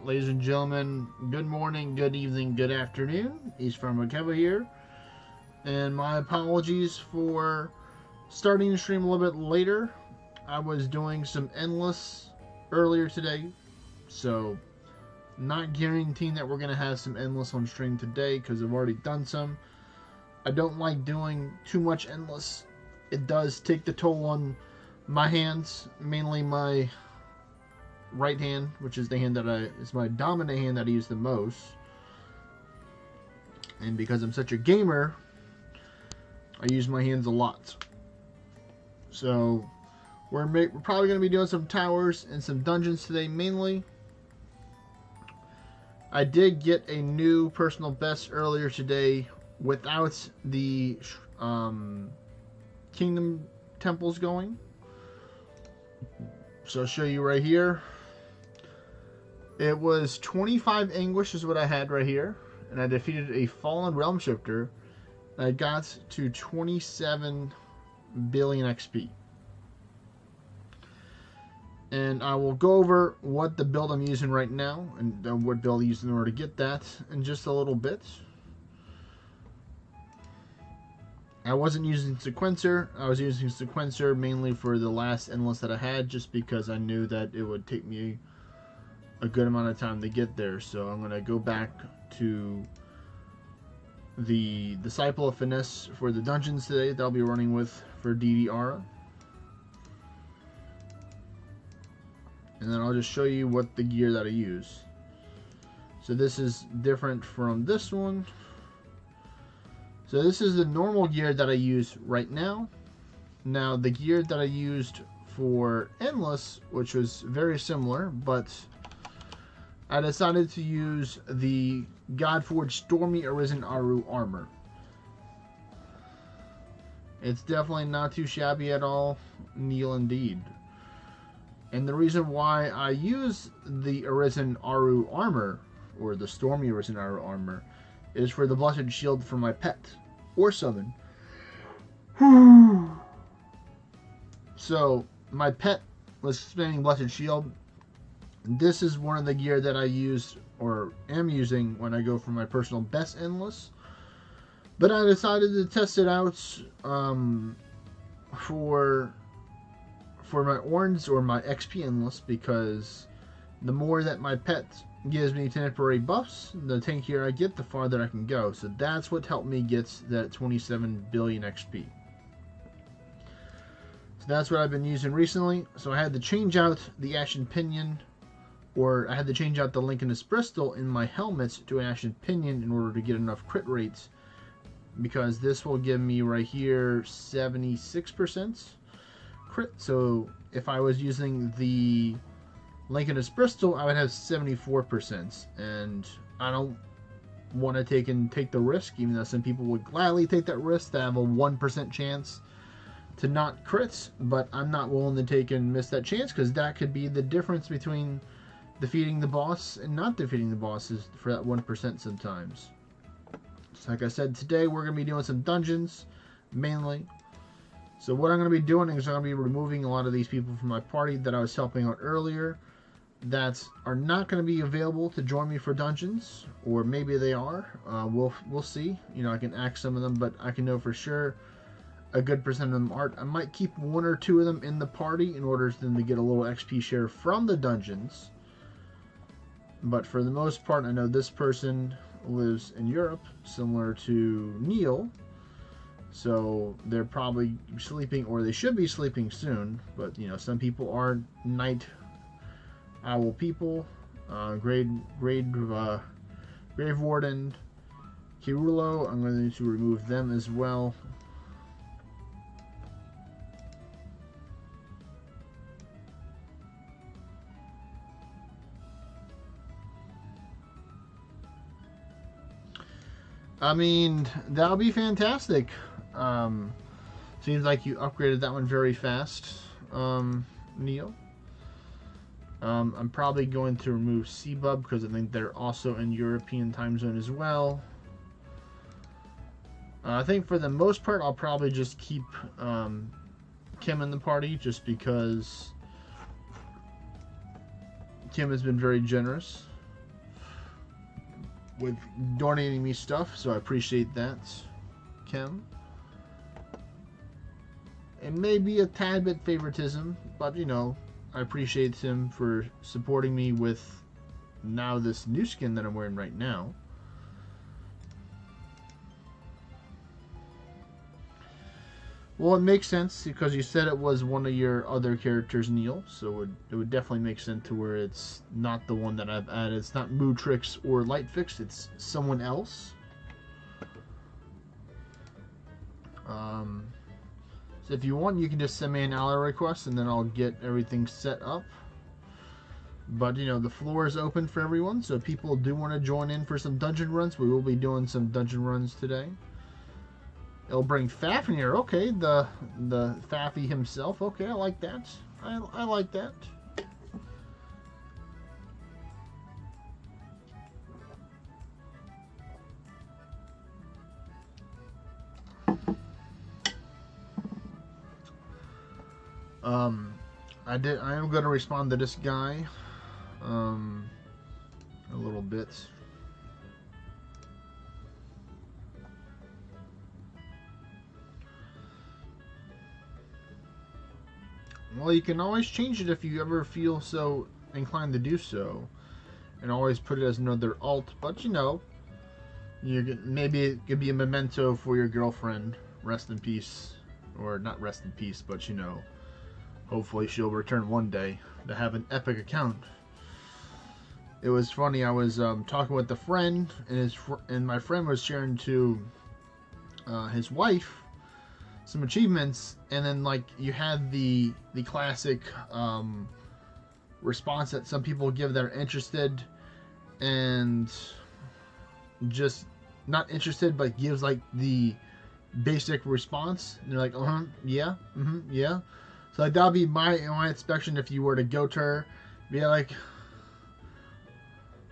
Alright, ladies and gentlemen, good morning, good evening, good afternoon. East from Keva here. And my apologies for starting the stream a little bit later. I was doing some endless earlier today, so not guaranteeing that we're going to have some endless on stream today because I've already done some. I don't like doing too much endless. It does take the toll on my hands, mainly my right hand, which is the hand that is my dominant hand that I use the most. And because I'm such a gamer, I use my hands a lot. So we're probably going to be doing some towers and some dungeons today mainly. I did get a new personal best earlier today without the kingdom temples going. So I'll show you right here. It was 25 anguish is what I had right here, and I defeated a fallen realm shifter. And I got to 27 billion XP. And I will go over what the build I'm using right now and what build I used in order to get that in just a little bit. I wasn't using sequencer. I was using sequencer mainly for the last endless that I had, just because I knew that it would take me a good amount of time to get there. So I'm going to go back to the Disciple of Finesse for the dungeons today that I'll be running with for DDR. And then I'll just show you what the gear that I use. So this is different from this one. So this is the normal gear that I use right now. Now the gear that I used for Endless, which was very similar, but I decided to use the Godforged Stormy Arisen Aru armor. It's definitely not too shabby at all, Neil indeed. And the reason why I use the Arisen Aru armor, or the Stormy Arisen Aru armor, is for the Blessed Shield for my pet, or summon. So, my pet was spamming Blessed Shield. This is one of the gear that I use, or am using, when I go for my personal best endless. But I decided to test it out for my orange or my XP endless, because the more that my pet gives me temporary buffs, the tankier I get, the farther I can go. So that's what helped me get that 27 billion XP. So that's what I've been using recently. So I had to change out the Ashen Pinion, or I had to change out the Lincolnus Bristol in my helmets to an Ashen Pinion in order to get enough crit rates, because this will give me right here 76% crit. So if I was using the Lincolnus Bristol, I would have 74%, and I don't want to take the risk, even though some people would gladly take that risk to have a 1% chance to not crit, but I'm not willing to take and miss that chance, because that could be the difference between defeating the boss and not defeating the bosses for that 1% sometimes. So like I said, today we're going to be doing some dungeons, mainly. So what I'm going to be doing is I'm going to be removing a lot of these people from my party that I was helping out earlier that are not going to be available to join me for dungeons, or maybe they are. We'll see. You know, I can ask some of them, but I can know for sure a good percent of them aren't. I might keep one or two of them in the party in order for them to get a little XP share from the dungeons. But for the most part, I know this person lives in Europe, similar to Neil. So they're probably sleeping, or they should be sleeping soon. But, you know, some people are night owl people. Grave Warden, Kirulo, I'm going to remove them as well. I mean, that'll be fantastic. Seems like you upgraded that one very fast, Neil. I'm probably going to remove Sebub because I think they're also in European time zone as well. I think for the most part, I'll probably just keep Kim in the party, just because Kim has been very generous. with donating me stuff, so I appreciate that, Kim. It may be a tad bit favoritism, but you know, I appreciate him for supporting me with now this new skin that I'm wearing right now. Well, it makes sense because you said it was one of your other characters, Neil, so it would definitely make sense to where it's not the one that I've added. It's not Mootrix or Lightfix, it's someone else. So if you want, you can just send me an ally request and then I'll get everything set up. But, you know, the floor is open for everyone, so if people do want to join in for some dungeon runs, we will be doing some dungeon runs today. It'll bring Fafnir. Okay, the Faffy himself. Okay, I like that. I like that. I am going to respond to this guy a little bit. Well, you can always change it if you ever feel so inclined to do so, and always put it as another alt. But you know, maybe it could be a memento for your girlfriend. Rest in peace, or not rest in peace, but you know, hopefully she'll return one day to have an epic account. It was funny. I was talking with a friend, and my friend was sharing to his wife some achievements, and then like you had the classic response that some people give that are interested and just not interested, but gives like the basic response, and they're like, yeah, yeah. So like that'll be my inspection if you were to go to her, be like,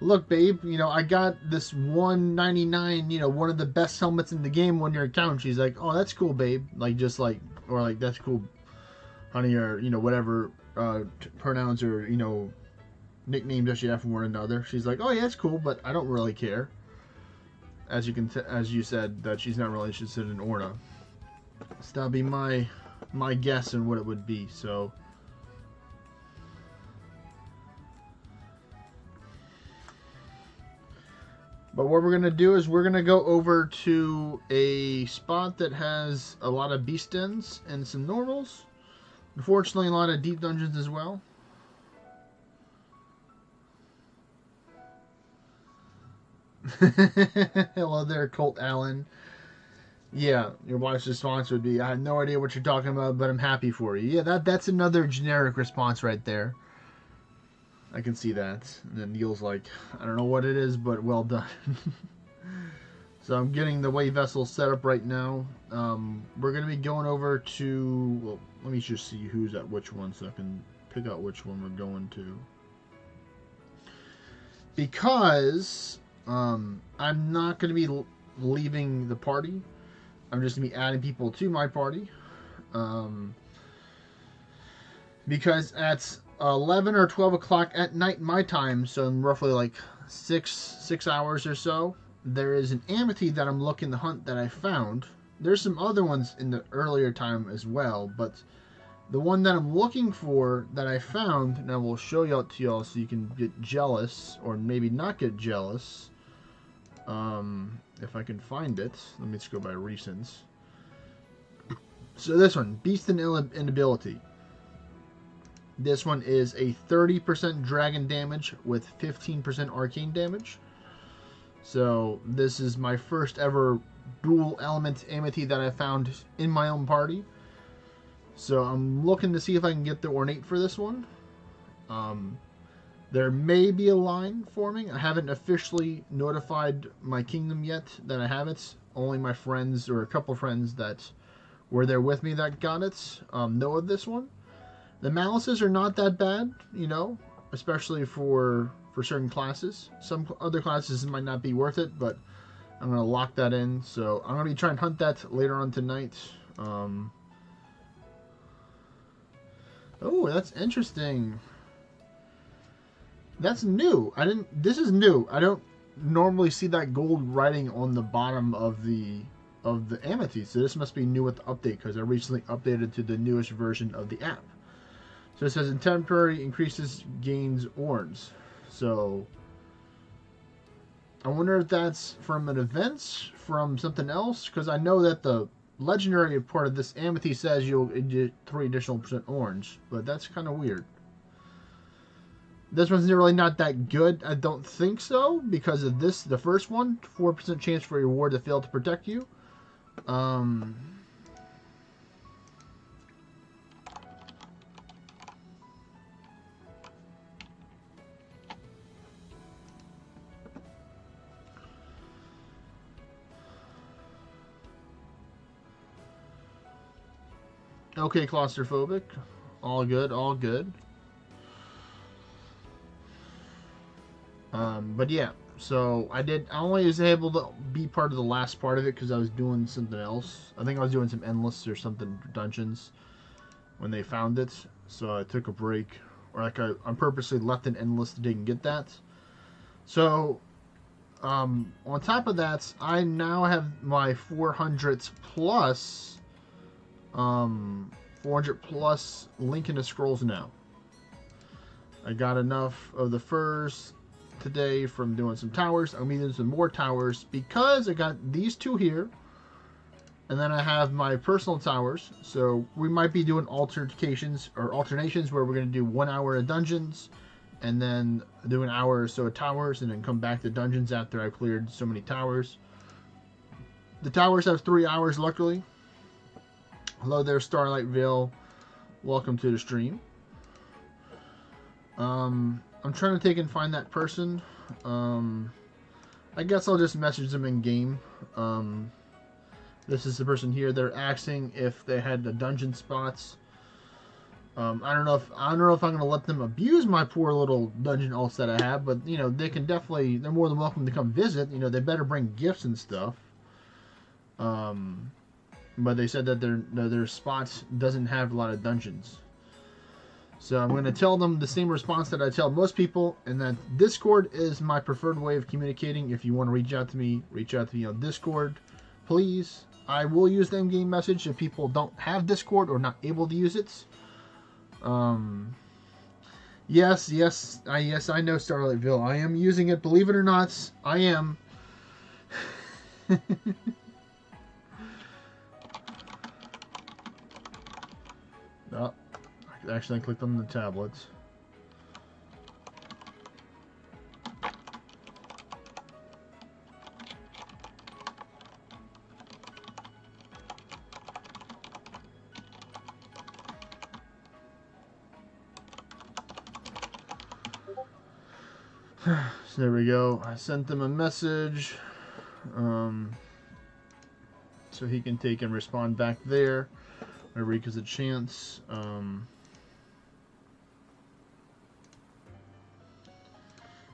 look, babe, you know, I got this 199, you know, one of the best helmets in the game on your account. She's like, oh, that's cool, babe. Like, just like, or like, that's cool, honey, or, you know, whatever pronouns or, you know, nicknames that you have from one another. She's like, oh, yeah, that's cool, but I don't really care. As you said, that she's not really interested in Orna. So that'll be my guess and what it would be, so. But what we're going to do is we're going to go over to a spot that has a lot of beast dens and some normals. Unfortunately, a lot of deep dungeons as well. Hello there, Colt Allen. Yeah, your wife's response would be, I have no idea what you're talking about, but I'm happy for you. Yeah, that's another generic response right there. I can see that. And then Neil's like, I don't know what it is, but well done. So I'm getting the way vessel set up right now. We're going to be going over to, well, let me just see who's at which one so I can pick out which one we're going to. Because I'm not going to be leaving the party. I'm just going to be adding people to my party. Because at 11 or 12 o'clock at night my time, so in roughly like six hours or so, there is an amity that I'm looking to hunt that I found. There's some other ones in the earlier time as well, but the one that I'm looking for that I found, and I will show you out to y'all so you can get jealous, or maybe not get jealous, if I can find it. Let me just go by recents. So this one, Beast and Inability. This one is a 30% dragon damage with 15% arcane damage. So this is my first ever dual element amity that I found in my own party. So I'm looking to see if I can get the ornate for this one. There may be a line forming. I haven't officially notified my kingdom yet that I have it. Only my friends, or a couple friends that were there with me that got it, know of this one. The malices are not that bad, you know, especially for certain classes. Some other classes might not be worth it, but I'm going to lock that in. So I'm going to be trying to hunt that later on tonight. Oh, that's interesting. That's new. This is new. normally see that gold writing on the bottom of the amethyst. So this must be new with the update because I recently updated to the newest version of the app. So it says in temporary increases gains orns. So I wonder if that's from an event, from something else, because I know that the legendary part of this amethyst says you'll get 3 additional % orange, but that's kind of weird. This one's really not that good. I don't think so because of this. The first one, 4% chance for your ward to fail to protect you. Okay, claustrophobic. All good, all good. But yeah, so I only was able to be part of the last part of it because I was doing something else. I think I was doing some endless or something dungeons when they found it. So I took a break, or like I purposely left an endless to didn't get that. So on top of that, I now have my 400 plus 400 plus Link in the Scrolls now. I got enough of the furs today from doing some towers. I'm doing some more towers because I got these 2 here, and then I have my personal towers. So we might be doing alternations where we're going to do 1 hour of dungeons and then do an hour or so of towers and then come back to dungeons after I've cleared so many towers. The towers have 3 hours, luckily. Hello there, Starlight Vale. Welcome to the stream. I'm trying to take and find that person. I guess I'll just message them in game. This is the person here. They're asking if they had the dungeon spots. I don't know if I'm gonna let them abuse my poor little dungeon alts that I have, but you know they can definitely. They're more than welcome to come visit. You know they better bring gifts and stuff. But they said that their spots doesn't have a lot of dungeons. So I'm going to tell them the same response that I tell most people, and that Discord is my preferred way of communicating. If you want to reach out to me on Discord, please. I will use the in-game message if people don't have Discord or not able to use it. Yes, I know Starlightville. I am using it, believe it or not. I am. Oh. Actually, I clicked on the tablets. So there we go. I sent them a message. So he can take and respond back there whenever he gets a chance.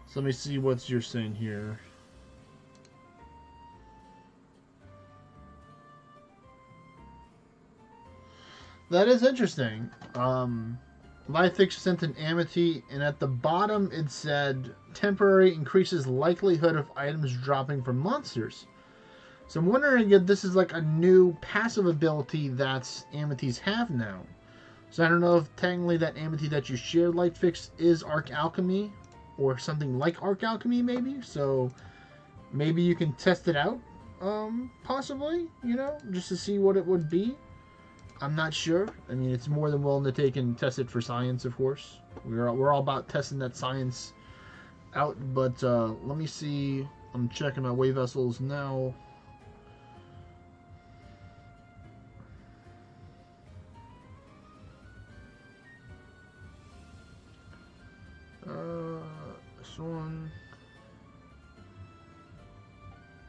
So let me see what you're saying here. That is interesting. Lithix sent an Amity, and at the bottom it said temporary increases likelihood of items dropping from monsters. So I'm wondering if this is like a new passive ability that Amities have now. So I don't know if technically that Amity that you shared, Lightfix, is Arc Alchemy or something like Arc Alchemy, maybe. So maybe you can test it out, possibly, you know, just to see what it would be. I'm not sure. I mean, it's more than willing to take and test it for science, of course. We're all about testing that science out. But let me see. I'm checking my wave vessels now. This one.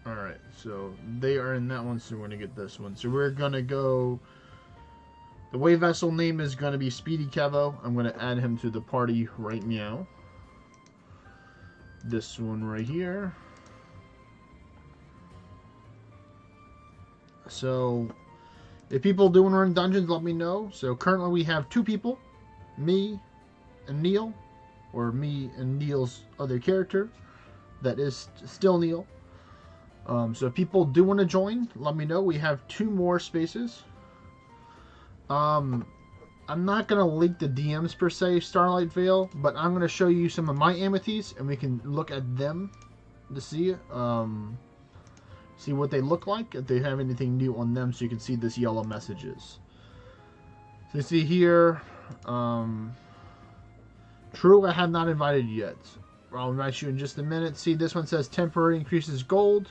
Alright, so they are in that one, so we're going to get this one. So we're going to go... The wave vessel name is going to be Speedy Kevo. I'm going to add him to the party right now. This one right here. So, if people do want to run dungeons, let me know. So currently we have 2 people. Me and Neil. Or me and Neil's other character. that is still Neil. So if people do want to join, let me know. We have 2 more spaces. I'm not going to link the DMs per se, Starlight Vale, but I'm going to show you some of my amethysts, and we can look at them to see what they look like, if they have anything new on them, so you can see this yellow messages. So you see here, True, I have not invited you yet. I'll invite you in just a minute. See, this one says temporary increases gold.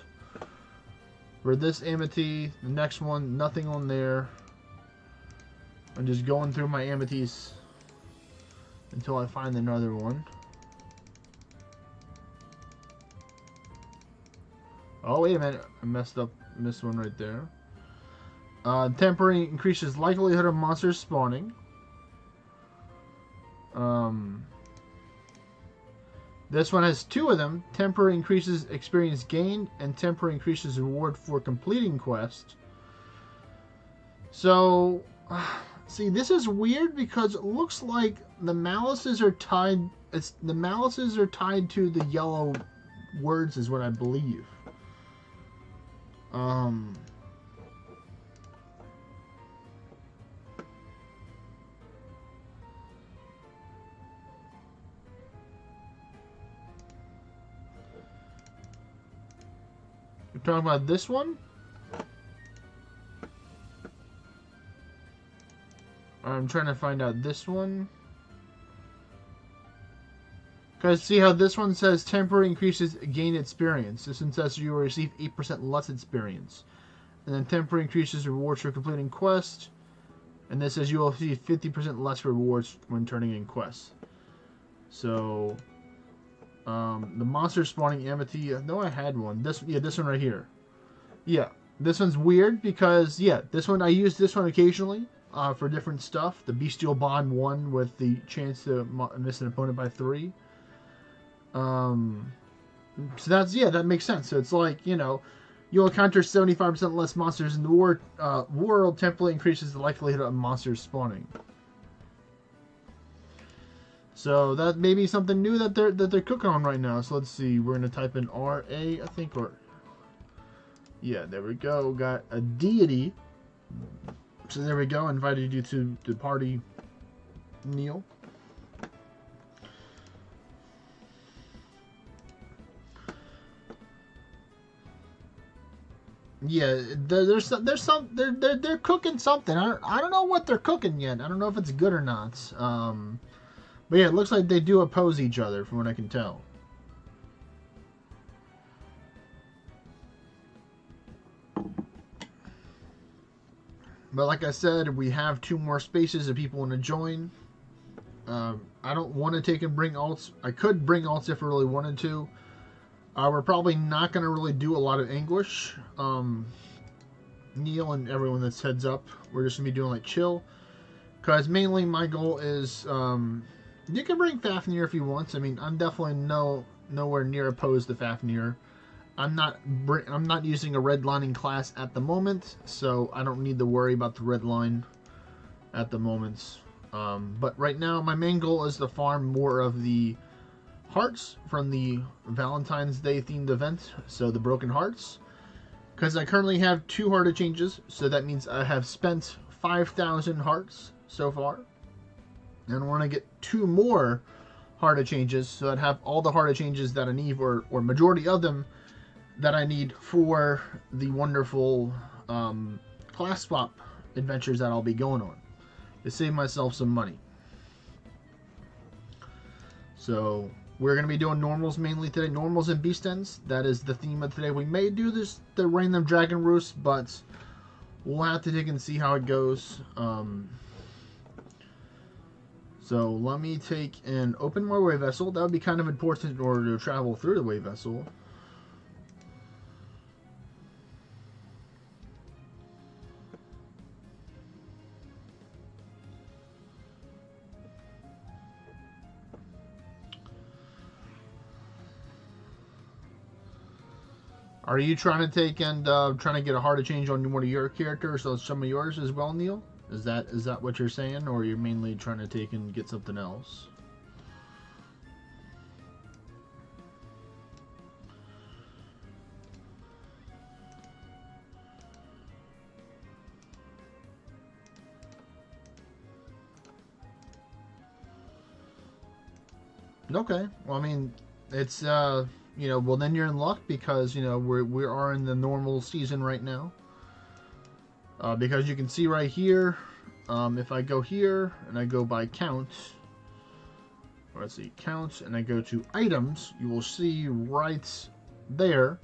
For this amethyst, the next one, nothing on there. I'm just going through my amethysts until I find another one. Oh, wait a minute. I messed one right there. Temporary increases likelihood of monsters spawning. This one has 2 of them. Temporary increases experience gained and temporary increases reward for completing quest. So, see, this is weird because it looks like the malices are tied. The malices are tied to the yellow words, is what I believe. You're talking about this one? I'm trying to find out this one. Because see how this one says temporary increases gain experience. This one says you will receive 8% less experience. And then temporary increases rewards for completing quest. And this says you will receive 50% less rewards when turning in quests. So, the monster spawning amethyst. No, I had one. This one right here. Yeah, this one's weird because this one I use this one occasionally for different stuff. The bestial bond one with the chance to miss an opponent by 3. So that makes sense. So it's like, you'll encounter 75% less monsters in the world. Temporarily increases the likelihood of monsters spawning. So that may be something new that they're cooking on right now. So let's see. We're gonna type in RA, I think, or yeah, there we go. Got a deity. So there we go. Invited you to the party, Neil. Yeah, they're cooking something. I don't know what they're cooking yet. I don't know if it's good or not. But yeah, it looks like they do oppose each other, from what I can tell. But like I said, we have 2 more spaces if people want to join. I don't want to take and bring alts. I could bring alts if I really wanted to. We're probably not going to really do a lot of Anguish. Neil and everyone that's heads up, we're just going to be doing like chill. Because mainly my goal is, you can bring Fafnir if you want. I mean, I'm definitely nowhere near opposed to Fafnir. I'm not using a redlining class at the moment, so I don't need to worry about the red line at the moment. But right now, my main goal is to farm more of the hearts from the Valentine's Day themed event, so the broken hearts. Because I currently have 2 heart exchanges, so that means I have spent 5,000 hearts so far. And I want to get 2 more heart exchanges, so I'd have all the heart exchanges that I need, or majority of them that I need for the wonderful class swap adventures that I'll be going on to save myself some money. So we're going to be doing normals mainly today, normals and beast ends. That is the theme of today. We may do the random dragon roost, but we'll have to take and see how it goes. So let me take and open my wave vessel. That would be kind of important in order to travel through the wave vessel. Are you trying to take and trying to get a heart exchange on one of your characters, so some of yours as well, Neil? Is that what you're saying, or you're mainly trying to take and get something else? Okay. Well, I mean, it's you know, well then you're in luck because you know we are in the normal season right now. Because you can see right here, if I go here and I go by count, or let's see, count, and I go to items, you will see right there,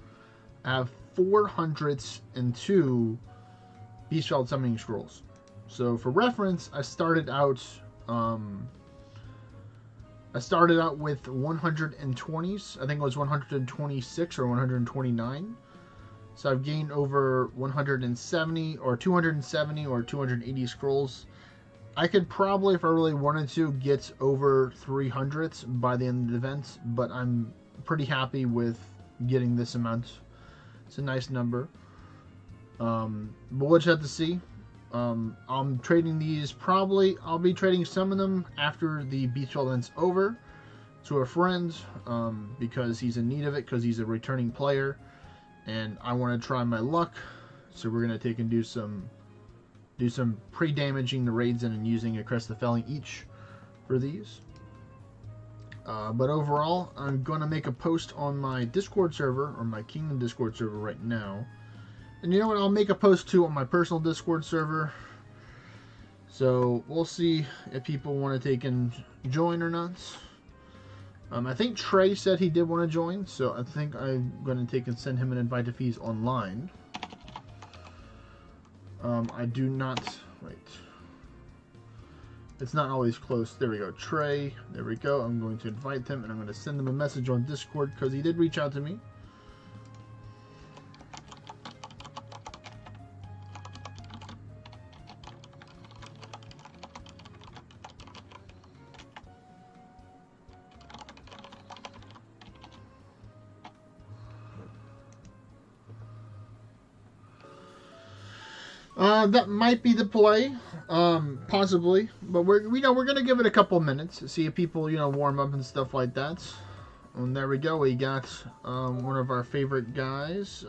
I have 402 Beastfeld Summoning Scrolls. So for reference, I started out with 120s. I think it was 126 or 129. So I've gained over 170 or 270 or 280 scrolls. I could probably, if I really wanted to, get over 300 by the end of the event, but I'm pretty happy with getting this amount. It's a nice number. But we'll just have to see. I'm trading these probably. I'll be trading some of them after the Beastfeld event's over to a friend because he's in need of it because he's a returning player. And I want to try my luck, so we're gonna take and do some pre-damaging the raids and using a Crest of Felling each for these. But overall, I'm gonna make a post on my Discord server or my Kingdom Discord server right now, and you know what? I'll make a post too on my personal Discord server. So we'll see if people want to take and join or not. I think Trey said he did want to join, so I think I'm going to take and send him an invite if he's online. I do not... Wait. It's not always close. There we go. Trey. There we go. I'm going to invite him, and I'm going to send him a message on Discord because he did reach out to me. That might be the play, possibly, but we're gonna give it a couple minutes to see if people warm up and stuff like that. And there we go. We got one of our favorite guys.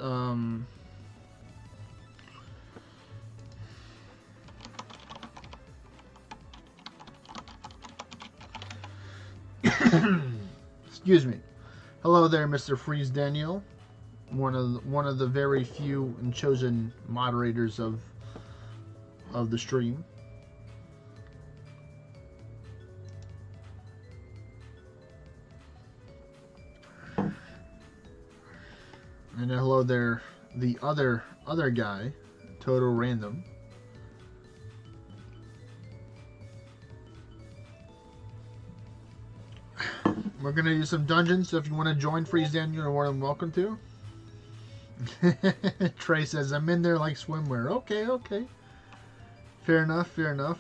Excuse me. Hello there, Mr. Freeze Daniel. One of the very few and chosen moderators of the stream. And hello there, the other guy, Total Random. We're gonna do some dungeons, so if you want to join Freeze Daniel, you're more than welcome to. Trey says, I'm in there like swimwear. Okay, okay. Fair enough, fair enough.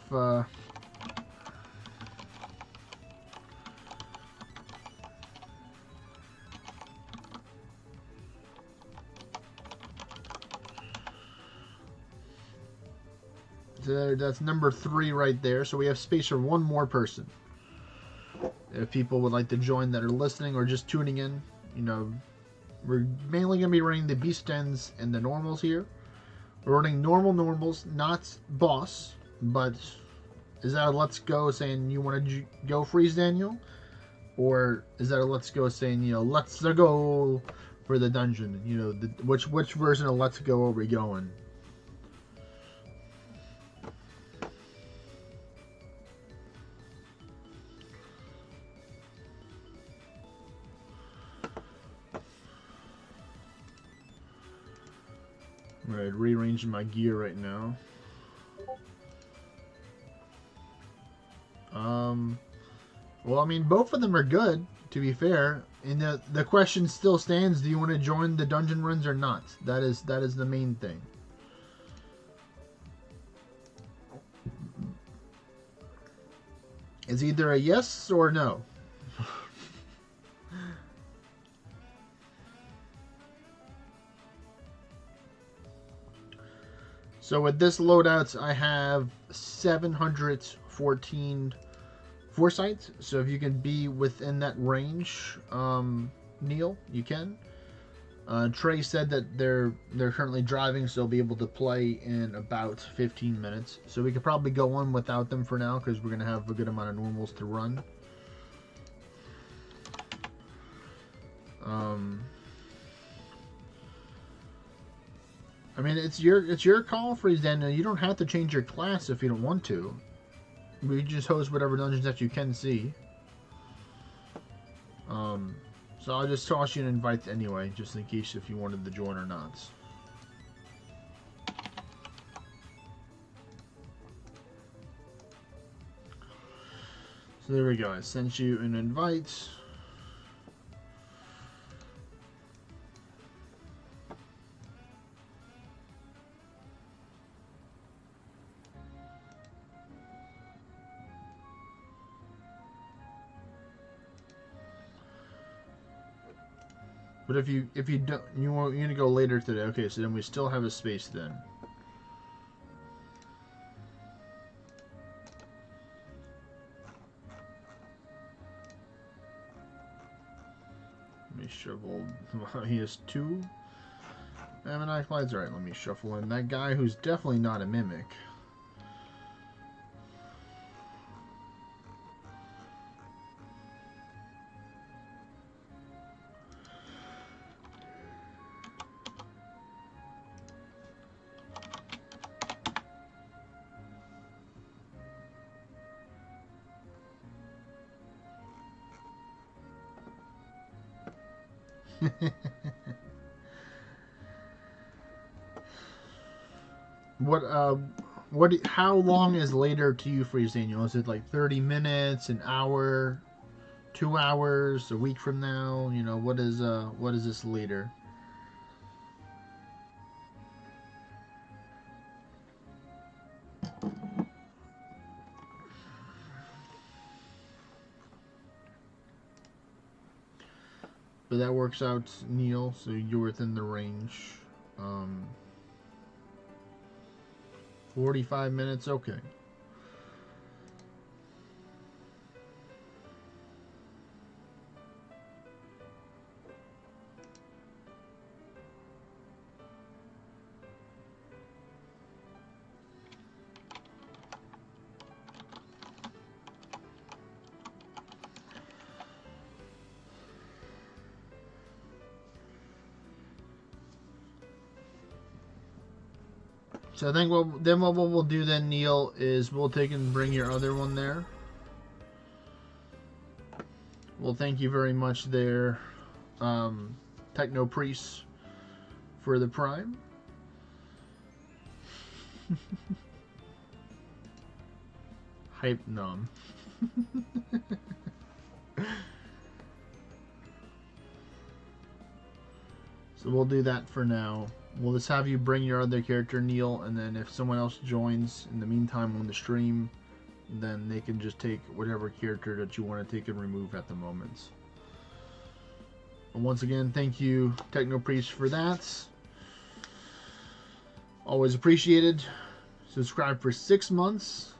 So that's number 3 right there. So we have space for one more person. If people would like to join that are listening or just tuning in, we're mainly going to be running the beast ends and the normals here. We're running normals, not boss, but is that a let's go saying you want to go Freeze Daniel? Or is that a let's go saying, let's go for the dungeon? Which version of let's go are we going? I'm going to rearrange my gear right now. Well, I mean, both of them are good, to be fair. And the question still stands, do you want to join the dungeon runs or not? That is the main thing. It's either a yes or no. So with this loadout, I have 714 foresight. So if you can be within that range, Neil, you can. Trey said that they're currently driving, so they'll be able to play in about 15 minutes. So we could probably go on without them for now, because we're going to have a good amount of normals to run. I mean, it's your call, Freezden. You don't have to change your class if you don't want to. We just host whatever dungeons that you can see. So I'll just toss you an invite anyway, just in case if you wanted to join or not. So there we go. I sent you an invite. But if you don't, you're gonna go later today. Okay, so then we still have a space then. Let me shuffle. He has 2 Ammonite Clydes. Alright, let me shuffle in that guy who's definitely not a mimic. How long is later to you, Freeze Daniel? Is it like 30 minutes, an hour, 2 hours, a week from now? You know, what is this later? But that works out, Neil, so you're within the range. 45 minutes, okay. So I think what we'll do then, Neil, is we'll take and bring your other one there. Well, thank you very much there, Techno Priest, for the Prime. Hype numb. So we'll do that for now. We'll just have you bring your other character, Neil, and then if someone else joins in the meantime on the stream, then they can just take whatever character that you want to take and remove at the moment. And once again, thank you, Techno Priest, for that. Always appreciated. Subscribe for 6 months.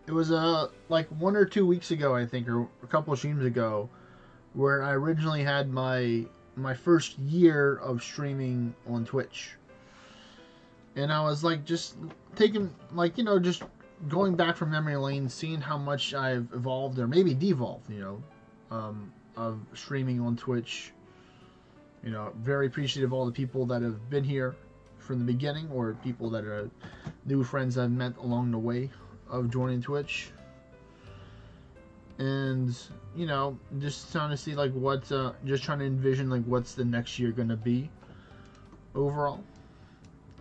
It was like 1 or 2 weeks ago, I think, or a couple of streams ago, where I originally had my first year of streaming on Twitch. And I was like just taking, like, you know, just going back from memory lane, seeing how much I've evolved or maybe devolved, you know, of streaming on Twitch. You know, very appreciative of all the people that have been here from the beginning or people that are new friends I've met along the way of joining Twitch. And, you know, just trying to see like what, just trying to envision like what's the next year gonna be overall,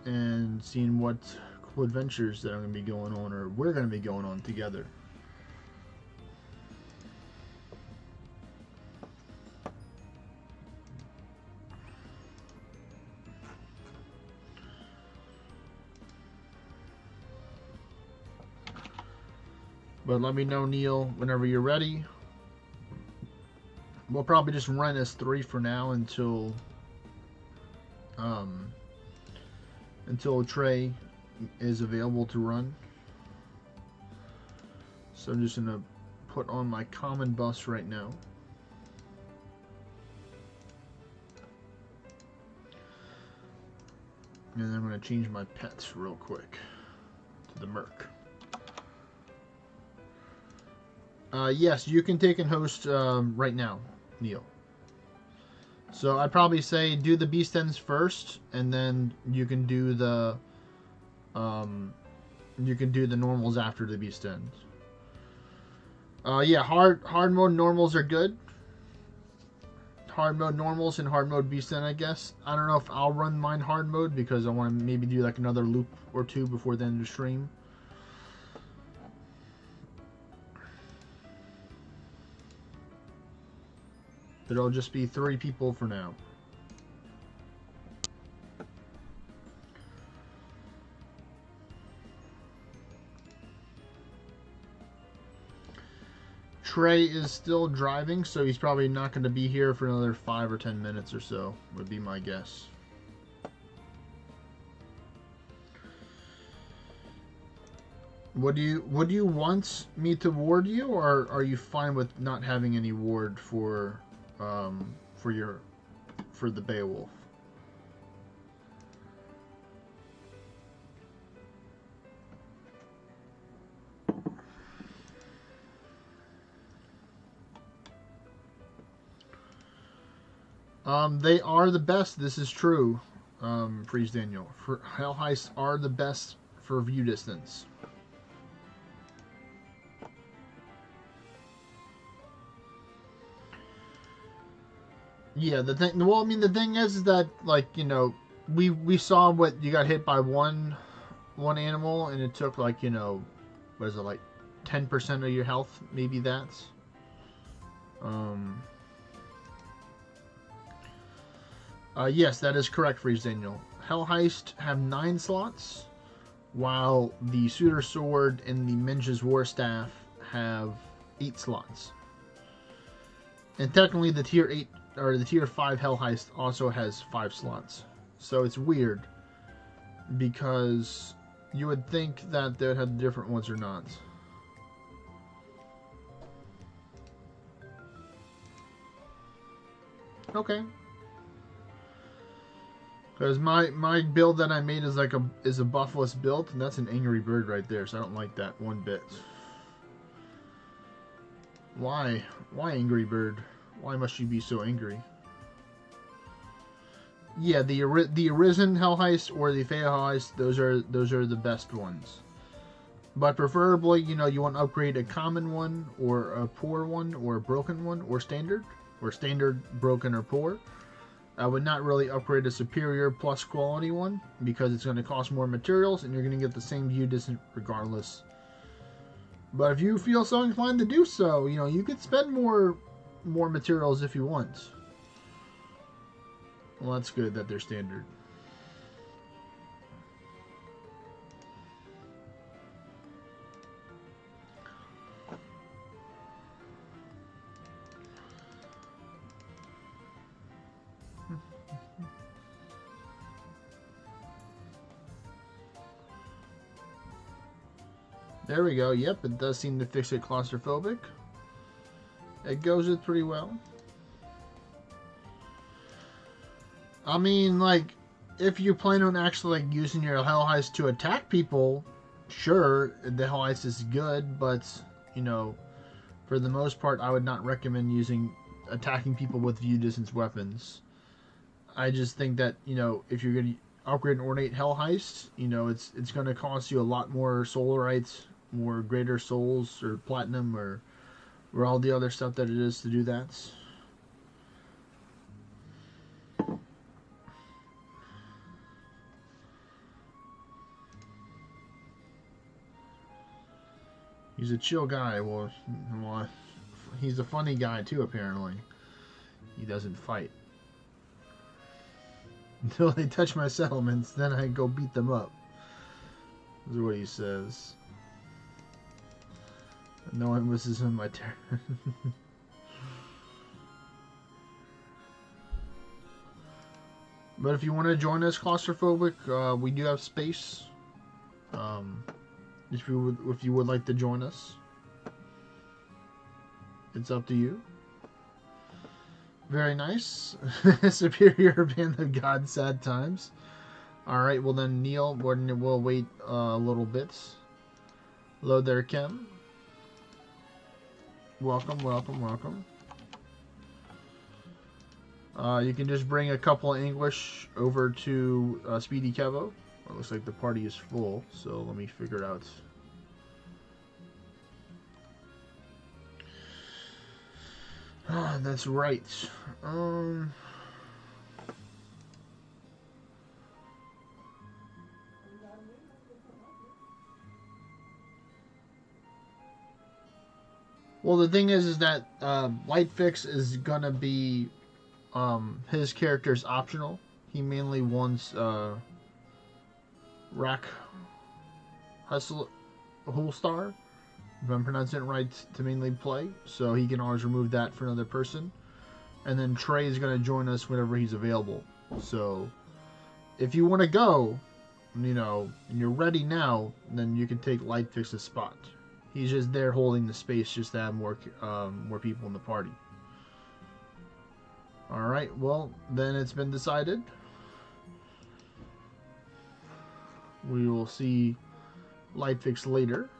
and seeing what cool adventures that are gonna be going on or we're gonna be going on together. But let me know, Neil, whenever you're ready. We'll probably just run as 3 for now until Trey is available to run. So I'm just gonna put on my common bus right now. And then I'm gonna change my pets real quick to the Merc. Yes, you can take and host right now. Neil. So I'd probably say do the beast ends first, and then you can do the normals after the beast ends. Yeah, hard mode normals are good. Hard mode normals and hard mode beast end, I guess. I don't know if I'll run mine hard mode because I want to maybe do like another loop or two before the end of the stream. But it'll just be 3 people for now. Trey is still driving, so he's probably not going to be here for another 5 or 10 minutes or so, would be my guess. Would you want me to ward you, or are you fine with not having any ward for the Beowulf? They are the best. This is true. Freeze Daniel. Hell Heists are the best for view distance. Yeah, the thing. Well, I mean, the thing is that, like, you know, we saw what you got hit by one animal, and it took, like, you know, what is it, like 10% of your health? Maybe that's. Yes, that is correct, Freeze Daniel. Hell Heist have 9 slots, while the Suitor Sword and the Minja's War Staff have 8 slots. And technically, the Tier 8 or the Tier 5 Hell Heist also has 5 slots. So it's weird because you would think that they would have different ones or not. Okay. Because my build that I made is like a buffless build, and that's an angry bird right there, so I don't like that one bit. Why? Why angry bird? Why must you be so angry? Yeah, the Arisen Hell Heist or the Fey Hell Heist, those are the best ones. But preferably, you know, you want to upgrade a common one, or a poor one, or a broken one, or standard, broken, or poor. I would not really upgrade a superior plus quality one because it's going to cost more materials and you're going to get the same view distance regardless. But if you feel so inclined to do so, you know, you could spend more materials if you want. Well, that's good that they're standard. There we go. Yep, it does seem to fix it claustrophobic. It goes with pretty well. I mean, like, if you plan on actually like using your Hell Heist to attack people, sure, the Hell Heist is good, but, you know, for the most part, I would not recommend attacking people with view distance weapons. I just think that, you know, if you're going to upgrade an ornate Hell Heist, you know, it's going to cost you a lot more Solarites, more greater souls, or platinum, or all the other stuff that it is to do that. He's a chill guy. Well, he's a funny guy too, apparently. He doesn't fight. Until they touch my settlements, then I go beat them up. This is what he says. No one misses in my turn. But if you want to join us, claustrophobic, we do have space. If you would like to join us, it's up to you. Very nice. Superior Band of God, sad times. Alright, well then, Neil, we'll wait a little bit. Hello there, Kim. Welcome, welcome, welcome. You can just bring a couple of English over to Speedy Kevo. It looks like the party is full, so let me figure it out. Ah, that's right. Well, the thing is that Lightfix is gonna be his character's optional. He mainly wants Rack Hustle Holstar, if I'm pronouncing it right, to mainly play. So he can always remove that for another person. And then Trey is gonna join us whenever he's available. So if you want to go, you know, and you're ready now, then you can take Lightfix's spot. He's just there holding the space just to have more people in the party. Alright, well, then it's been decided. We will see Lightfix later.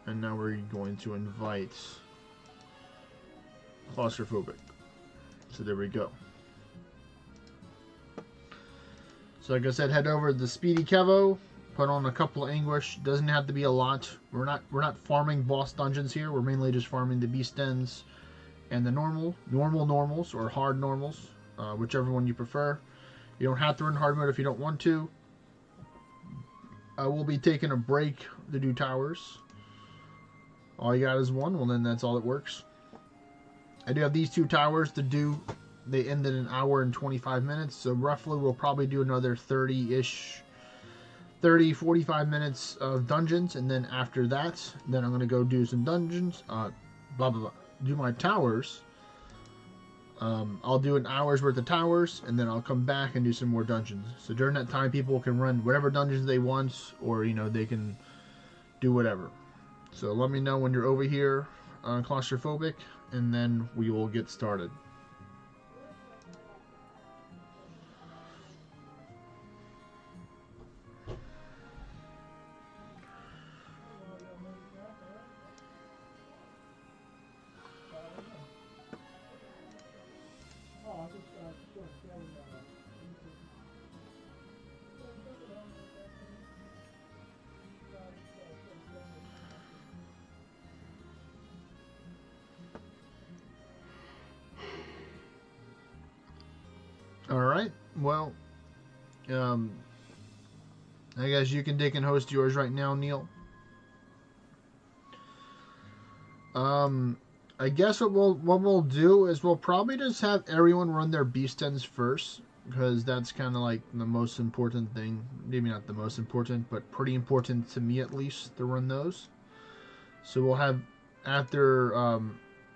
And now we're going to invite Claustrophobic. So there we go. So like I said, head over to the Speedy Kevo. Put on a couple of English. Doesn't have to be a lot. We're not farming boss dungeons here. We're mainly just farming the beast dens and the normal normals or hard normals, whichever one you prefer. You don't have to run hard mode if you don't want to. I will be taking a break to do towers. All you got is one. Well, then that's all that works. I do have these two towers to do. They end in an hour and 25 minutes, so roughly we'll probably do another 45 minutes of dungeons, and then after that, then I'm going to go do some dungeons, do my towers. I'll do an hour's worth of towers, and then I'll come back and do some more dungeons. So during that time, people can run whatever dungeons they want, or, you know, they can do whatever. So let me know when you're over here on Claustrophobic, and then we will get started. Alright, well, I guess you can take and host yours right now, Neil. I guess what we'll do is we'll probably just have everyone run their beast dens first, because that's kind of like the most important thing. Maybe not the most important, but pretty important to me at least to run those. So we'll have after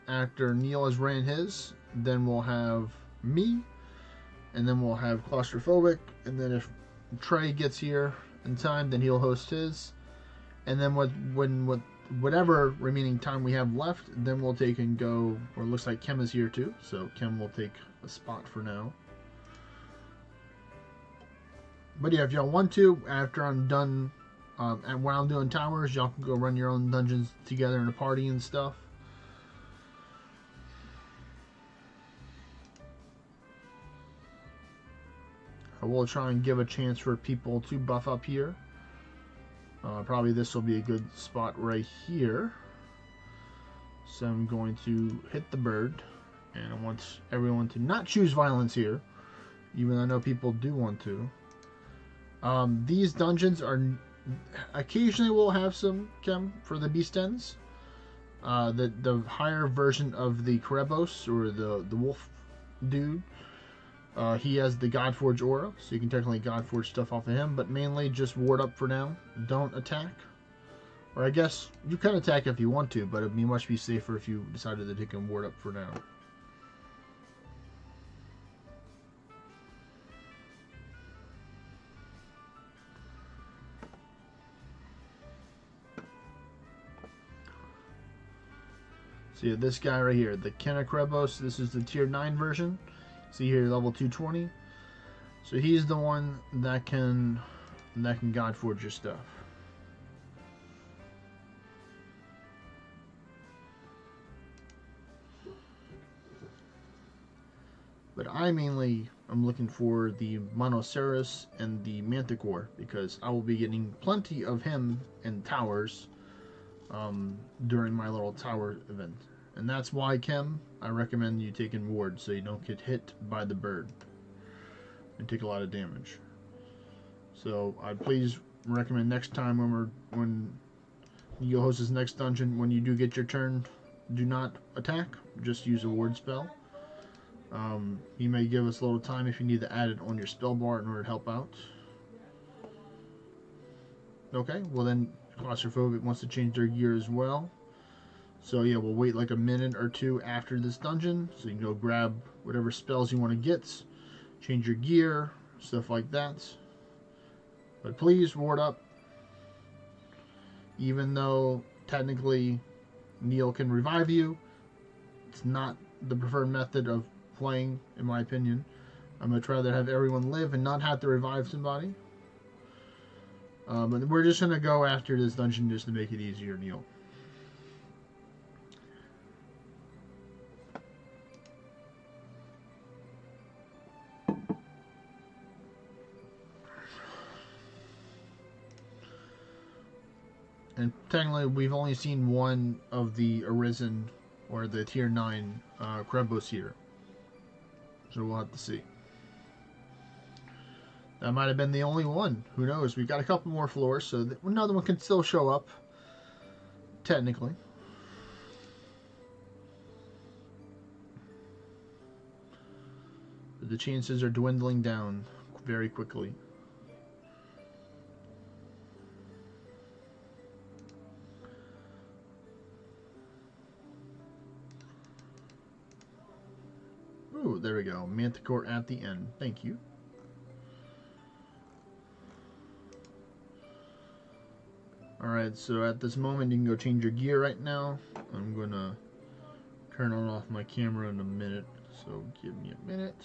Neil has ran his, then we'll have me, and then we'll have Claustrophobic, and then if Trey gets here in time, then he'll host his, and then whatever remaining time we have left, then we'll take and go. Or it looks like Kem is here too, so Kem will take a spot for now. But yeah, if y'all want to, after I'm done, and while I'm doing towers, y'all can go run your own dungeons together in a party and stuff. I will try and give a chance for people to buff up here. Probably this will be a good spot right here. So I'm going to hit the bird. And I want everyone to not choose violence here, even though I know people do want to. These dungeons are... Occasionally we'll have some chem for the beast dens. The higher version of the Kerebos, or the wolf dude, he has the Godforge aura, so you can technically Godforge stuff off of him, but mainly just ward up for now. Don't attack. Or I guess you can attack if you want to, but it'd be much safer if you decided to take a ward up for now. So yeah, this guy right here, the Kerebos, this is the tier 9 version. See here, level 220. So he's the one that can Godforge your stuff. But But I mainly am looking for the Monoceros and the Manticore because I will be getting plenty of him in towers during my little tower event. And that's why, Kim, I recommend you taking ward so you don't get hit by the bird and take a lot of damage. So I'd please recommend next time when you host this next dungeon, when you do get your turn, do not attack. Just use a ward spell. You may give us a little time if you need to add it on your spell bar in order to help out. Okay, well then Claustrophobic wants to change their gear as well. So yeah, we'll wait like a minute or two after this dungeon, so you can go grab whatever spells you want to get, change your gear, stuff like that. But please ward up. Even though technically Neil can revive you, it's not the preferred method of playing, in my opinion. I'm much rather have everyone live and not have to revive somebody. But we're just gonna go after this dungeon just to make it easier, Neil. And technically, we've only seen one of the Arisen or the Tier 9 Krebos here. So we'll have to see. That might have been the only one. Who knows? We've got a couple more floors, so another one can still show up. Technically. But the chances are dwindling down very quickly. Ooh, there we go. Manticore at the end. Thank you. Alright, so at this moment you can go change your gear right now. I'm gonna turn on off my camera in a minute, so give me a minute.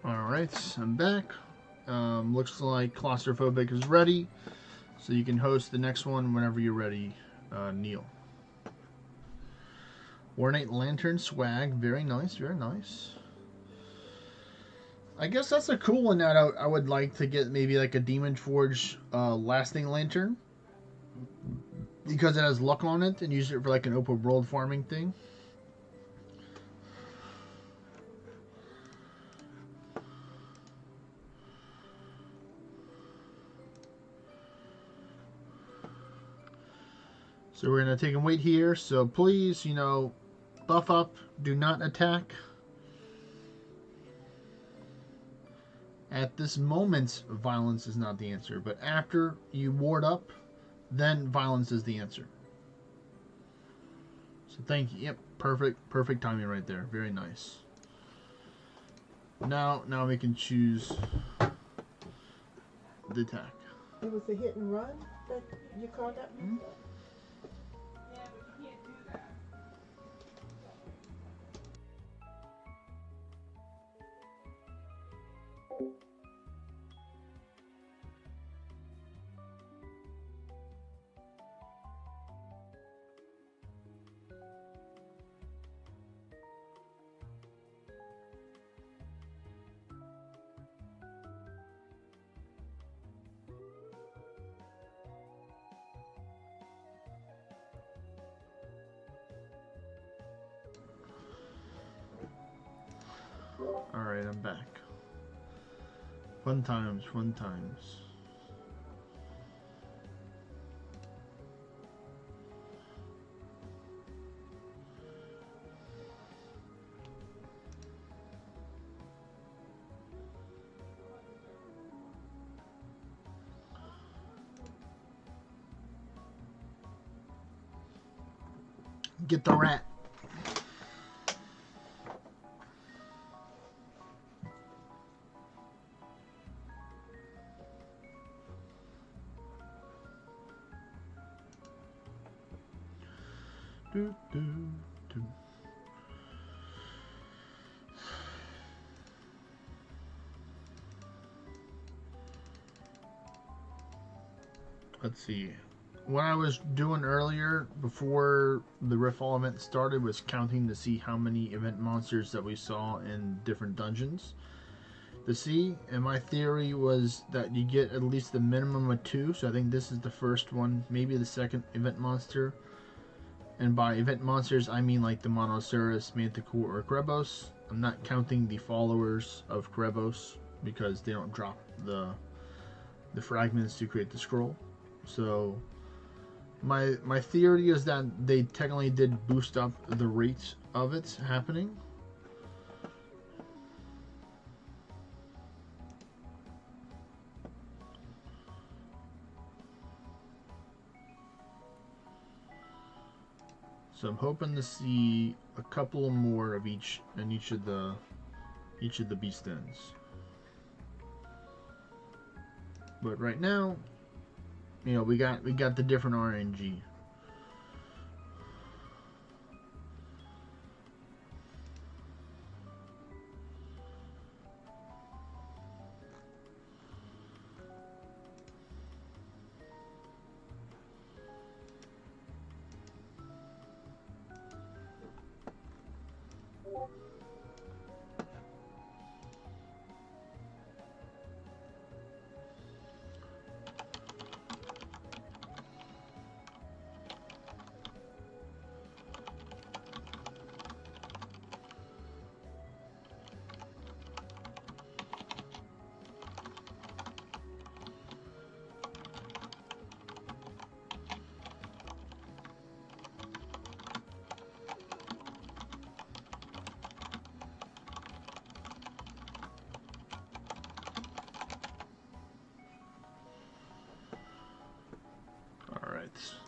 Alright, I'm back. Looks like Claustrophobic is ready, so you can host the next one whenever you're ready, Neil. Ornate Lantern swag, very nice, very nice. I guess that's a cool one that I would like to get, maybe like a Demon Forge lasting lantern, because it has luck on it, and use it for like an open world farming thing. So we're going to take and wait here. So please, you know, buff up. Do not attack. At this moment, violence is not the answer. But after you ward up, then violence is the answer. So thank you. Yep, perfect timing right there. Very nice. Now we can choose the attack. It was a hit and run that you called up? Mm-hmm. Alright, I'm back. Fun times, fun times. Get the rat. Do, do, do. Let's see. What I was doing earlier before the Riftfall event started was counting to see how many event monsters that we saw in different dungeons to see, and my theory was that you get at least the minimum of 2, so I think this is the first one, maybe the second event monster. And by event monsters I mean like the Monoceros, Manticore, or Krebos. I'm not counting the followers of Krebos because they don't drop the fragments to create the scroll. So my theory is that they technically did boost up the rate of it happening. So I'm hoping to see a couple more of each in each of the beast ends. But right now, you know, we got the different RNG.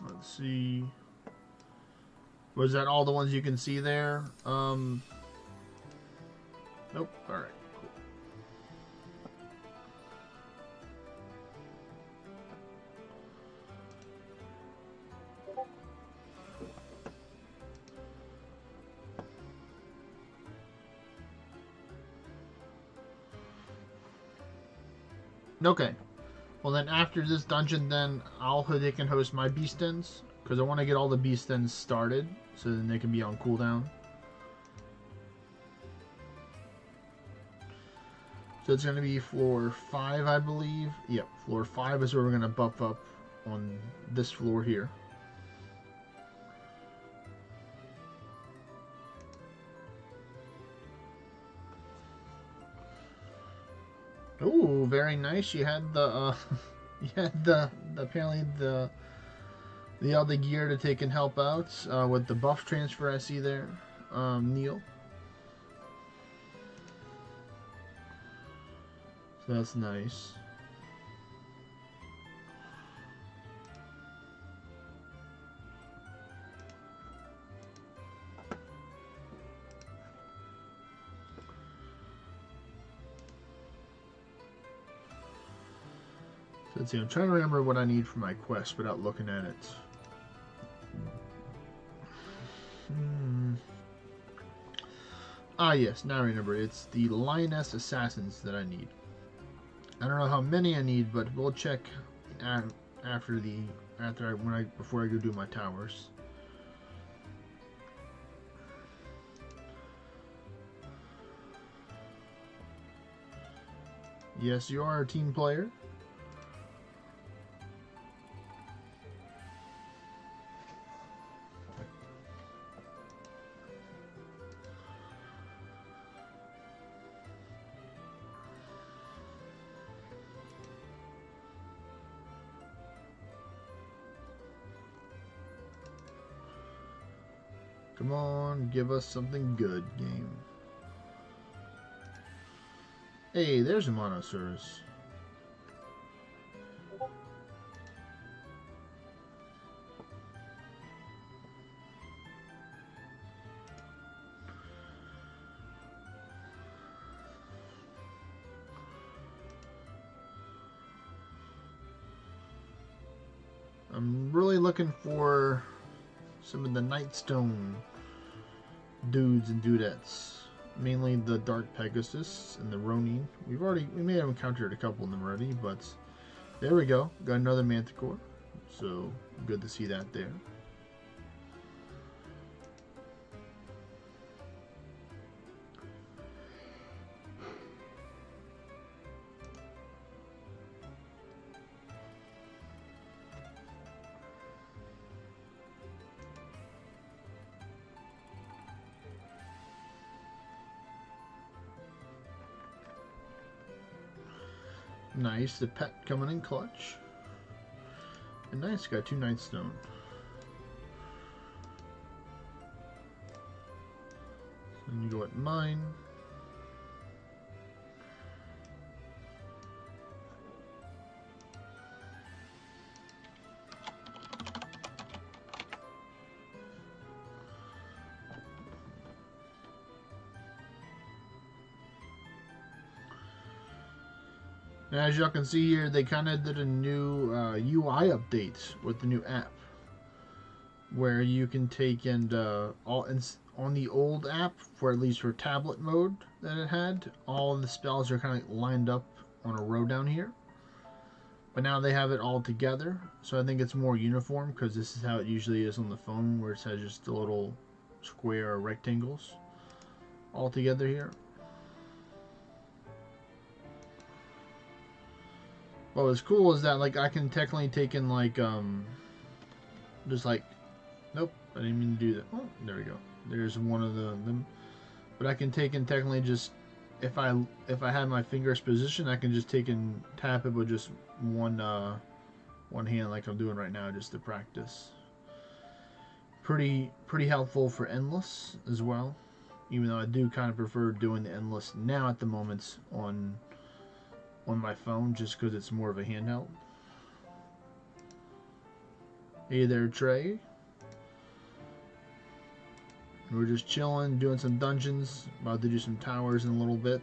Let's see. Was that all the ones you can see there? Nope. Alright, cool. Okay. Well then after this dungeon then they can host my beast ends, because I want to get all the beast ends started so then they can be on cooldown. So it's going to be floor 5, I believe. Yep, floor 5 is where we're going to buff up on this floor here. Ooh, very nice. You had the you had the apparently the other gear to take and help out with the buff transfer I see there, Neil. So that's nice. So let's see, I'm trying to remember what I need for my quest without looking at it. Ah yes, now I remember. It's the Lioness Assassins that I need. I don't know how many I need, but we'll check before I go do my towers. Yes, you are a team player. Come on, give us something good, game. Hey, there's a Monoceros. I'm really looking for some of the Nightstone dudes and dudettes. Mainly the Dark Pegasus and the Ronin. We may have encountered a couple of them already, but there we go. Got another Manticore. So good to see that there. Nice, the pet coming in clutch. And nice, got 2 Nightstone. And you go at mine. And as y'all can see here, they kind of did a new UI update with the new app, where you can take and on the old app, for at least for tablet mode that it had, all of the spells are kind of lined up on a row down here. But now they have it all together, so I think it's more uniform, because this is how it usually is on the phone, where it has just a little square or rectangles all together here. What was cool is that, like, I can technically take in, like, just like, nope, I didn't mean to do that. Oh, there we go. There's one of them. But I can take in technically just, if I had my fingers positioned, I can just take and tap it with just one hand, like I'm doing right now, just to practice. Pretty helpful for endless as well, even though I do kind of prefer doing the endless now at the moment on my phone, just because it's more of a handheld. Hey there, Trey. We're just chilling, doing some dungeons. About to do some towers in a little bit.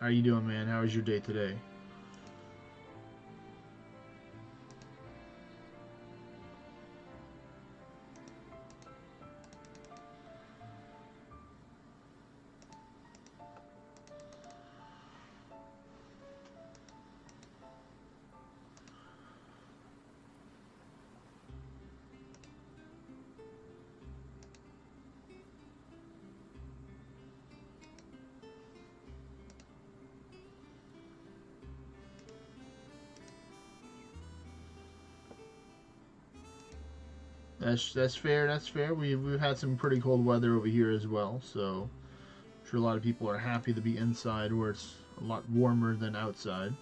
How you doing, man? How was your day today? That's fair. That's fair. We've had some pretty cold weather over here as well, so I'm sure a lot of people are happy to be inside where it's a lot warmer than outside.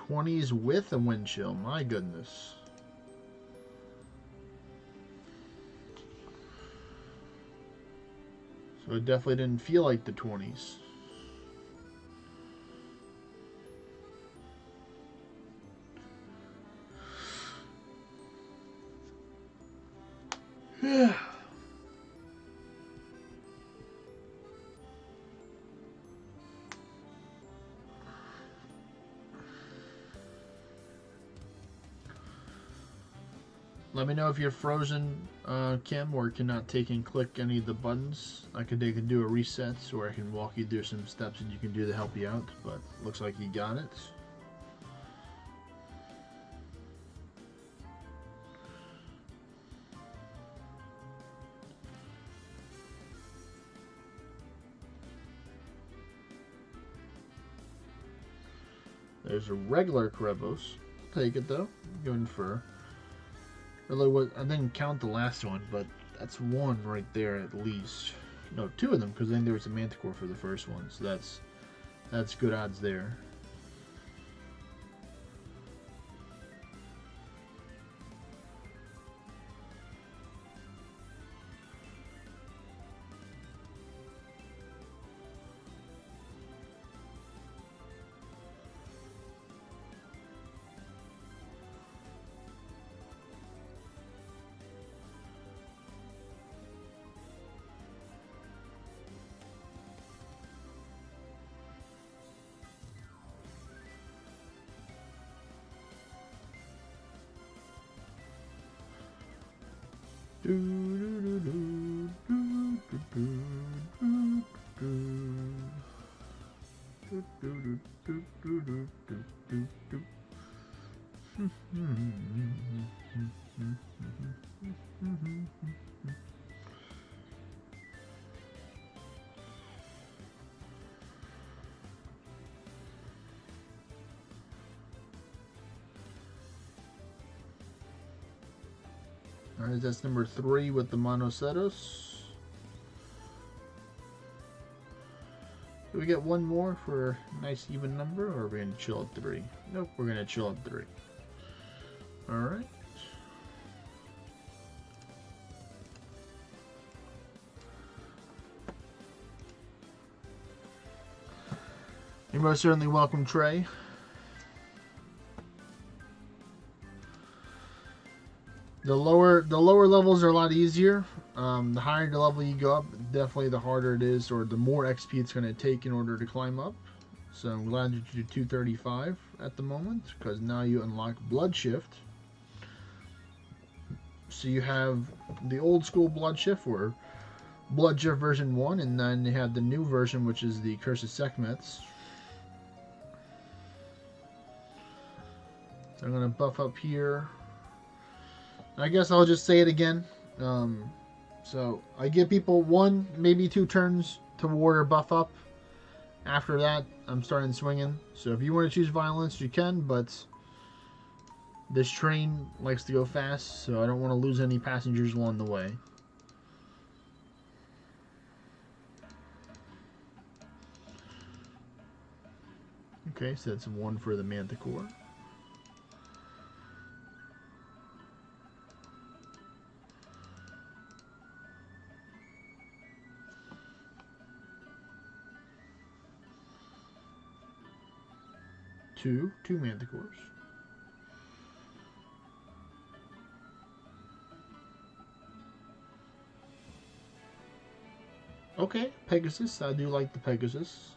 '20s with a wind chill. My goodness. So it definitely didn't feel like the 20s. Yeah. Let me know if you're frozen, Kim, or cannot take and click any of the buttons. They can do a reset, or I can walk you through some steps that you can do to help you out, but looks like you got it. There's a regular Krebos. Take it though. Going for. Really, I didn't count the last one, but that's one right there at least. No, 2 of them, because I think there was a Manticore for the first one, so that's good odds there. Alright, that's number 3 with the Monoceros. Do we get one more for a nice even number, or are we going to chill at 3? Nope, we're going to chill at 3. Alright. You're most certainly welcome, Trey. The lower levels are a lot easier. The higher the level you go up, definitely the harder it is, or the more XP it's going to take in order to climb up. So I'm glad that you do 235 at the moment, because now you unlock Blood Shift. So you have the old school Blood Shift, or Blood Shift version 1, and then you have the new version, which is the Curse of Sekhmets. So I'm going to buff up here. I guess I'll just say it again. So I give people 1, maybe 2 turns to ward or buff up. After that, I'm starting swinging. So if you want to choose violence, you can, but this train likes to go fast, so I don't want to lose any passengers along the way. Okay, so that's 1 for the Manticore. Two Manticores. Okay, Pegasus. I do like the Pegasus.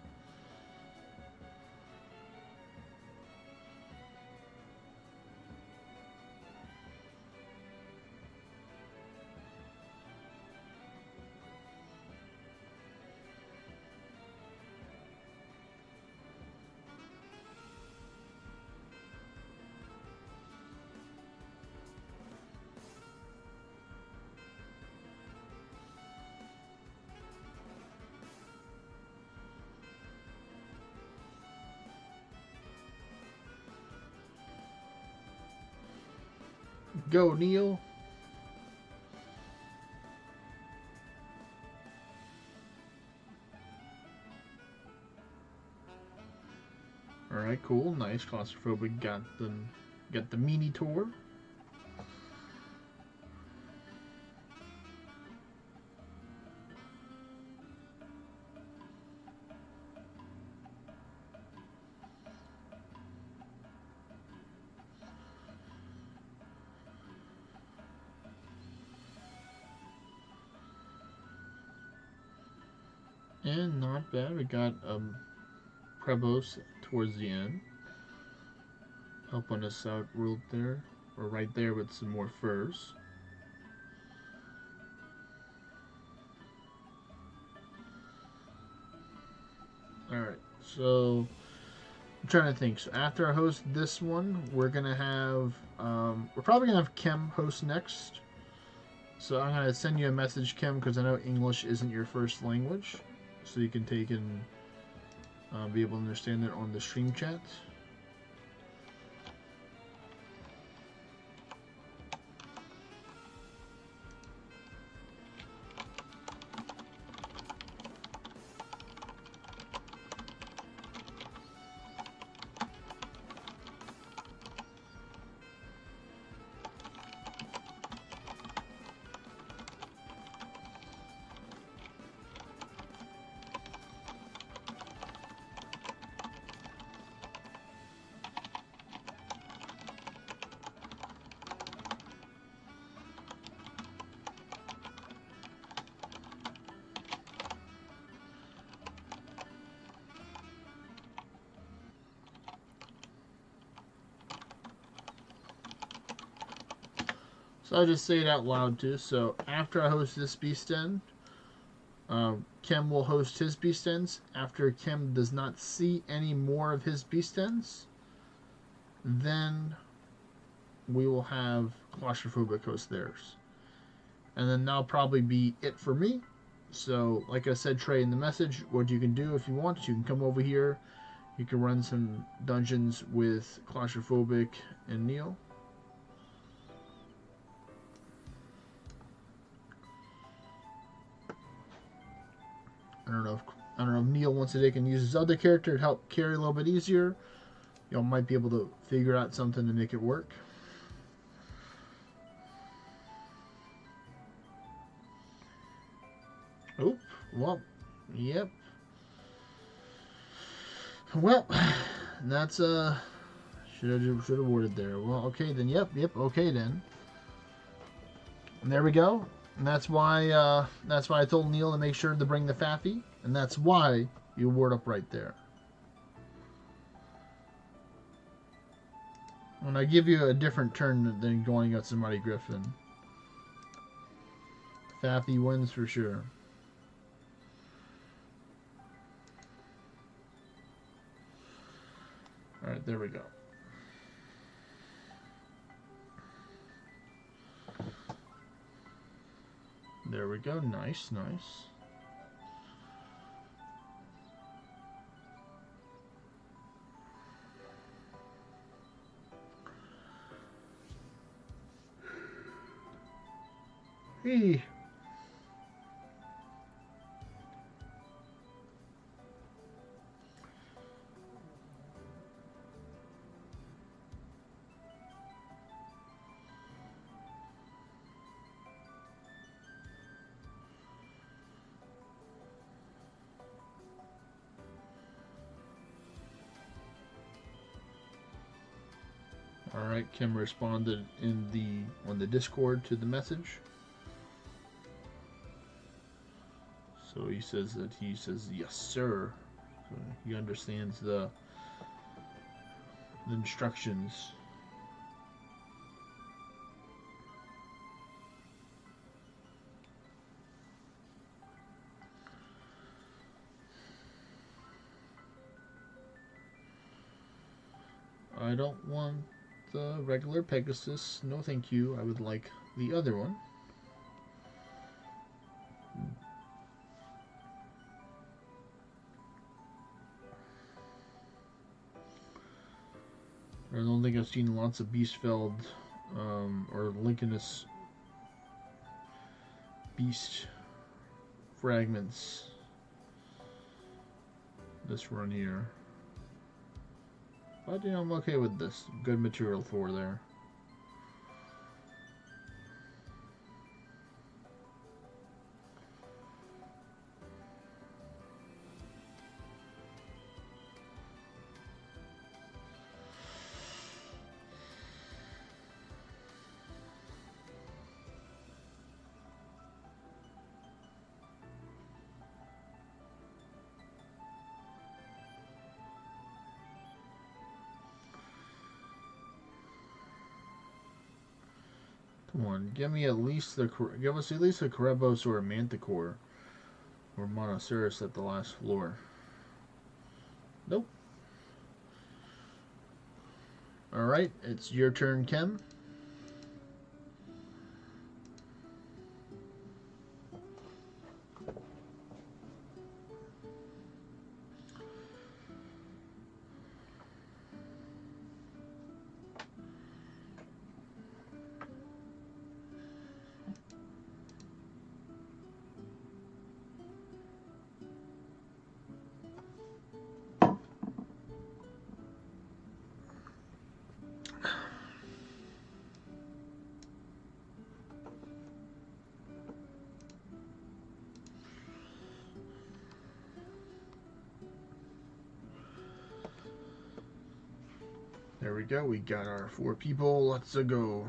Go, Neil. Alright, cool. Nice. Claustrophobic. Got the mini tour. And not bad. We got Prebos towards the end, helping us out real there, or right there with some more furs. Alright, so I'm trying to think. So after I host this one, we're gonna have we're probably gonna have Kim host next. So I'm gonna send you a message, Kim, because I know English isn't your first language, so you can take and be able to understand it on the stream chat. So I'll just say it out loud too. So after I host this beast den, Kim will host his beast dens. After Kim does not see any more of his beast dens, then we will have Claustrophobic host theirs. And then that'll probably be it for me. So, like I said, Trey, in the message, what you can do if you want, you can come over here. You can run some dungeons with Claustrophobic and Neil. I don't know if Neil wants to take and use his other character to help carry a little bit easier. Y'all might be able to figure out something to make it work. Oh, well, yep. Well, that's should have worded there. Well, okay then. Yep. Okay then. And there we go. And that's why I told Neil to make sure to bring the Faffy, and that's why you word up right there. And I give you a different turn than going against somebody Griffin. Faffy wins for sure. Alright, there we go. There we go. Nice, nice. Hey. Alright, Kim responded on the Discord to the message. So he says yes sir. So he understands the instructions. I don't want the regular Pegasus. No thank you. I would like the other one. I don't think I've seen lots of Beastfeld or Lincolnus Beast fragments this run here. But, I'm okay with this. Good material for there. Come on, give us at least a Karebos or a Manticore or Monoceros at the last floor. Nope. Alright, it's your turn, Kim. There we go. We got our 4 people. Let's go.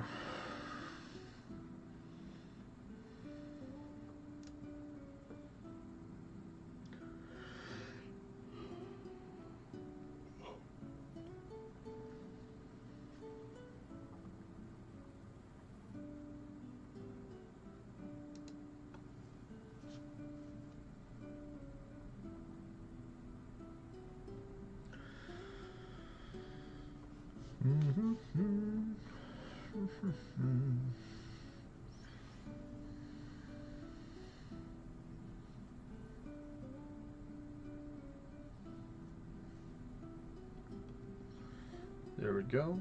There we go.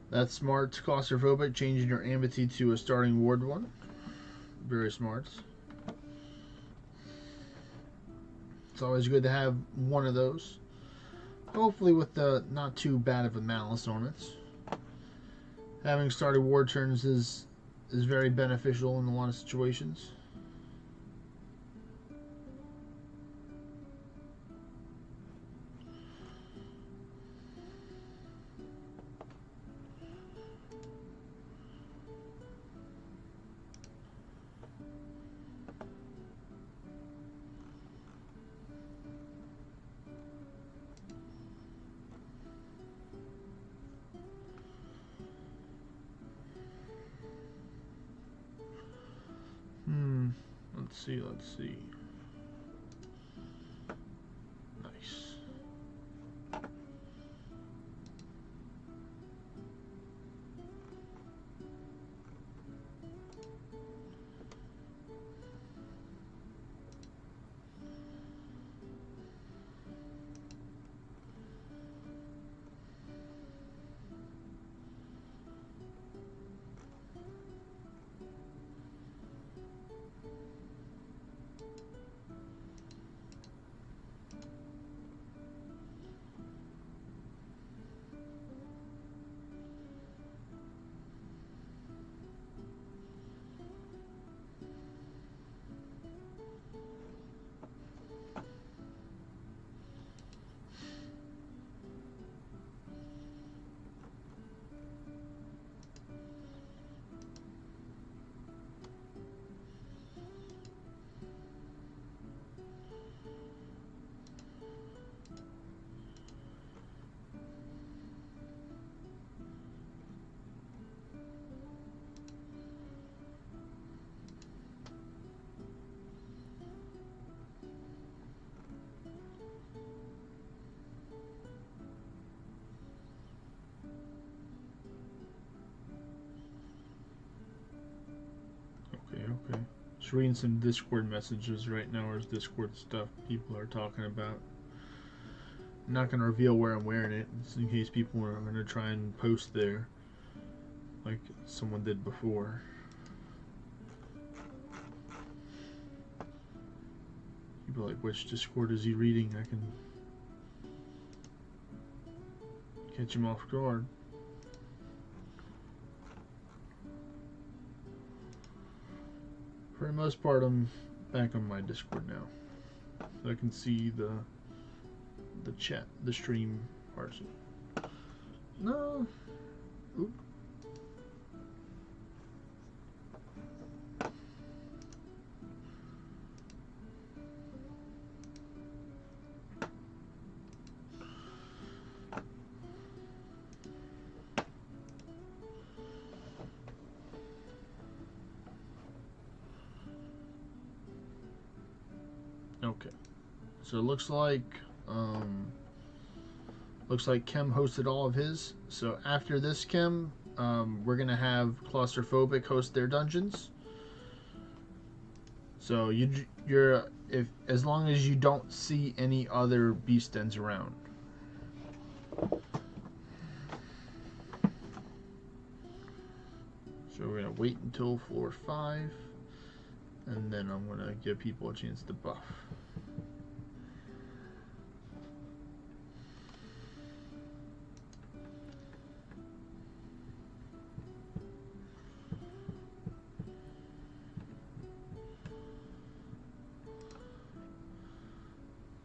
That's smart. Claustrophobic, changing your amity to a starting ward 1. Very smart. It's always good to have one of those. Hopefully with the not too bad of a malice on it. Having started ward turns is very beneficial in a lot of situations. Let's see. Nice. Okay. Just reading some Discord messages right now, or Discord stuff people are talking about. I'm not going to reveal where I'm wearing it, just in case people are going to try and post there, like someone did before. People are like, which Discord is he reading? I can catch him off guard. For the most part, I'm back on my Discord now, so I can see the chat, the stream parts. No. Oop. Okay, so it looks like Chem hosted all of his. So after this Chem, we're gonna have Claustrophobic host their dungeons. So you're as long as you don't see any other beast dens around. So we're gonna wait until floor 5, and then I'm gonna give people a chance to buff.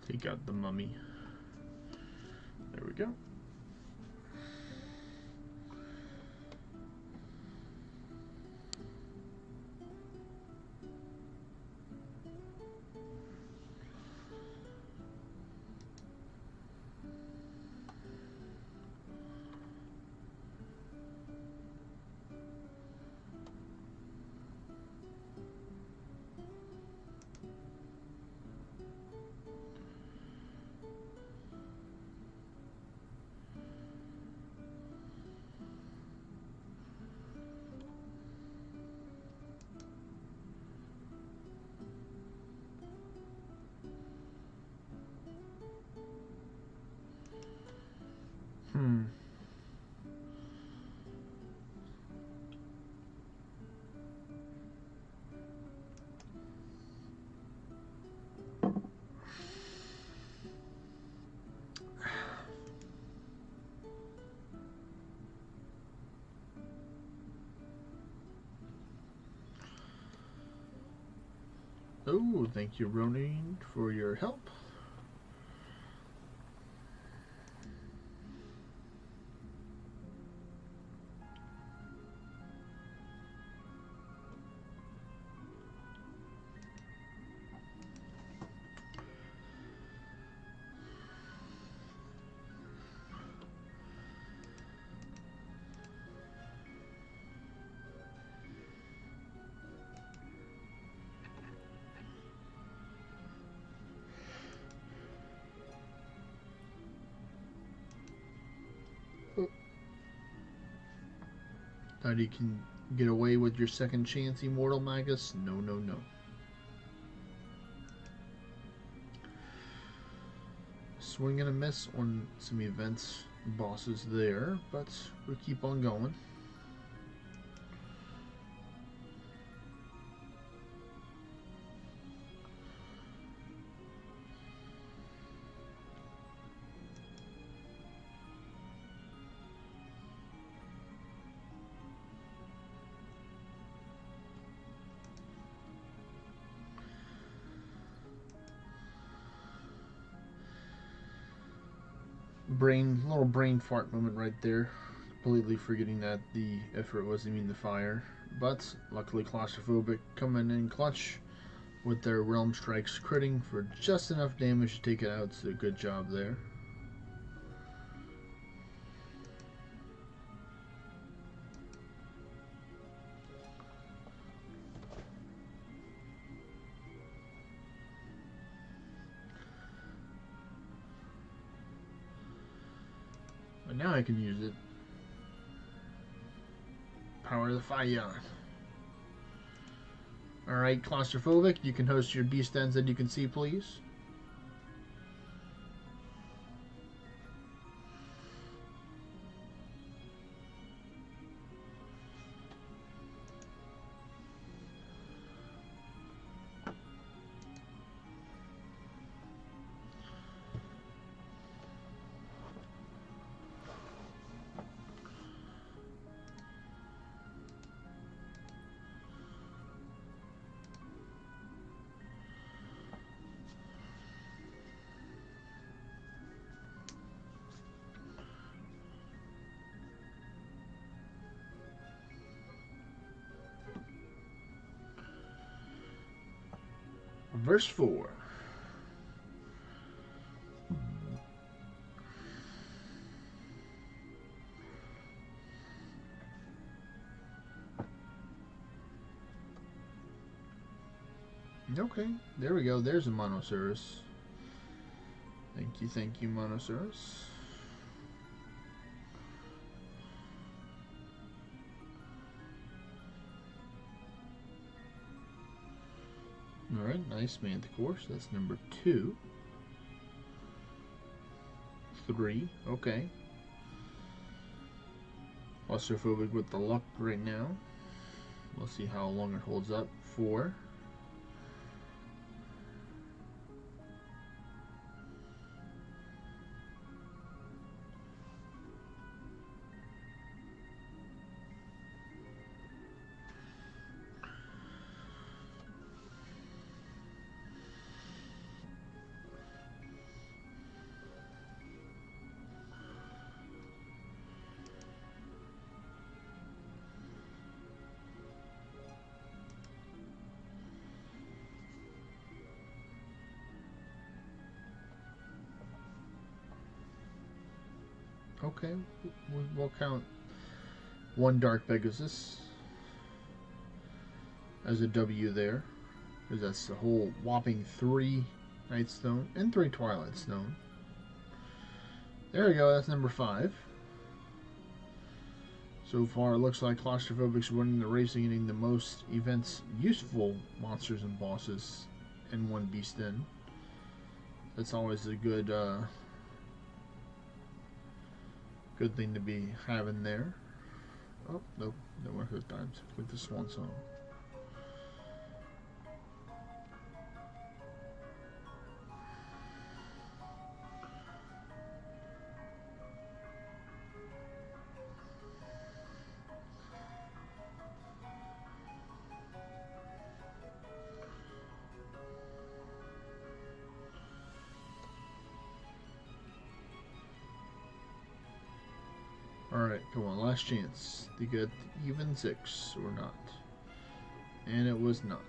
Take out the mummy. There we go. Oh, thank you, Ronin, for your help. Thought you can get away with your second chance, Immortal Magus? No, no, no. Swing and a miss on some events bosses there, but we'll keep on going. Little brain fart moment right there. Completely forgetting that the effort was immune to fire. But luckily Claustrophobic coming in clutch with their Realm Strikes critting for just enough damage to take it out. So good job there. But now I can use it. Power of the fire. Alright, Claustrophobic, you can host your beast ends that you can see, please. Verse 4. Okay, there we go. There's a Monoceros. Thank you, Monoceros. Alright, nice Manticore. So that's number 2. 3, okay. Claustrophobic with the luck right now. We'll see how long it holds up. 4. Okay, we'll count one Dark Pegasus as a W there, because that's a whole whopping 3 Night Stone and 3 Twilight Stone. There we go, that's number 5. So far, it looks like Claustrophobic's winning the race and getting the most events useful monsters and bosses in one beast in. That's always a good good thing to be having there. Oh, nope, that worked those times with the Swan Song. Alright, come on, last chance to get even 6 or not. And it was not.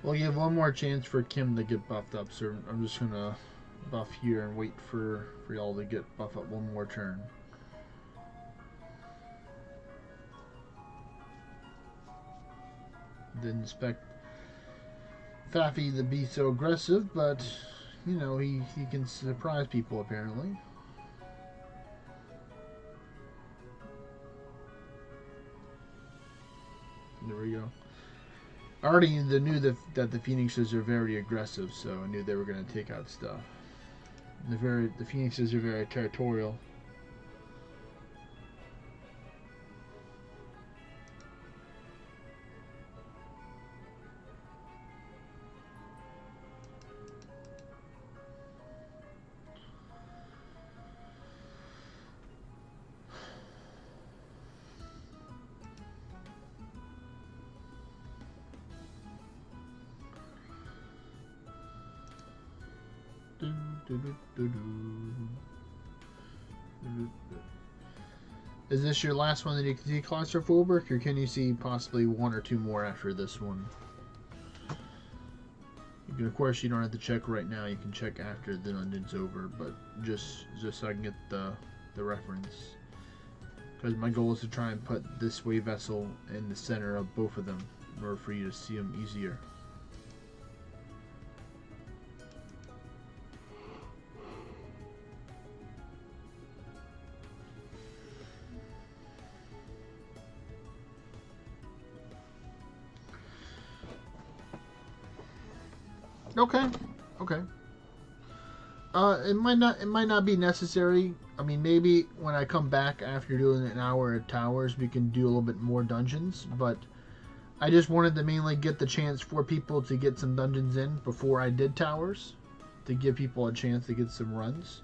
Well, you have one more chance for Kim to get buffed up, so I'm just gonna buff here and wait for y'all to get buff up one more turn. Didn't expect Faffy to be so aggressive, but you know, he can surprise people apparently. There we go. I already knew that the Phoenixes are very aggressive, so I knew they were going to take out stuff. The Phoenixes are very territorial. Is this your last one that you can see claustrophobic, or can you see possibly 1 or 2 more after this one? You can, of course, you don't have to check right now. You can check after the dungeon's over, but just so I can get the reference. Because my goal is to try and put this wave vessel in the center of both of them in order for you to see them easier. Okay. Okay. It might not be necessary. I mean, maybe when I come back after doing an hour at towers, we can do a little bit more dungeons. But I just wanted to mainly get the chance for people to get some dungeons in before I did towers, to give people a chance to get some runs.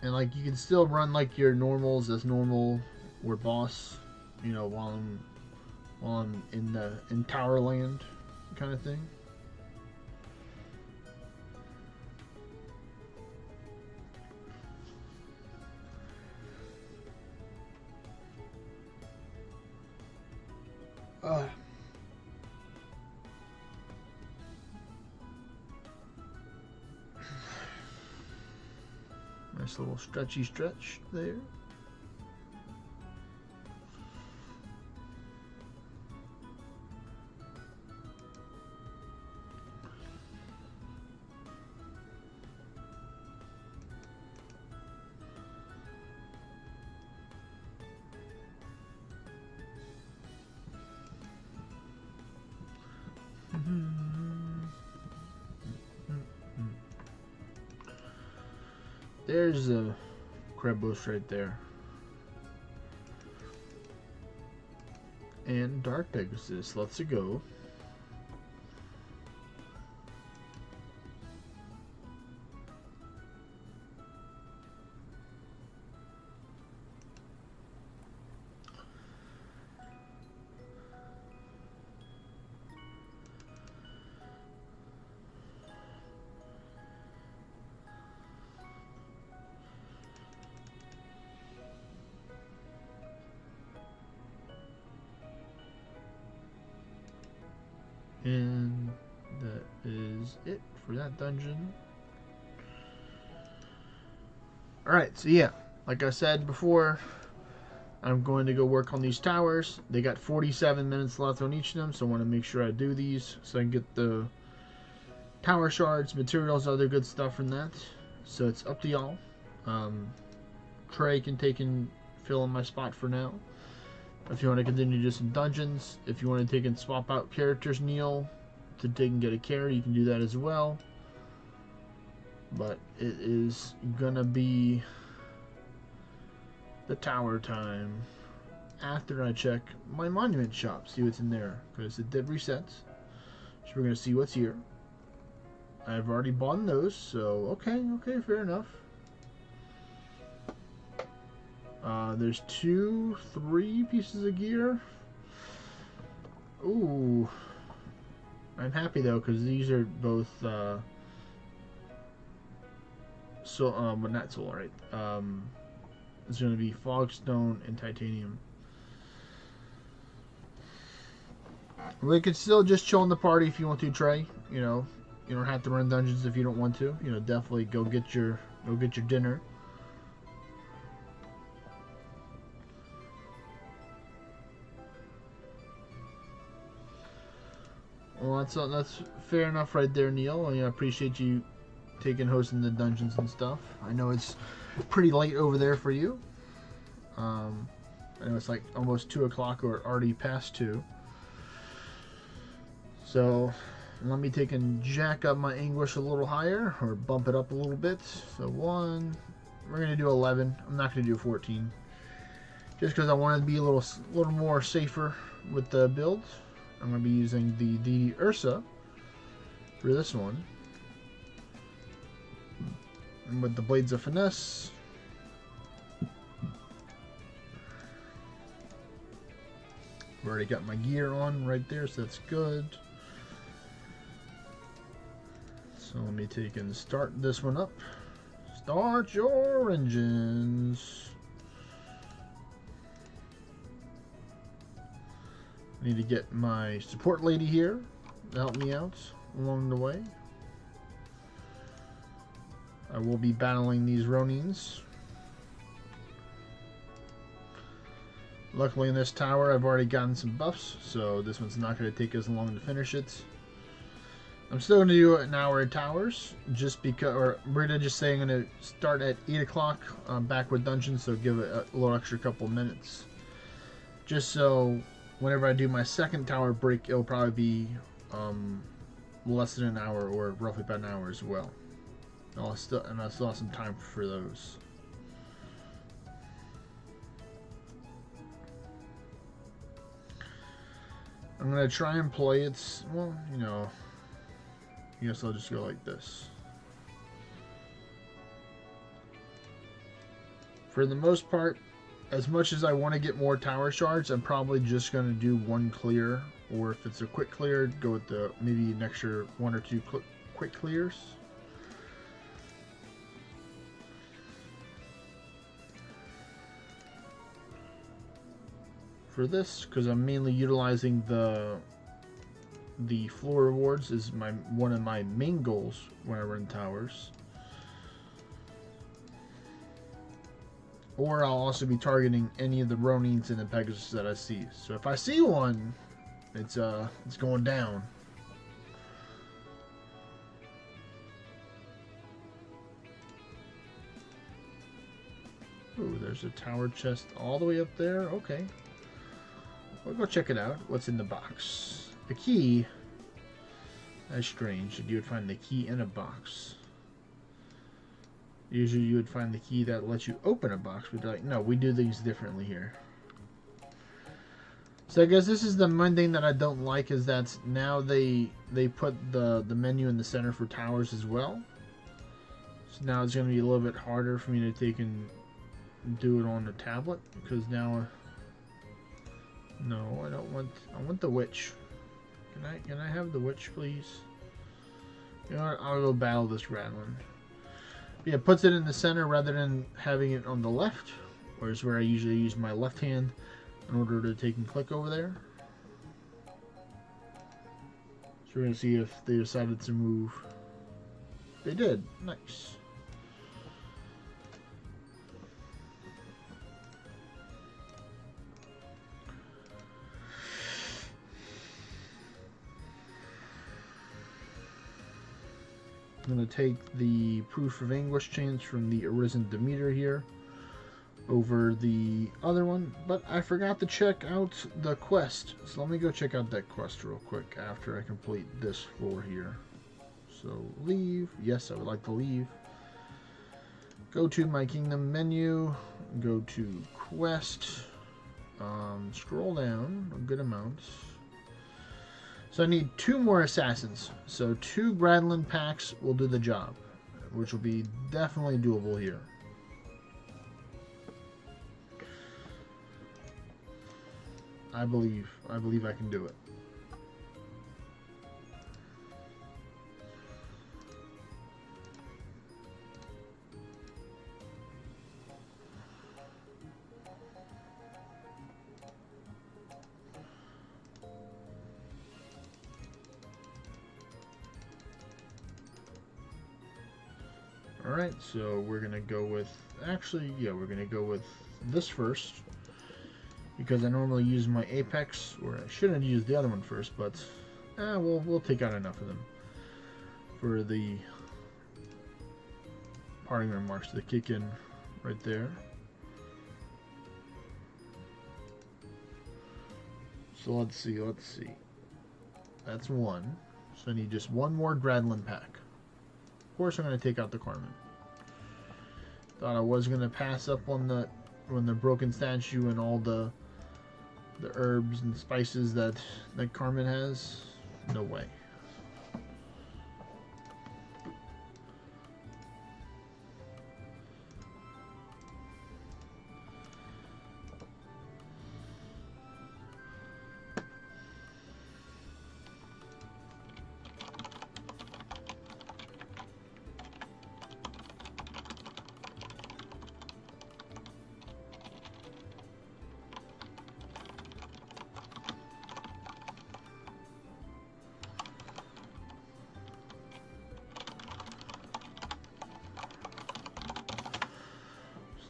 And like, you can still run like your normals as normal or boss, you know, while I'm in Tower Land, kind of thing. Nice little stretchy stretch there. There's a Krebos right there. And Dark Pegasus, let's go. And that is it for that dungeon. Alright, so yeah, like I said before, I'm going to go work on these towers. They got 47 minutes left on each of them, so I want to make sure I do these so I can get the tower shards, materials, other good stuff from that. So it's up to y'all. Trey can take and fill in my spot for now. If you want to continue just some dungeons, if you want to take and swap out characters, Neil, to take and get a carry, you can do that as well. But it is gonna be the tower time after I check my monument shop, see what's in there, because it did reset. So we're gonna see what's here. I've already bought those, so okay, fair enough. There's 2, 3 pieces of gear. Ooh, I'm happy though, because these are both but not soul, right? It's going to be fogstone and titanium. We could still just chill in the party if you want to, Trey. You know, you don't have to run dungeons if you don't want to. You know, definitely go get your dinner. Well, that's fair enough right there, Neil. I appreciate you hosting the dungeons and stuff. I know it's pretty late over there for you. I know it's like almost 2 o'clock or already past 2. So let me take and jack up my anguish a little higher, or bump it up a little bit. So 1, we're gonna do 11. I'm not gonna do 14, just because I want to be a little more safer with the build. I'm going to be using the Ursa for this one. And with the Blades of Finesse. I've already got my gear on right there, so that's good. So let me take and start this one up. Start your engines. I need to get my support lady here to help me out along the way. I will be battling these Ronins. Luckily in this tower I've already gotten some buffs, so this one's not going to take as long to finish it. I'm still going to do an hour at towers, just because, or we're just saying I'm going to start at 8 o'clock back with dungeons, so give it a little extra couple minutes. Just so whenever I do my second tower break, it'll probably be less than an hour, or roughly about an hour as well. I still have some time for those. I'm gonna try and play it. Well, you know, I guess I'll just go like this. For the most part, as much as I want to get more tower shards, I'm probably just going to do 1 clear, or if it's a quick clear, go with maybe an extra 1 or 2 quick clears. For this, because I'm mainly utilizing the floor rewards is one of my main goals when I run towers. Or I'll also be targeting any of the Ronins and the Pegasus that I see. So if I see one, it's going down. Ooh, there's a tower chest all the way up there. Okay. We'll go check it out. What's in the box? The key. That's strange that you would find the key in a box. Usually you would find the key that lets you open a box, but like, no, we do things differently here. So I guess this is the one thing that I don't like, is that now they put the menu in the center for towers as well. So now it's going to be a little bit harder for me to take and do it on the tablet, because now no, I don't want. I want the witch. Can I have the witch, please? You know what? I'll go battle this Gratlin. Yeah, it puts it in the center rather than having it on the left, whereas where I usually use my left hand in order to take and click over there. So we're gonna see if they decided to move. They did. Nice. I'm going to take the Proof of Anguish chance from the Arisen Demeter here over the other one, but I forgot to check out the quest, so let me go check out that quest real quick after I complete this floor here. So leave, yes, I would like to leave. Go to my kingdom menu, go to quest, scroll down a good amount. So I need 2 more assassins, so 2 Gradlin packs will do the job, which will be definitely doable here. I believe I can do it. Alright, so we're gonna go with, actually, yeah, we're gonna go with this first, because I normally use my Apex, or I shouldn't use the other one first, but we'll take out enough of them for the parting remarks to kick in right there. So let's see. That's 1. So I need just 1 more Gradlin pack. Of course, I'm going to take out the Carmen. Thought I was going to pass up on the broken statue and all the herbs and spices that Carmen has. No way.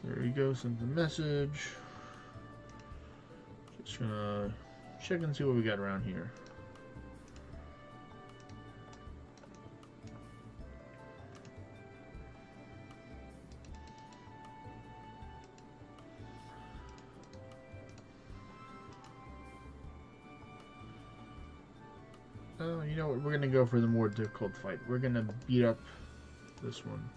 There you go, send the message. Just gonna check and see what we got around here. Oh, you know what? We're gonna go for the more difficult fight. We're gonna beat up this one.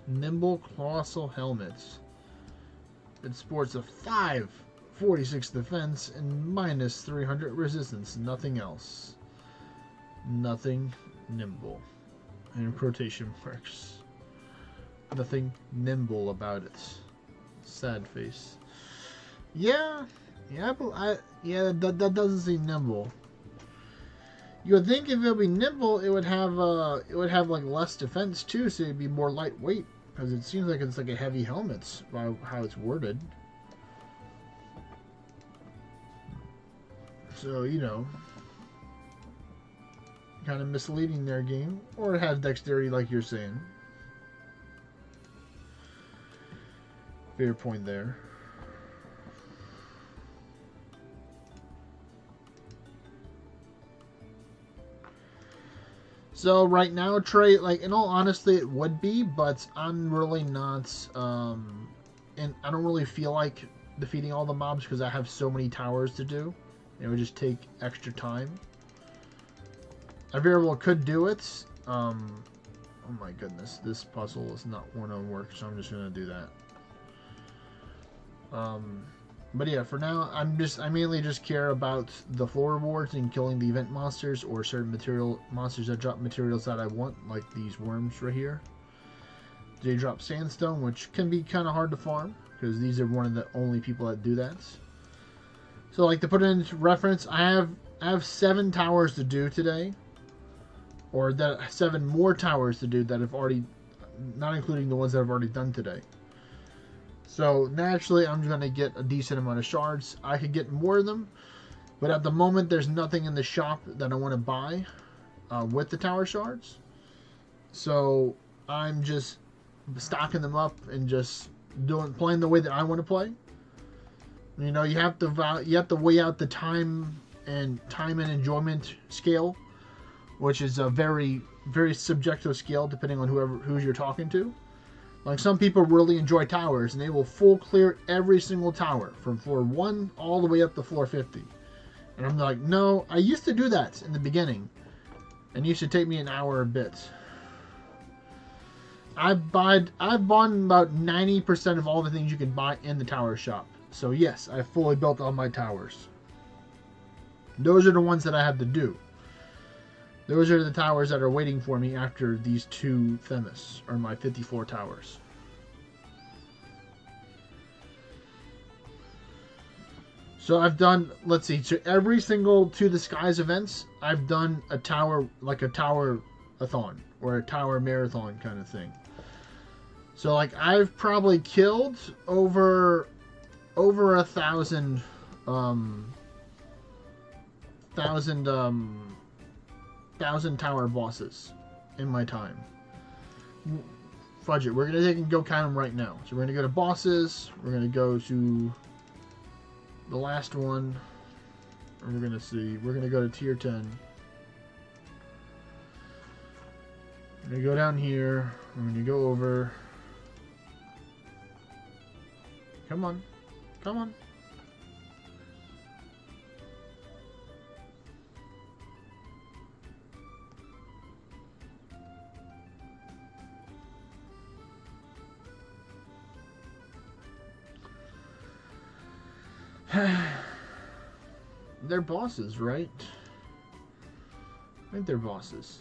Nimble Colossal Helmets. It sports a 546 defense and minus 300 resistance. Nothing else. Nothing nimble. And quotation marks. Nothing nimble about it. Sad face. Yeah, that doesn't seem nimble. You would think if it would be nimble, it would have like less defense too, so it'd be more lightweight. Because it seems like it's like a heavy helmet by how it's worded. So you know, kind of misleading their game, or it has dexterity like you're saying. Fair point there. So right now, Trey, like in all honesty, it would be, but I'm really not, and I don't really feel like defeating all the mobs because I have so many towers to do. It would just take extra time. I very well could do it. Oh my goodness, this puzzle is not one on work, so I'm just gonna do that. But yeah, for now, I mainly just care about the floor rewards and killing the event monsters or certain monsters that drop materials that I want, like these worms right here. They drop sandstone, which can be kind of hard to farm because these are one of the only people that do that. So, like to put it into reference, I have 7 towers to do today, or 7 more towers to do that I've already, not including the ones that I've already done today. So naturally, I'm going to get a decent amount of shards. I could get more of them, but at the moment, there's nothing in the shop that I want to buy with the tower shards. So I'm just stocking them up and just playing the way that I want to play. You know, you have to weigh out the time and enjoyment scale which is a very, very subjective scale depending on who you're talking to. Like, some people really enjoy towers, and they will full clear every single tower from floor 1 all the way up to floor 50. And I'm like, no, I used to do that in the beginning, and it used to take me an hour a bit. I've bought about 90% of all the things you can buy in the tower shop. So yes, I fully built all my towers. Those are the ones that I have to do. Those are the towers that are waiting for me after these 2 Themis, or my 54 towers. So I've done, let's see, so every single To the Skies events, I've done a tower, like a tower-a-thon, or a tower marathon kind of thing. So, like, I've probably killed over 1,000 tower bosses in my time. Fudge it. We're gonna take and go count them right now. So we're gonna go to bosses. We're gonna go to the last one. And we're gonna see. We're gonna go to tier 10. We're gonna go down here. We're gonna go over. Come on. Come on. They're bosses, right? I think they're bosses.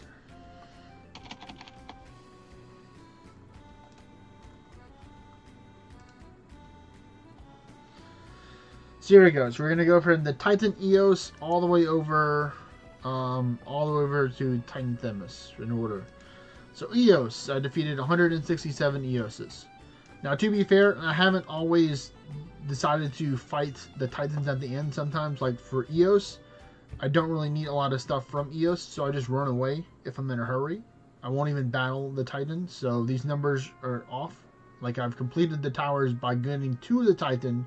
So here we go. So we're gonna go from the Titan Eos all the way over to Titan Themis in order. So Eos, I defeated 167 Eoses. Now, to be fair, I haven't always decided to fight the Titans at the end. Sometimes, like for Eos, I don't really need a lot of stuff from Eos, so I just run away if I'm in a hurry. I won't even battle the Titan, so these numbers are off. Like, I've completed the towers by getting to the Titan,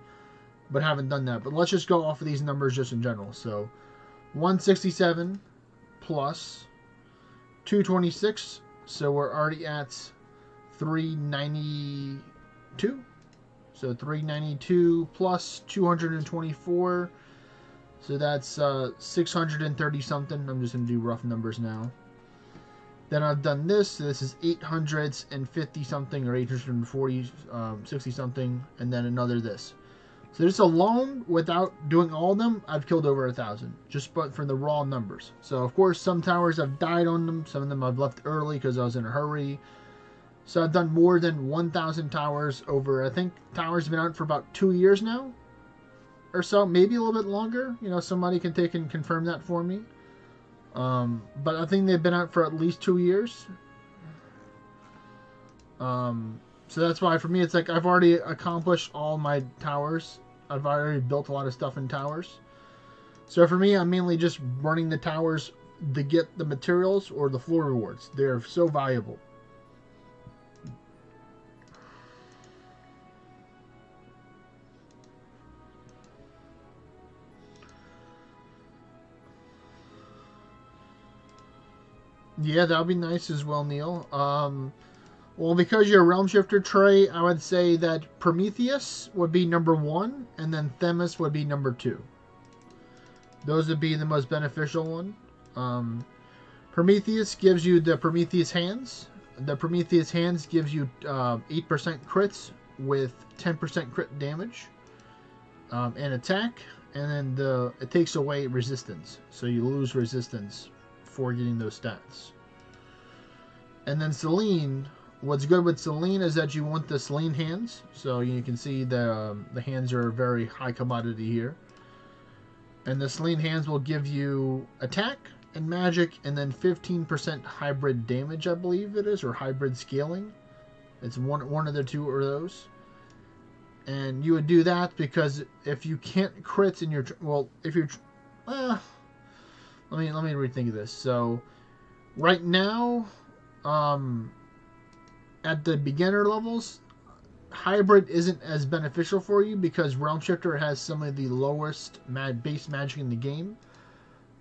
but haven't done that. But let's just go off of these numbers just in general. So 167 plus 226, so we're already at 392. So 392 plus 224, so that's 630 something. I'm just gonna do rough numbers now. Then I've done this. So this is 850 something, or 840, 60 something, and then another this. So this alone, without doing all of them, I've killed over 1,000, just but for the raw numbers. So of course, some towers I've died on them. Some of them I've left early because I was in a hurry. So I've done more than 1,000 towers over, I think towers have been out for about 2 years now, or so, maybe a little bit longer. You know, somebody can take and confirm that for me. But I think they've been out for at least 2 years. So that's why for me it's like I've already accomplished all my towers. I've already built a lot of stuff in towers. So for me, I'm mainly just running the towers to get the materials or the floor rewards. They're so valuable. Yeah, that would be nice as well, Neil. Well, because you're a Realm Shifter, Trey, I would say that Prometheus would be number 1, and then Themis would be number 2. Those would be the most beneficial one. Prometheus gives you the Prometheus Hands. The Prometheus Hands gives you 8% crits with 10% crit damage and attack, and then it takes away resistance, so you lose resistance for getting those stats. And then Selene, what's good with Selene is that you want the Selene hands, so you can see the hands are very high commodity here. And the Selene hands will give you attack and magic, and then 15% hybrid damage, I believe it is, or hybrid scaling. It's one of the two of those. And you would do that because if you can't crit in your, well, if you're, let me rethink this. So right now, at the beginner levels, hybrid isn't as beneficial for you because Realm Shifter has some of the lowest base magic in the game.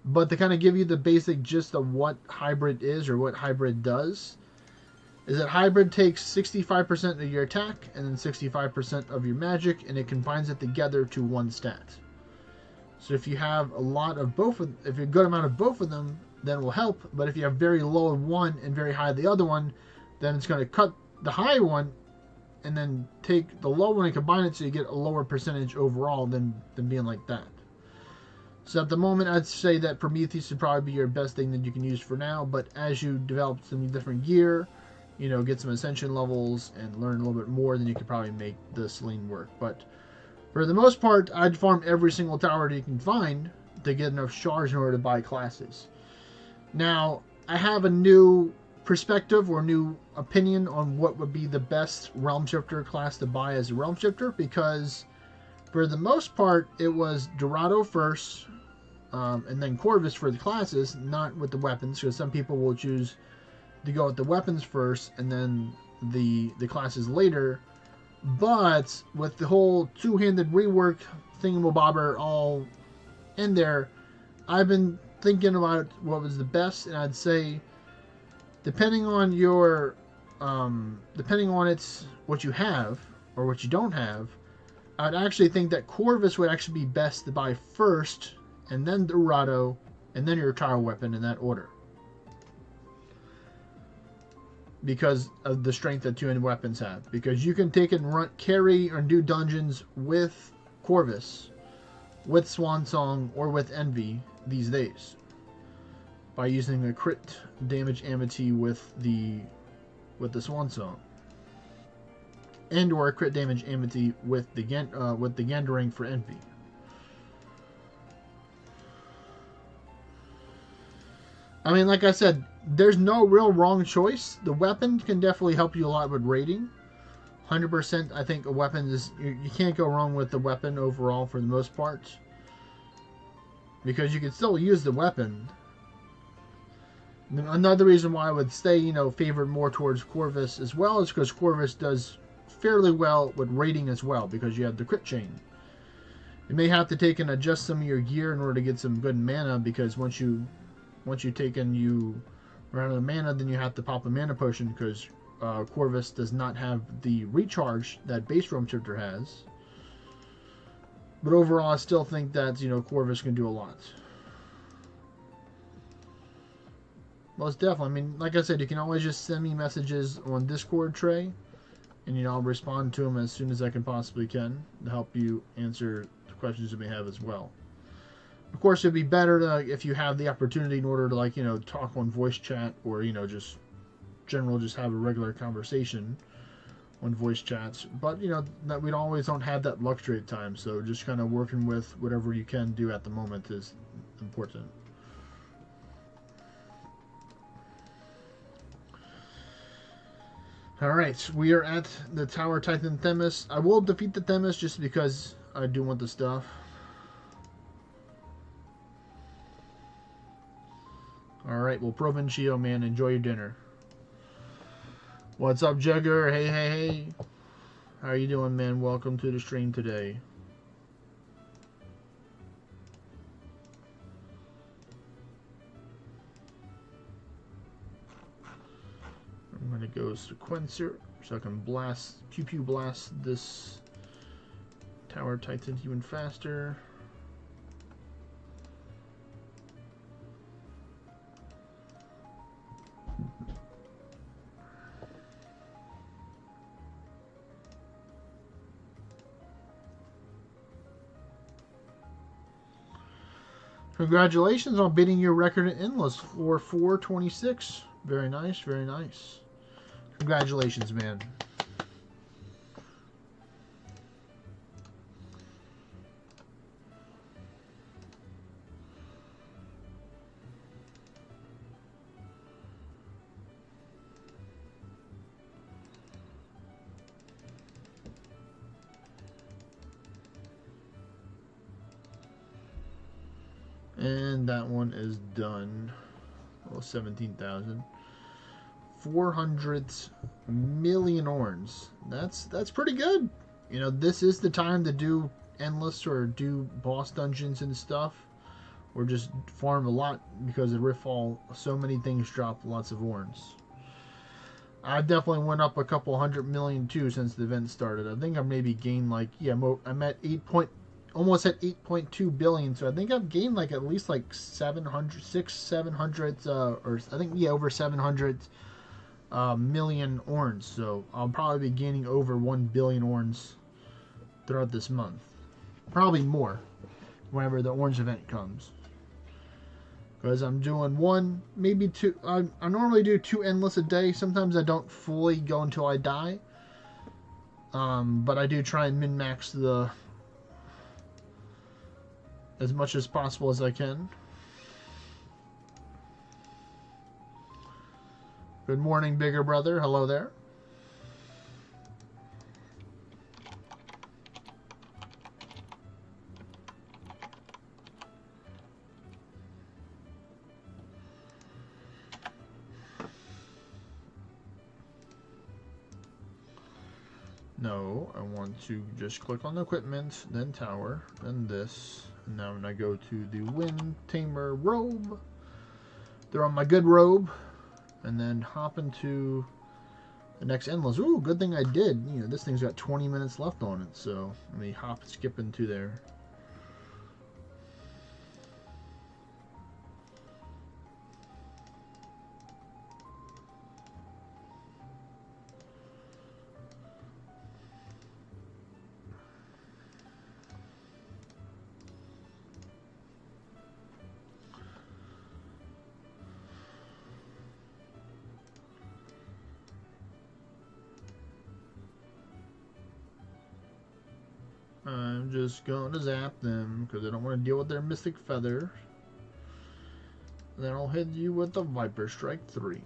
But to kind of give you the basic gist of what hybrid is or what hybrid does, is that hybrid takes 65% of your attack and then 65% of your magic, and it combines it together to one stat. So if you have a lot of both, if you have a good amount of both of them, then it will help. But if you have very low of one and very high of the other one, then it's going to cut the high one and then take the low one and combine it so you get a lower percentage overall than being like that. So at the moment, I'd say that Prometheus would probably be your best thing that you can use for now. But as you develop some different gear, you know, get some ascension levels and learn a little bit more, then you could probably make the Selene work. But for the most part, I'd farm every single tower that you can find to get enough shards in order to buy classes. Now, I have a new perspective or new opinion on what would be the best Realm Shifter class to buy as a Realm Shifter, because for the most part, it was Dorado first, and then Corvus for the classes, not with the weapons, because some people will choose to go with the weapons first and then the classes later. But with the whole two-handed rework thingamabobber all in there, I've been thinking about what was the best, and I'd say depending on your depending on what you have or what you don't have, I'd actually think that Corvus would actually be best to buy first, and then Dorado, and then your tower weapon in that order, because of the strength that two-handed weapons have. Because you can take and carry or do dungeons with Corvus, with Swan Song, or with Envy these days by using a crit damage amity with the Swan Song, and or a crit damage amity with the Gandering for Envy. I mean, like I said, there's no real wrong choice. The weapon can definitely help you a lot with raiding. 100%, I think a weapon is... You can't go wrong with the weapon overall for the most part, because you can still use the weapon. Another reason why I would say, you know, favored more towards Corvus as well is because Corvus does fairly well with raiding as well, because you have the crit chain. You may have to take and adjust some of your gear in order to get some good mana, because once you take and you run out of mana, then you have to pop a mana potion, because Corvus does not have the recharge that base Realm Shifter has. But overall, I still think that, you know, Corvus can do a lot. Most definitely. I mean, like I said, you can always just send me messages on Discord, Trey, and, you know, I'll respond to them as soon as I can possibly can to help you answer the questions you may have as well. Of course, it'd be better to, if you have the opportunity, in order to, like, you know, talk on voice chat, or, you know, just just have a regular conversation on voice chats. But, you know, that we always don't have that luxury at times, so just kind of working with whatever you can do at the moment is important. Alright, we are at the Tower Titan Themis. I will defeat the Themis just because I do want the stuff. Alright, well, Provencio, man, enjoy your dinner. What's up, Jugger? Hey, hey, hey. How you doing, man? Welcome to the stream today. I'm going to go sequencer so I can pew pew blast this Tower Titan even faster. Congratulations on beating your record at Endless for 426. Very nice, very nice. Congratulations, man. And that one is done. Well, 17,000. 400 million orns. That's pretty good. You know, this is the time to do endless or do boss dungeons and stuff or just farm a lot because of Riftfall. So many things drop lots of Orns. I definitely went up a couple 100 million too since the event started. I think I maybe gained like, yeah, I'm at almost at 8.2 billion. So I think I've gained like at least like 700, or I think, yeah, over 700 million Orns. So I'll probably be gaining over 1 billion Orns throughout this month. Probably more whenever the Orange event comes. Because I'm doing one, maybe two. I normally do 2 endless a day. Sometimes I don't fully go until I die. But I do try and min-max the as much as possible as I can. Good morning, bigger brother. Hello there. No, I want to just click on the equipment, then tower, then this. And now when I go to the Wind Tamer robe, throw on my good robe, and then hop into the next endless. Ooh, good thing I did. You know, this thing's got 20 minutes left on it, so let me skip into there. I'm just going to zap them because I don't want to deal with their Mystic Feather. Then I'll hit you with the Viper Strike 3.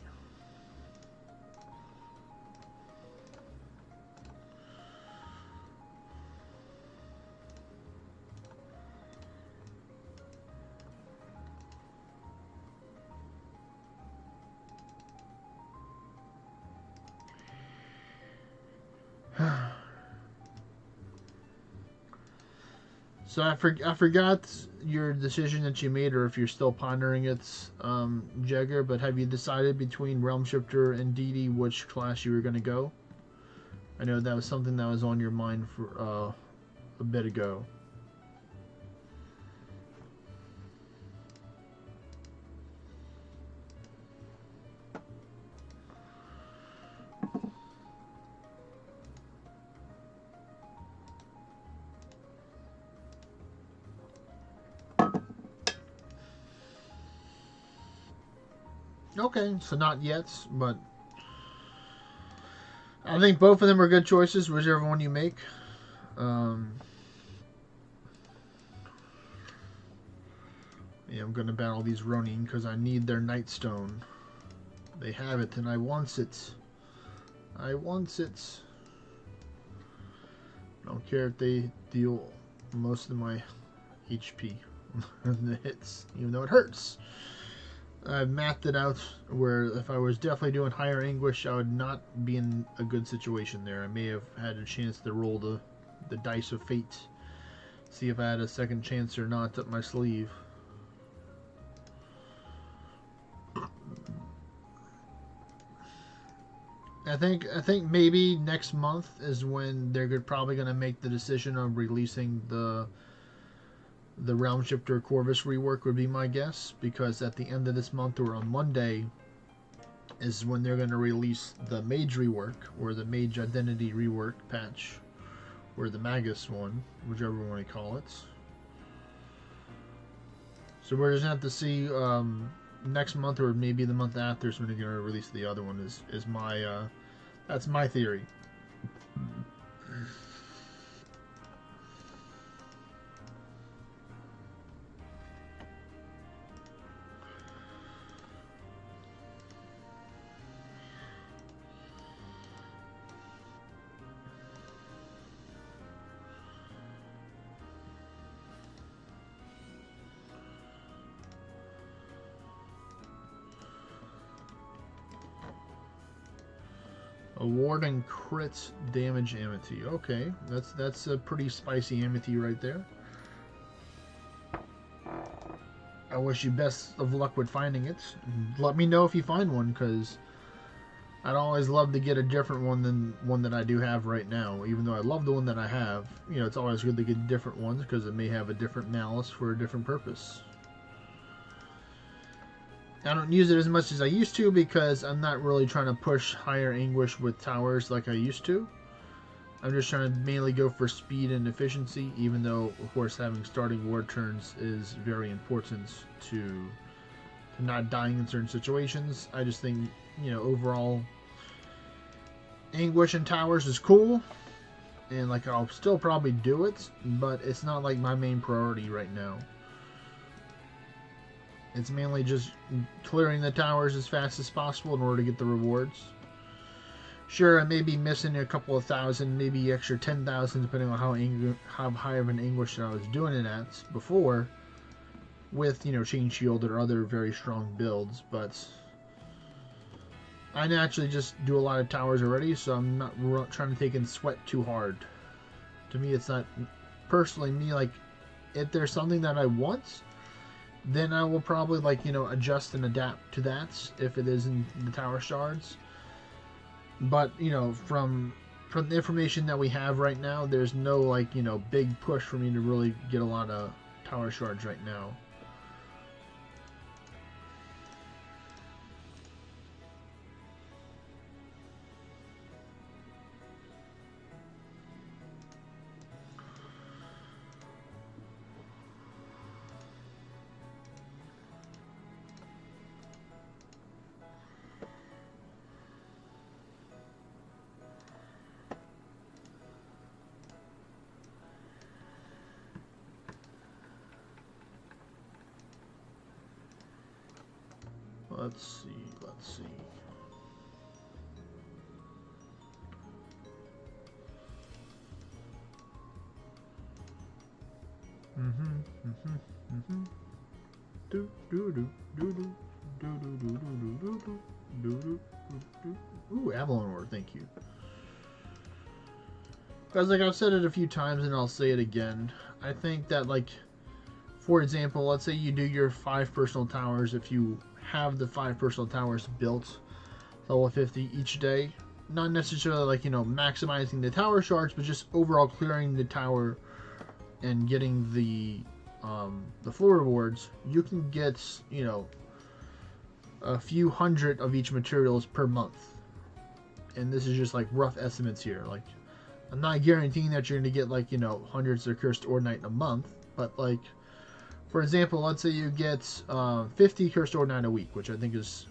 So I forgot your decision that you made, or if you're still pondering it, Jagger. But have you decided between Realm Shifter and DD which class you were going to go? I know that was something that was on your mind for a bit ago. Okay, so not yet, but I think both of them are good choices, whichever one you make. Yeah, I'm going to battle these Ronin because I need their Nightstone. They have it, and I want it. I want it. I don't care if they deal most of my HP the hits, even though it hurts. I've mapped it out where if I was definitely doing higher anguish, I would not be in a good situation there. I may have had a chance to roll the dice of fate, see if I had a second chance or not up my sleeve. I think maybe next month is when they're probably going to make the decision of releasing the Realm Shifter Corvus rework, would be my guess, because at the end of this month or on Monday is when they're going to release the Mage rework, or the Mage Identity rework patch, or the Magus one, whichever one you call it. So we're just going to have to see next month, or maybe the month after is when they're going to release the other one, is my that's my theory. Award and crit damage amity. Okay, that's a pretty spicy amity right there. wish you best of luck with finding it. Let me know if you find one, because I'd always love to get a different one than one that I do have right now. Even though I love the one that I have, you know, it's always good to get different ones because it may have a different malice for a different purpose. I don't use it as much as I used to because I'm not really trying to push higher anguish with towers like I used to. I'm just trying to mainly go for speed and efficiency, even though, of course, having starting war turns is very important to not dying in certain situations. I just think, you know, overall, anguish and towers is cool, and like I'll still probably do it, but it's not like my main priority right now. It's mainly just clearing the towers as fast as possible in order to get the rewards. Sure, I may be missing a couple of thousand, maybe extra 10,000, depending on how high of an anguish I was doing it at before, with, you know, Chain Shield or other very strong builds, but I naturally just do a lot of towers already, so I'm not trying to take in sweat too hard. To me, it's not, personally, me, like, if there's something that I want, then I will probably, like, you know, adjust and adapt to that if it is in the tower shards. But, you know, from the information that we have right now, there's no, like, you know, big push for me to really get a lot of tower shards right now. Let's see. Ooh, Avalon Ore, thank you. Guys, like I've said it a few times and I'll say it again. I think that, like, for example, let's say you do your 5 personal towers. If you have the 5 personal towers built level 50 each day, not necessarily like, you know, maximizing the tower shards, but just overall clearing the tower and getting the floor rewards, you can get, you know, a few hundred of each materials per month. And this is just like rough estimates here. Like, I'm not guaranteeing that you're going to get, like, you know, hundreds of cursed Ordnite a month, but, like, for example, let's say you get 50 cursed Ordnite a week, which I think is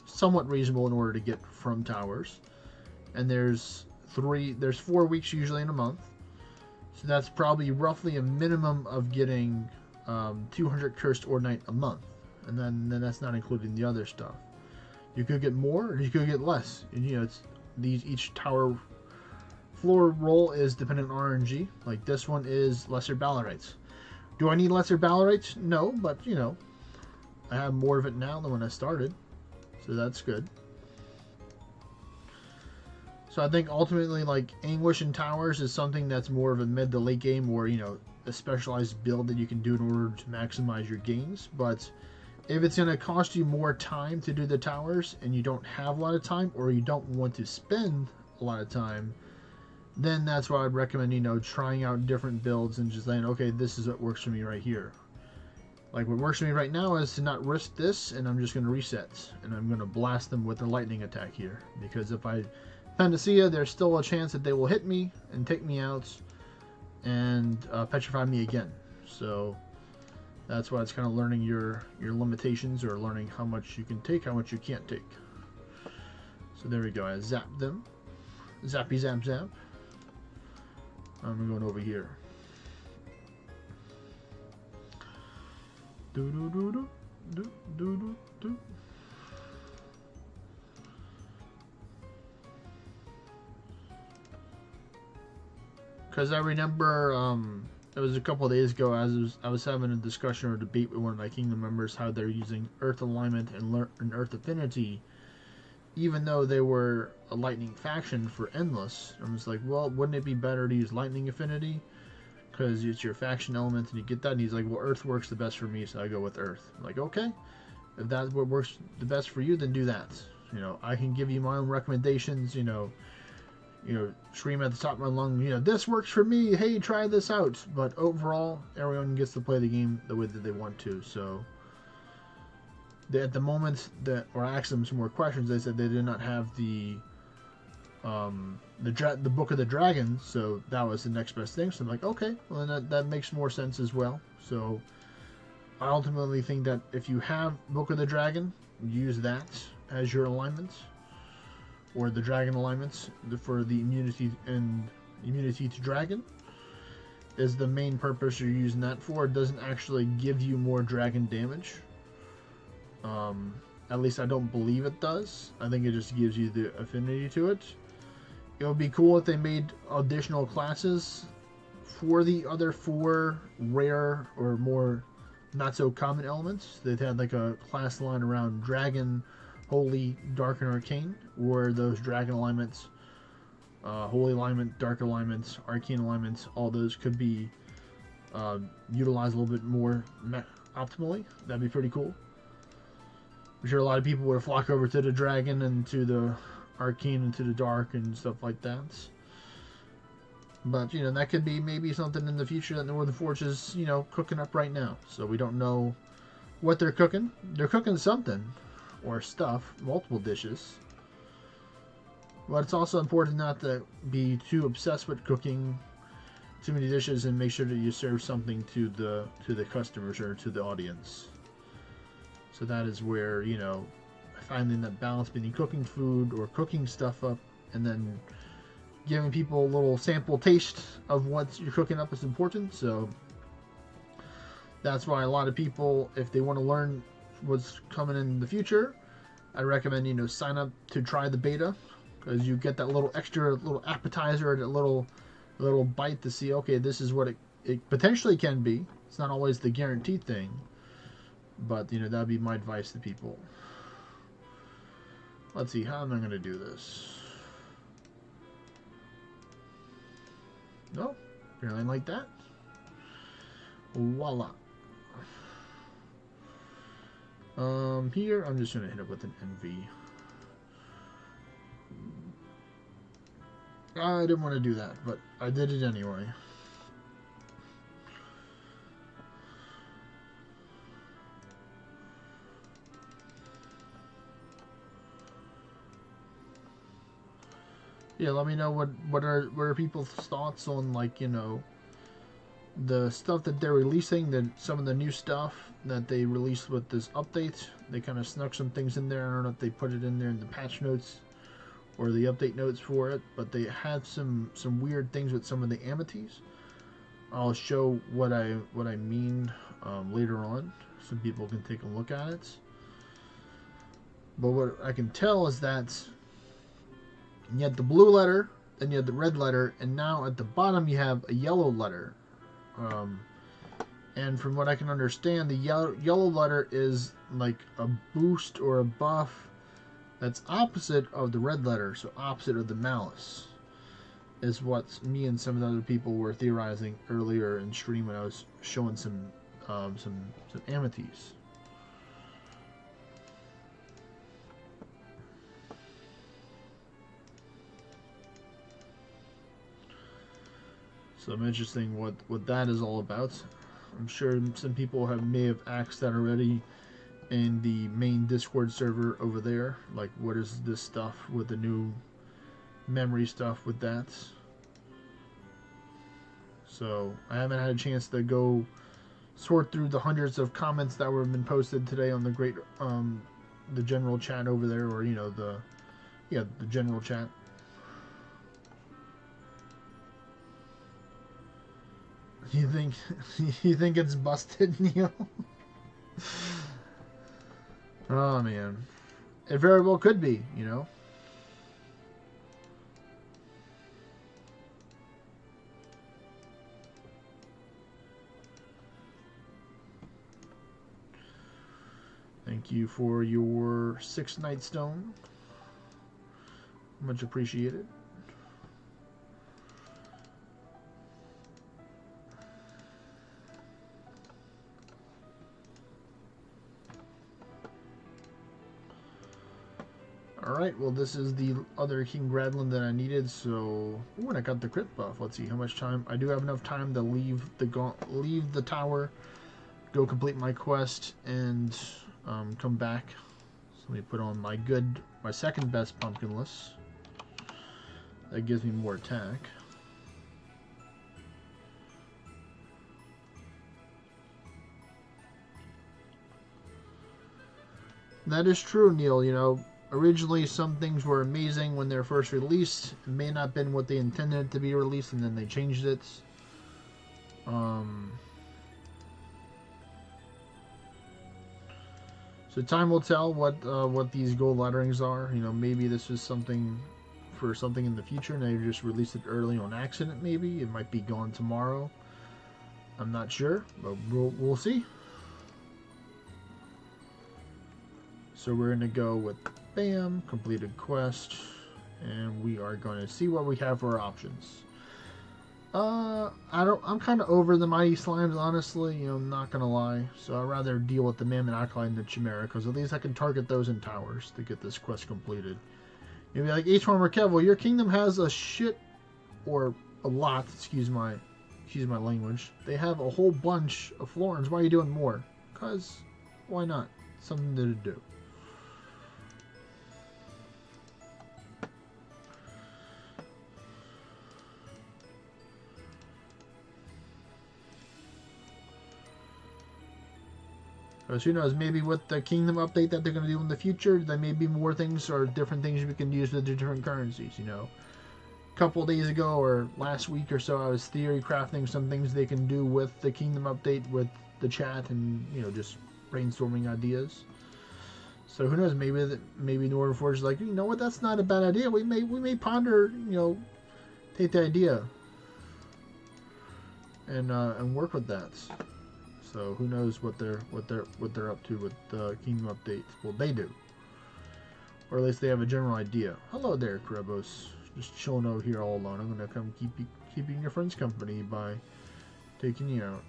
somewhat reasonable in order to get from towers. And there's 4 weeks usually in a month, so that's probably roughly a minimum of getting 200 cursed Ordnite a month, and then that's not including the other stuff. You could get more, or you could get less. And, you know, it's each tower floor roll is dependent on RNG. Like this one is lesser Ballerites. Do I need lesser Ballerites? No, but, you know, I have more of it now than when I started, so that's good. So I think ultimately, like, Anguish and Towers is something that's more of a mid to late game, or, you know, a specialized build that you can do in order to maximize your gains. But if it's going to cost you more time to do the towers and you don't have a lot of time, or you don't want to spend a lot of time, then that's why I'd recommend, you know, trying out different builds and just saying, okay, this is what works for me right here. Like, what works for me right now is to not risk this, and I'm just going to reset, and I'm going to blast them with a lightning attack here, because if I Panacea, there's still a chance that they will hit me and take me out and petrify me again. So that's why it's kind of learning your limitations, or learning how much you can take, how much you can't take. So there we go. I zapped them. Zappy zap zap. I'm going over here. Do do do do do do do do. Because I remember it was a couple of days ago, I was having a discussion or debate with one of my kingdom members how they're using Earth Alignment and Earth Affinity, even though they were a Lightning faction for Endless. I was like, well, wouldn't it be better to use Lightning Affinity? because it's your faction element and you get that. And he's like, well, Earth works the best for me, so I go with Earth. I'm like, okay, if that's what works the best for you, then do that. You know, I can give you my own recommendations. You know, scream at the top of my lung, you know, this works for me. Hey, try this out. But overall, everyone gets to play the game the way that they want to. So at the moment that, or I asked them some more questions, they said they did not have the Book of the Dragon, so that was the next best thing. So I'm like, okay, well then that makes more sense as well. So I ultimately think that if you have Book of the Dragon, use that as your alignment, or the dragon alignments for the immunity to dragon is the main purpose you're using that for. It doesn't actually give you more dragon damage. At least I don't believe it does. I think it just gives you the affinity to it. It would be cool if they made additional classes for the other 4 rare or more not so common elements. They'd had like a class line around dragon, holy, dark, and arcane, where those dragon alignments, holy alignment, dark alignments, arcane alignments, all those could be utilized a little bit more optimally. That'd be pretty cool. I'm sure a lot of people would flock over to the dragon and to the arcane and to the dark and stuff like that. But, you know, that could be maybe something in the future that Northern Forge is, you know, cooking up right now. So we don't know what they're cooking. They're cooking something. Or stuff. Multiple dishes. But it's also important not to be too obsessed with cooking too many dishes, and make sure that you serve something to the customers or to the audience. So that is where, you know, finding that balance between cooking food or cooking stuff up and then giving people a little sample taste of what you're cooking up is important. So that's why a lot of people, if they want to learn what's coming in the future, I recommend, you know, sign up to try the beta, because you get that little extra little appetizer, that little bite to see, okay, this is what it potentially can be. It's not always the guaranteed thing, but, you know, that'd be my advice to people. Let's see, how am I going to do this? No, apparently like that. Voila. Here I'm just gonna hit it with an NV. I didn't want to do that, but I did it anyway. Yeah, let me know what are people's thoughts on, like, you know, the stuff that they're releasing, some of the new stuff that they released with this update. They kind of snuck some things in there. I don't know if they put it in there in the patch notes or the update notes for it, but they had some weird things with some of the amities. I'll show what I mean later on, so people can take a look at it. But what I can tell is that you had the blue letter, then you had the red letter, and now at the bottom you have a yellow letter. And from what I can understand, the yellow letter is like a boost or a buff that's opposite of the red letter, so opposite of the malice, is what me and some of the other people were theorizing earlier in stream when I was showing some amities. So I'm interesting what that is all about. I'm sure some people may have asked that already in the main Discord server over there. Like, what is this stuff with the new memory stuff with that? So I haven't had a chance to go sort through the hundreds of comments that were been posted today on the general chat over there, or, you know, the general chat. You think it's busted, Neil? Oh man, it very well could be, you know. Thank you for your 6 night stone. Much appreciated. Alright, well this is the other King Gradlin that I needed, so... Ooh, and I got the crit buff. Let's see how much time... I do have enough time to leave the tower, go complete my quest, and come back. So let me put on my second best pumpkinless. That gives me more attack. That is true, Neil. You know, originally some things were amazing when they were first released. It may not have been what they intended it to be released, and then they changed it. So time will tell what these gold letterings are. You know, maybe this is something for something in the future, and they just released it early on accident. Maybe it might be gone tomorrow. I'm not sure, but we'll see. So we're gonna go with bam, completed quest, and we are going to see what we have for our options. I'm kind of over the mighty slimes, honestly. You know, not gonna lie. So I'd rather deal with the Mammoth Alkali and the Chimera, because at least I can target those in towers to get this quest completed. You'll be like, H-Farmer Kevel, your kingdom has a shit, or a lot. Excuse my language. They have a whole bunch of florins. Why are you doing more? Cause why not? Something to do. Because who knows, maybe with the kingdom update that they're going to do in the future, there may be more things or different things we can use with the different currencies, you know. A couple of days ago or last week or so, I was theory crafting some things they can do with the kingdom update with the chat and, you know, just brainstorming ideas. So who knows, maybe Northern Forge is like, you know what, that's not a bad idea. We may ponder, you know, take the idea and work with that. So who knows what they're up to with the kingdom update? Well, they do, or at least they have a general idea. Hello there, Krebos. Just chilling over here all alone. I'm gonna come keeping your friends company by taking you out.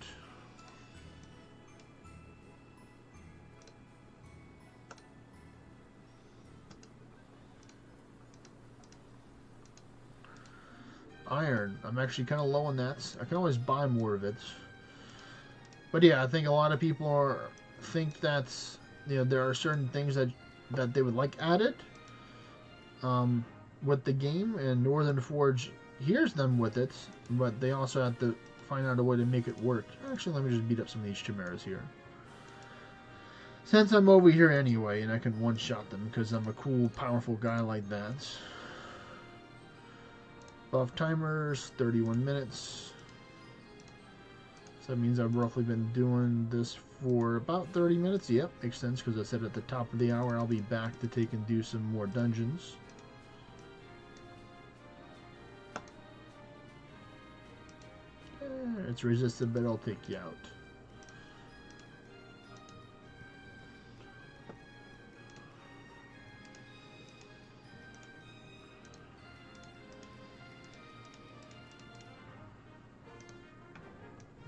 Iron. I'm actually kind of low on that. I can always buy more of it. But yeah, I think a lot of people think that, you know, there are certain things that they would like added with the game, and Northern Forge hears them with it, but they also have to find out a way to make it work. Actually, let me just beat up some of these chimeras here. Since I'm over here anyway, and I can one-shot them because I'm a cool, powerful guy like that. Buff timers, 31 minutes. So that means I've roughly been doing this for about 30 minutes. Yep, makes sense, because I said at the top of the hour I'll be back to take and do some more dungeons. It's resisted, but I'll take you out.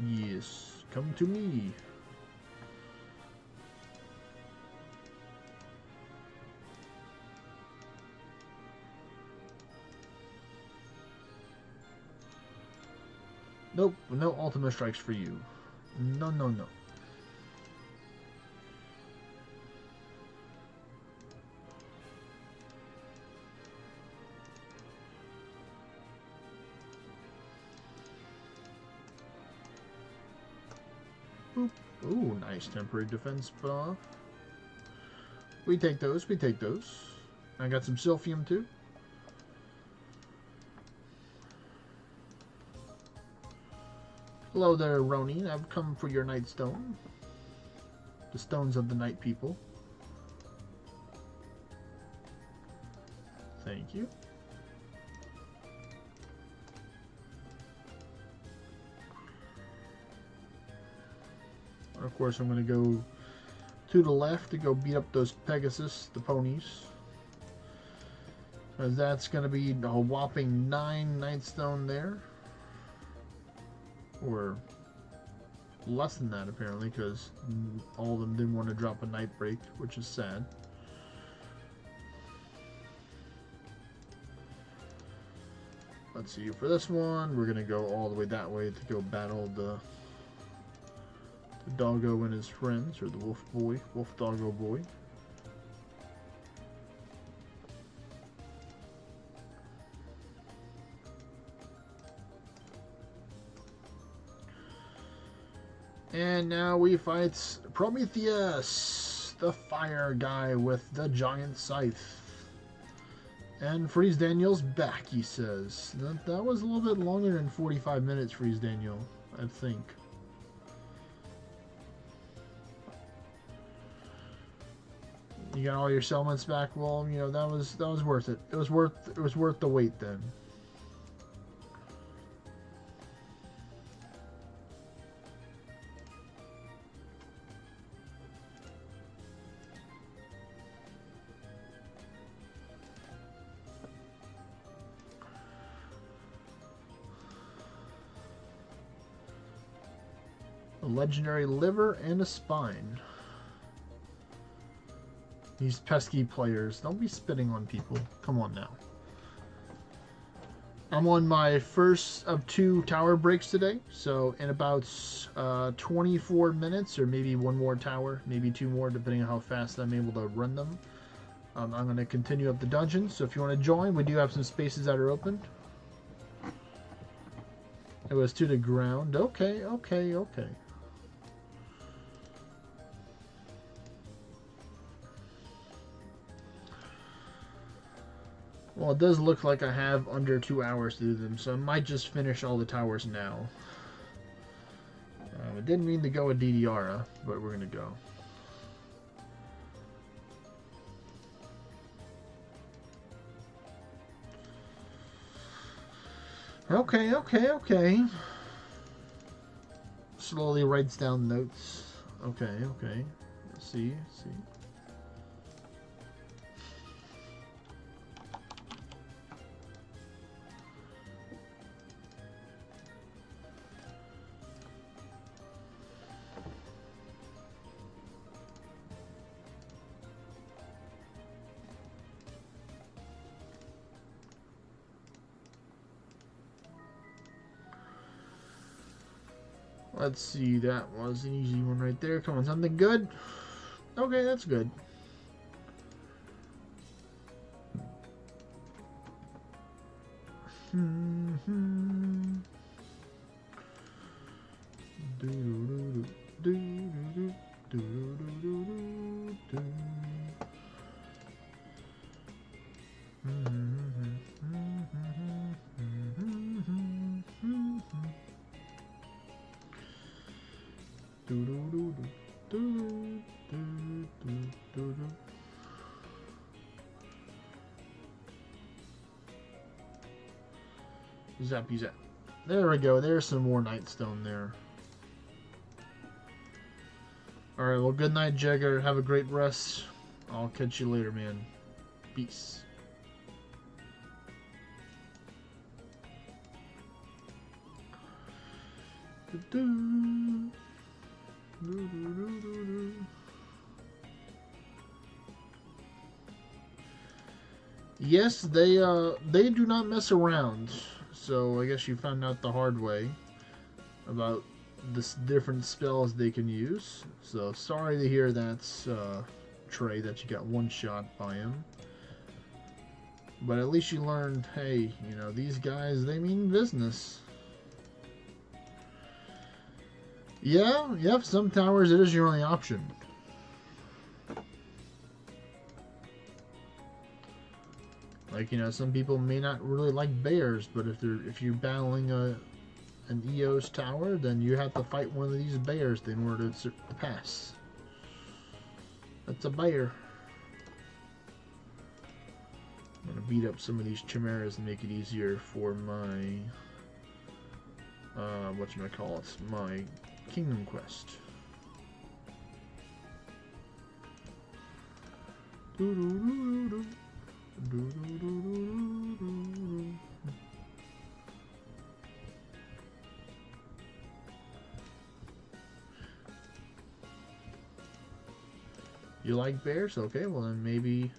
Yes, come to me. Nope, no ultimate strikes for you. No, no, no. Boop. Ooh, nice temporary defense buff. We take those, we take those. I got some Sylphium too. Hello there, Ronin. I've come for your Night Stone. The stones of the Night people. Thank you. And of course, I'm going to go to the left to go beat up those Pegasus, the ponies. Because that's going to be a whopping 9 Nightstone there. Or less than that, apparently, because all of them didn't want to drop a Night Break, which is sad. let's see. For this one, we're gonna go all the way that way to go battle the doggo and his friends, or the wolf doggo boy. And now we fight Prometheus, the fire guy with the giant scythe. And Freeze Daniel's back, he says. That was a little bit longer than 45 minutes, Freeze Daniel, I think. You got all your settlements back. Well, you know, that was worth it. It was worth the wait then. A legendary liver and a spine. These pesky players. Don't be spitting on people. Come on now. I'm on my first of 2 tower breaks today. So in about 24 minutes, or maybe 1 more tower, maybe 2 more, depending on how fast I'm able to run them. I'm going to continue up the dungeon. So if you want to join, we do have some spaces that are open. It was to the ground. Okay. Well, it does look like I have under 2 hours to do them, so I might just finish all the towers now. I didn't mean to go with DDR, but we're going to go. Okay. Slowly writes down notes. Okay. See. Let's see, that was an easy one right there. Come on, something good? Okay, that's good. Zappy zap. There we go. There's some more Nightstone there. Alright, well, good night, Jagger. Have a great rest. I'll catch you later, man. Peace. Yes, they do not mess around. So I guess you found out the hard way about the different spells they can use. So sorry to hear that's Trey, that you got one shot by him. But at least you learned, hey, you know, these guys, they mean business. Yeah, yep, some towers it is your only option. Like, you know, some people may not really like bears, but if you're battling an EOS tower, then you have to fight one of these bears in order to pass. That's a bear. I'm gonna beat up some of these chimeras and make it easier for my whatchamacallit, my Kingdom Quest. You like bears? Okay, well then maybe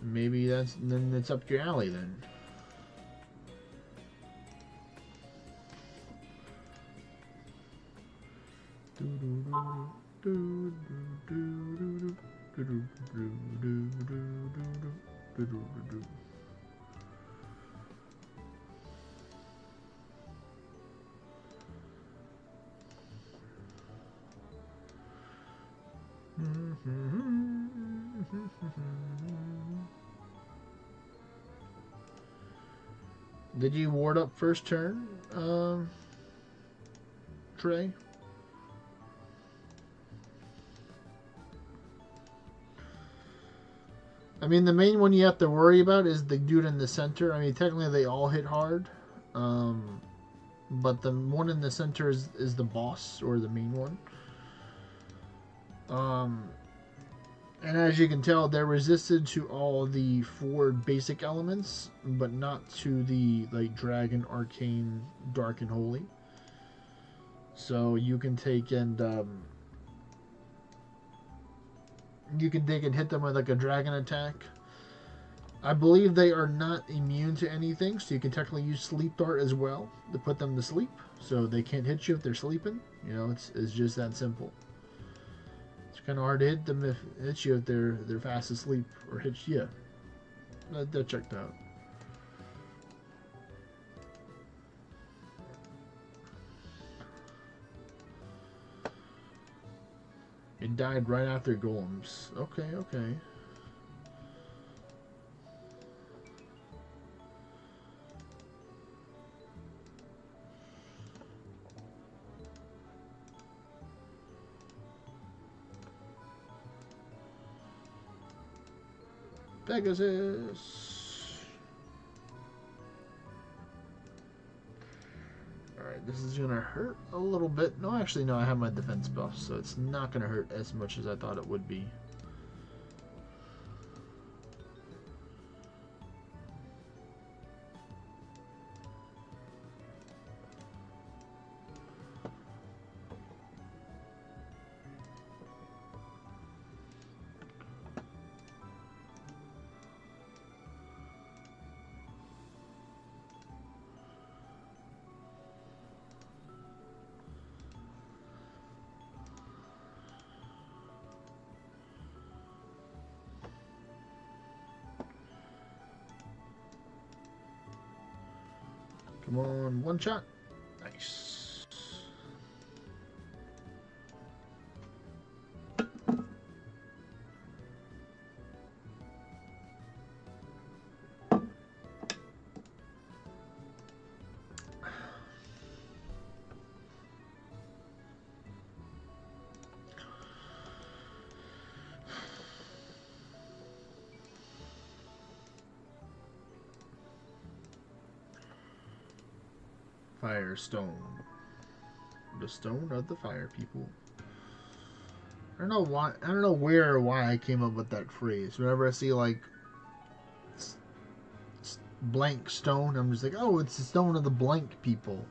it's up your alley then. Did you ward up first turn, Trey? I mean, the main one you have to worry about is the dude in the center. I mean, technically they all hit hard, but the one in the center is the boss, or the main one. And as you can tell, they're resisted to all the 4 basic elements, but not to the like dragon, arcane, dark, and holy. So you can take and hit them with like a dragon attack. I believe they are not immune to anything, so you can technically use sleep dart as well to put them to sleep, so they can't hit you if they're sleeping. You know, it's just that simple. It's kind of hard to hit them if they're fast asleep or hit you. Yeah, that checked out. It died right after golems. Okay, okay. Pegasus. Alright, this is gonna hurt a little bit. No, actually, no, I have my defense buff, so it's not gonna hurt as much as I thought it would be. Come on, one shot. Nice. Firestone. The stone of the fire people. I don't know why. I don't know where or why I came up with that phrase. Whenever I see like blank stone, I'm just like, oh, it's the stone of the blank people.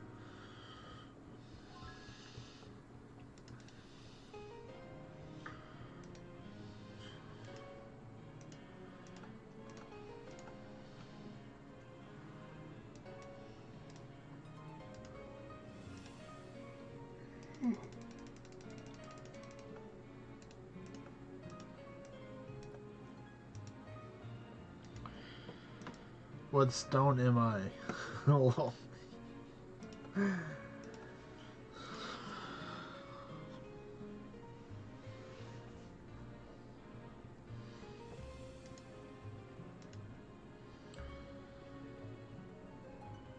What stone am I? Lol.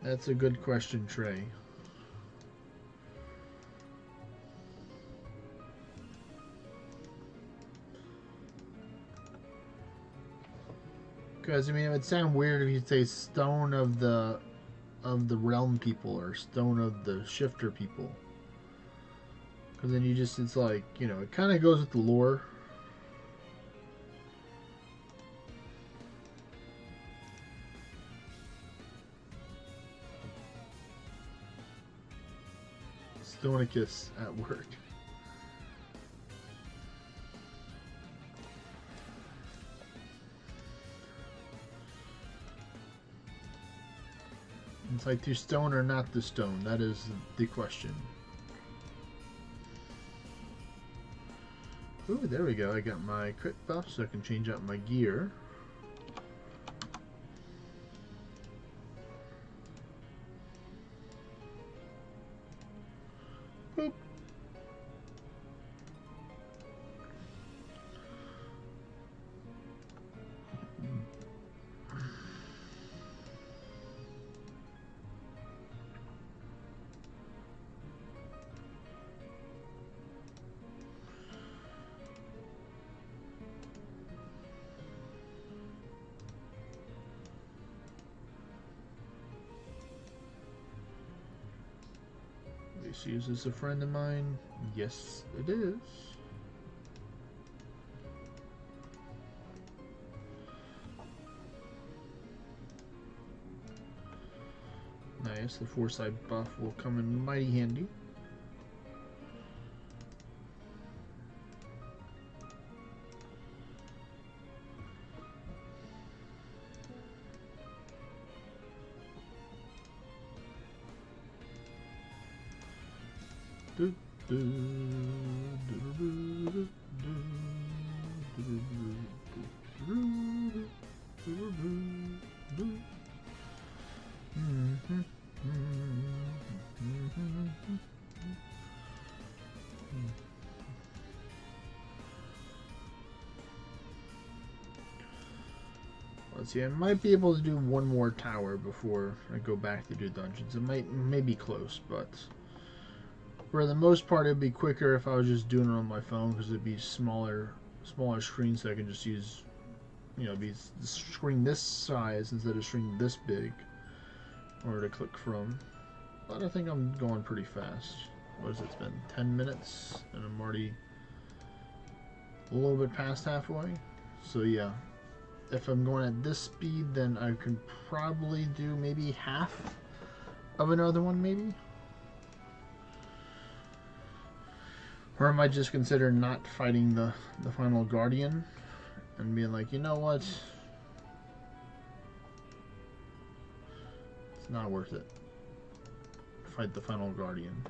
That's a good question, Trey. Because I mean, it would sound weird if you say stone of the realm people or stone of the shifter people. Because then it's like, you know, it kind of goes with the lore. Stonicus at work. It's like to stone or not to stone. That is the question. Ooh, there we go. I got my crit buff, so I can change out my gear. Boop. This uses a friend of mine. Yes, it is. Nice, the foresight buff will come in mighty handy. Let's see, I might be able to do one more tower before I go back to do dungeons. It may be close, but for the most part, it'd be quicker if I was just doing it on my phone because it'd be smaller screen, so I can just use, you know, be the screen this size instead of screen this big, in order to click from. But I think I'm going pretty fast. What has it been? 10 minutes, and I'm already a little bit past halfway. So yeah, if I'm going at this speed, then I can probably do maybe half of another one, maybe. Or I might just consider not fighting the final guardian and being like, you know what? It's not worth it. Fight the final guardian.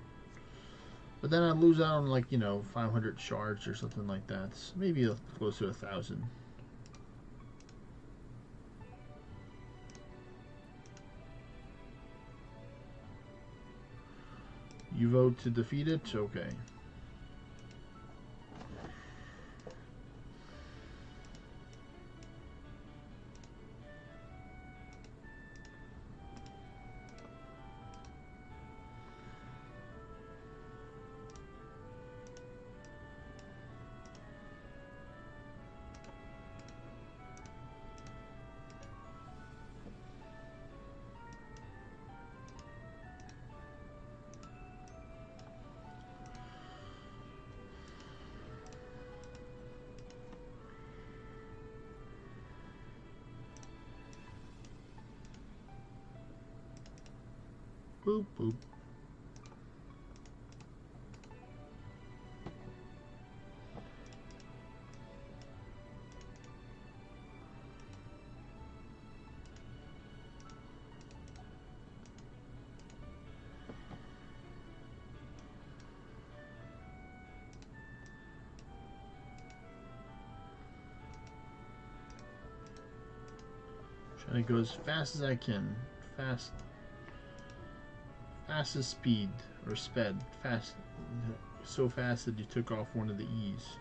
But then I'd lose out on, like, you know, 500 shards or something like that. Maybe close to 1,000. You vote to defeat it? Okay. Boop, boop. Trying to go as fast as I can. Fastest speed, or sped. Fast. So fast that you took off one of the E's.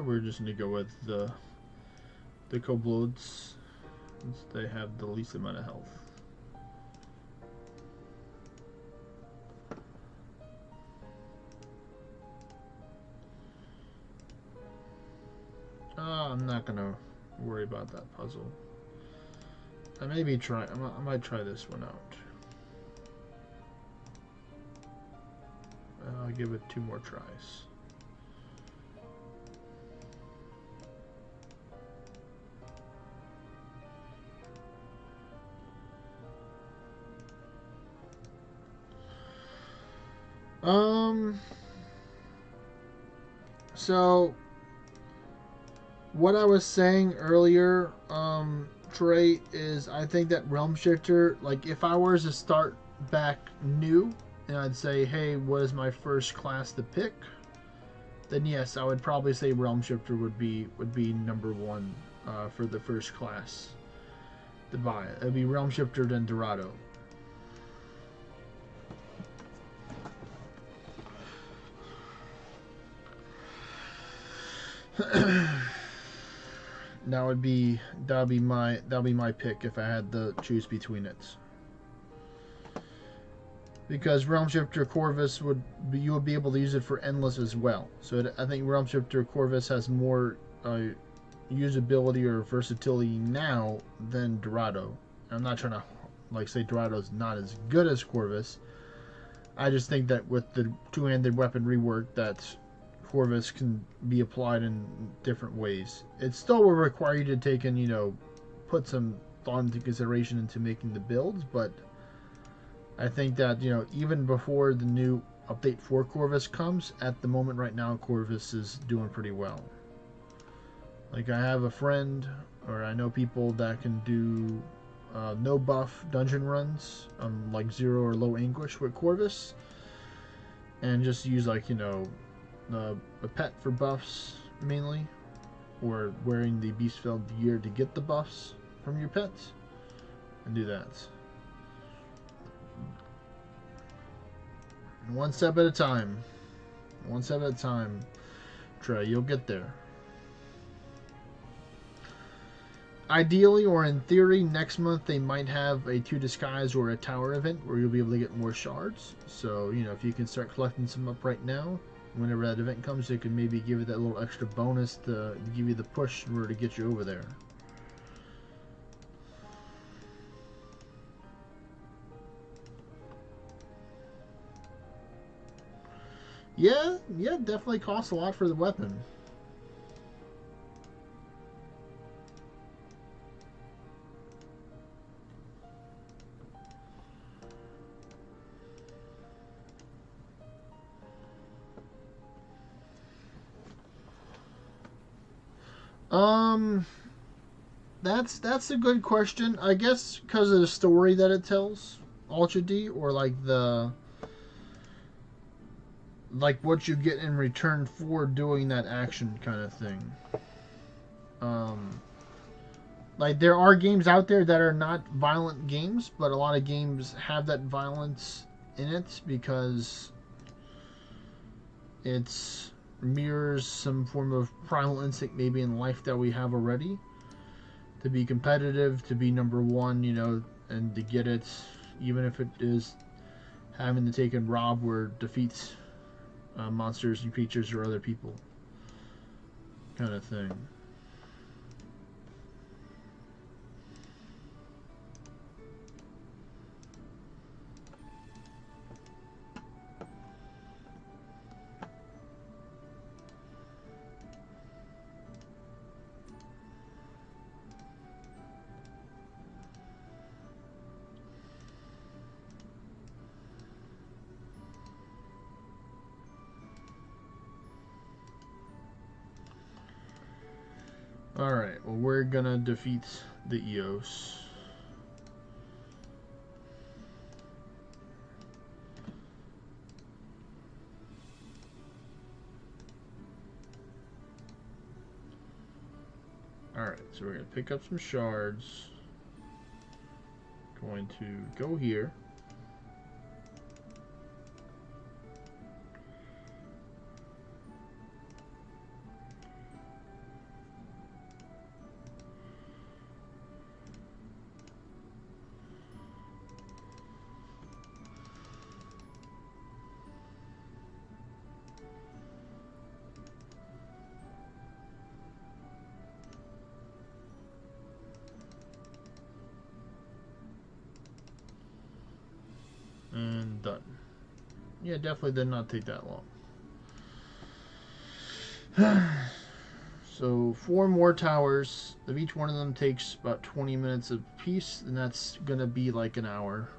We're just gonna go with the kobolds, since they have the least amount of health. I'm not gonna worry about that puzzle. I might try this one out. I'll give it 2 more tries. So what I was saying earlier, Trey, is I think that Realm Shifter, like if I were to start back new and I'd say, hey, what is my first class to pick? Then yes, I would probably say Realm Shifter would be number 1 for the first class to buy. It'd be Realm Shifter then Dorado. That would be my pick if I had to choose between it. Because Realm Shifter Corvus you would be able to use it for Endless as well. So I think Realm Shifter Corvus has more usability or versatility now than Dorado. I'm not trying to say Dorado's not as good as Corvus. I just think that with the 2-handed weapon rework, that Corvus can be applied in different ways. It still will require you to take and put some thought into consideration into making the builds, but I think that even before the new update for Corvus comes, at the moment right now Corvus is doing pretty well. Like I have a friend, or I know people that can do no buff dungeon runs on like 0 or low Anguish with Corvus, and just use a pet for buffs mainly, or wearing the Beastfell gear to get the buffs from your pets, and do that. One step at a time. One step at a time, Trey. You'll get there. Ideally, or in theory, next month they might have a 2 Disguise or a Tower event where you'll be able to get more shards. So, if you can start collecting some up right now, whenever that event comes, it can maybe give you that little extra bonus to give you the push in order to get you over there. Yeah, definitely costs a lot for the weapon. That's a good question. I guess because of the story that it tells, Ultra D, or like what you get in return for doing that action kind of thing. Like there are games out there that are not violent games, but a lot of games have that violence in it because it's mirrors some form of primal instinct maybe in life that we have already. To be competitive, to be number 1, and to get it, even if it is having to take and rob or defeat monsters and creatures or other people, kind of thing. Alright, well, we're gonna defeat the Eos. Alright, so we're gonna pick up some shards. Going to go here. Yeah, definitely did not take that long. So 4 more towers. If each one of them takes about 20 minutes a piece, then that's gonna be like an hour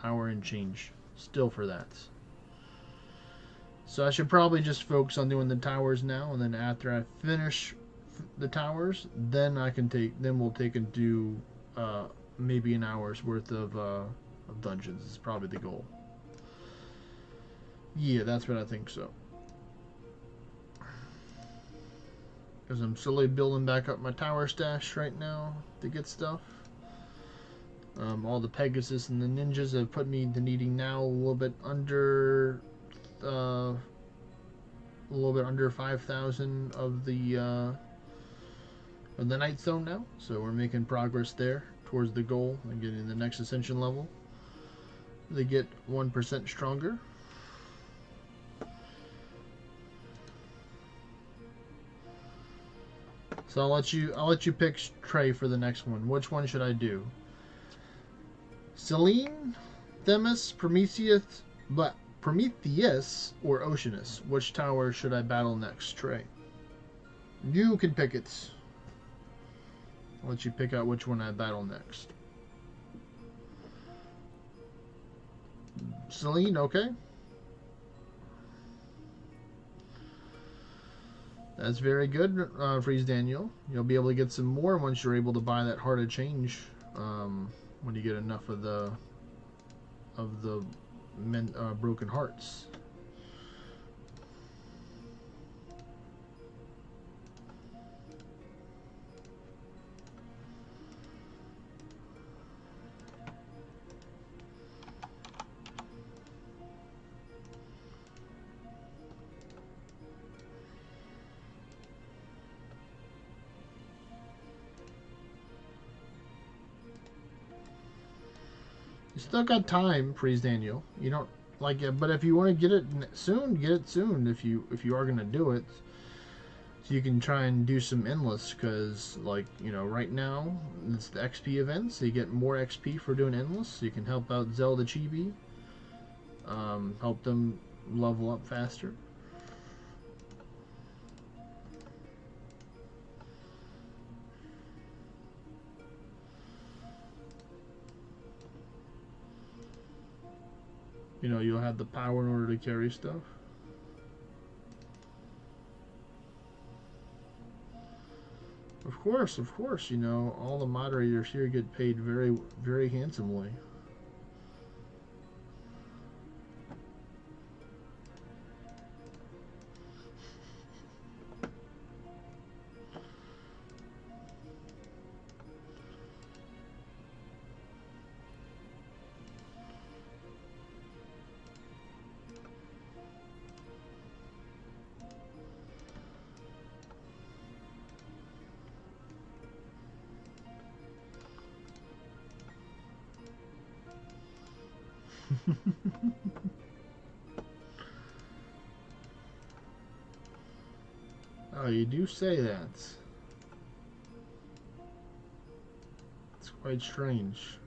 and change still for that. So I should probably just focus on doing the towers now, and then after I finish the towers, then we'll take and do maybe an hour's worth of dungeons. Is probably the goal. Yeah, that's what I think so. Because I'm slowly building back up my tower stash right now to get stuff. All the Pegasus and the ninjas have put me to needing now a little bit under 5,000 of the Night Zone now. So we're making progress there towards the goal and getting the next ascension level. They get 1% stronger. So I'll let you pick Trey for the next one. Which one should I do? Selene, Themis, Prometheus, or Oceanus? Which tower should I battle next, Trey? You can pick it. I'll let you pick out which one I battle next. Selene, okay. That's very good, Freeze Daniel. You'll be able to get some more once you're able to buy that Heart of Change. When you get enough of the broken hearts. You still got time, Freeze Daniel. You don't like it, but if you want to get it soon, get it soon. If you are gonna do it, so you can try and do some endless. Because right now it's the XP event, so you get more XP for doing endless. So you can help out Zelda Chibi, help them level up faster. You'll have the power in order to carry stuff. Of course, all the moderators here get paid very, very handsomely. Oh, you do say that. It's quite strange.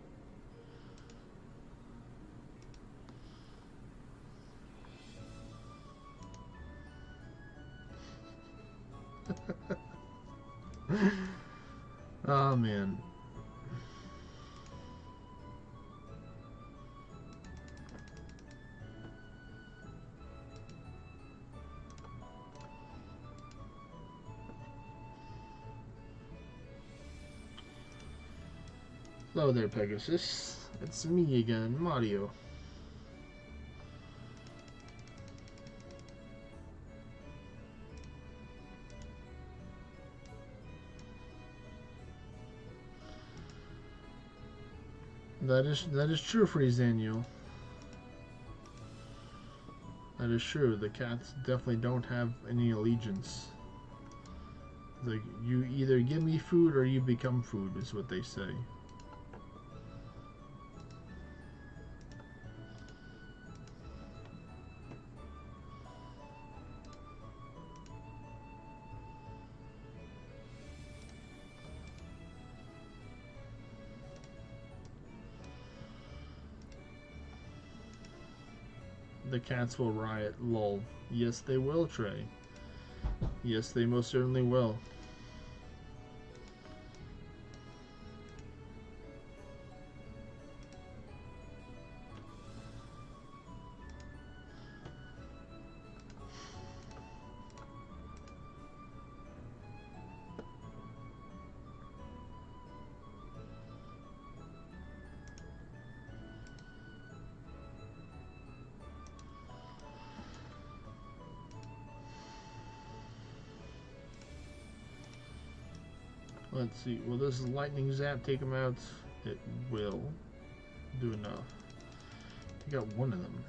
Oh, man. Hello there, Pegasus. It's me again, Mario. That is true, Freeze Daniel. That is true. The cats definitely don't have any allegiance. Like, you either give me food or you become food, is what they say. The cats will riot, lol. Yes, they will, Trey. Yes, they most certainly will. Let's see. Will this lightning zap take him out? It will. Do enough. You got one of them.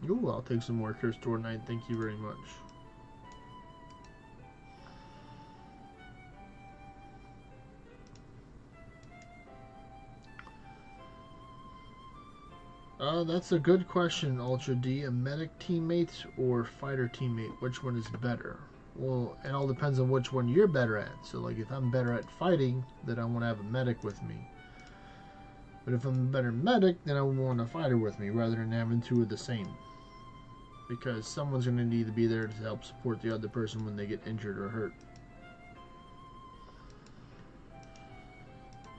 Ooh, I'll take some more Curse Door Knight. Thank you very much. That's a good question, Ultra D. A medic teammate or fighter teammate? Which one is better? Well, it all depends on which one you're better at. So, like, if I'm better at fighting, then I want to have a medic with me. But if I'm a better medic, then I want a fighter with me rather than having two of the same. Because someone's going to need to be there to help support the other person when they get injured or hurt.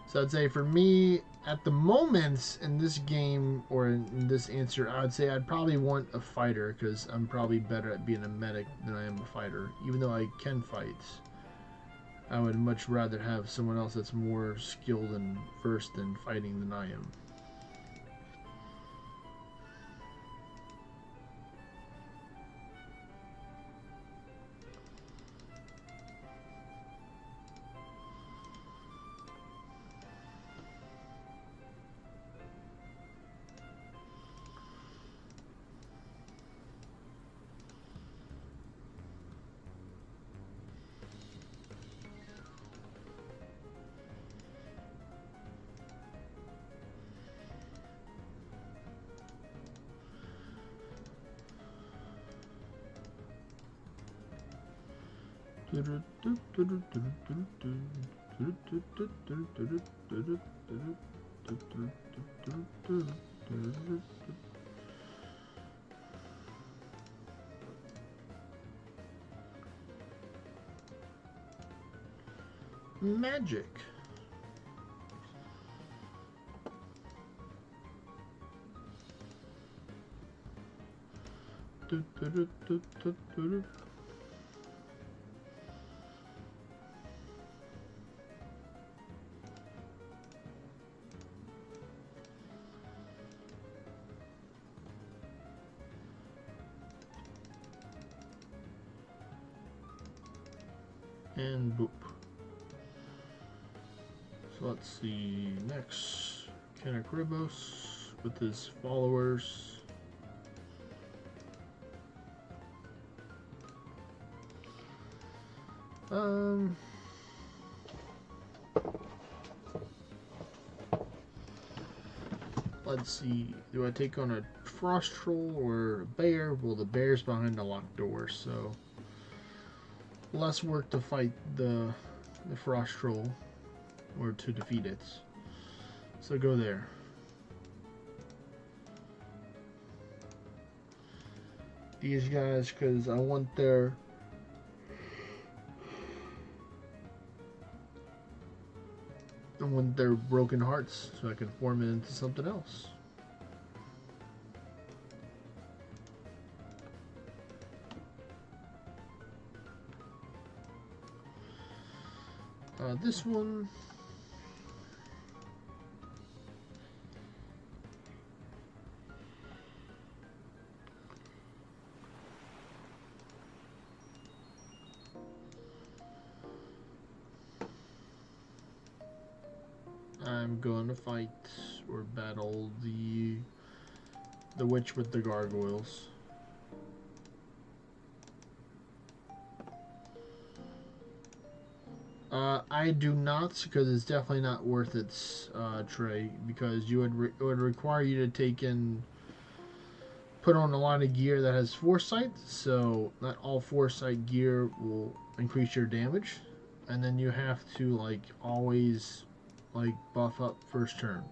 So I'd say for me, at the moment in this game, or in this answer, I would say I'd probably want a fighter, because I'm probably better at being a medic than I am a fighter. Even though I can fight, I would much rather have someone else that's more skilled and versed in fighting than I am. Magic. And boop. So let's see, next, Kanakribos with his followers. Let's see, do I take on a frost troll or a bear? Well, the bear's behind the locked door, so less work to fight the frost troll, or to defeat it. So go there. These guys, because I want their broken hearts, so I can form it into something else. This one, I'm going to fight or battle the witch with the gargoyles. I do not, because it's definitely not worth its Trey, because it would require you to put on a lot of gear that has foresight, so not all foresight gear will increase your damage, and then you have to like always like buff up first turn.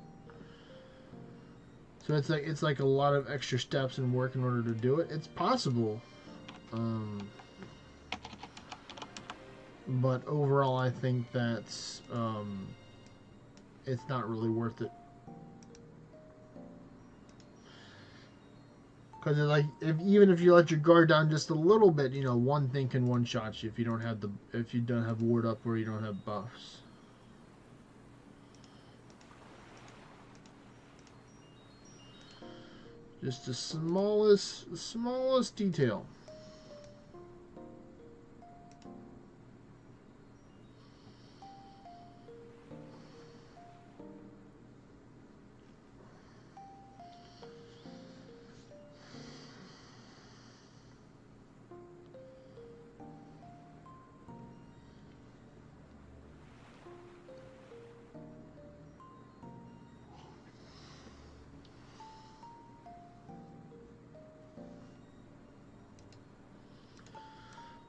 So it's like a lot of extra steps and work in order to do it. It's possible, but overall, I think that's it's not really worth it. Because like even if you let your guard down just a little bit, you know, one thing can one shot you if you don't have ward up or you don't have buffs. Just the smallest detail.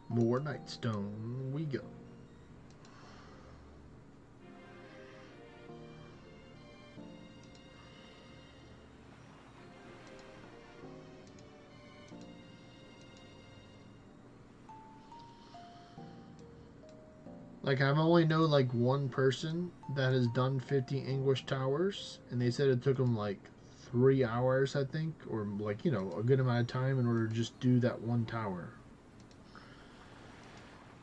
More Nightstone we go. Like I've only known like one person that has done 50 Anguish Towers, and they said it took them like 3 hours, I think, or like, you know, a good amount of time in order to just do that one tower.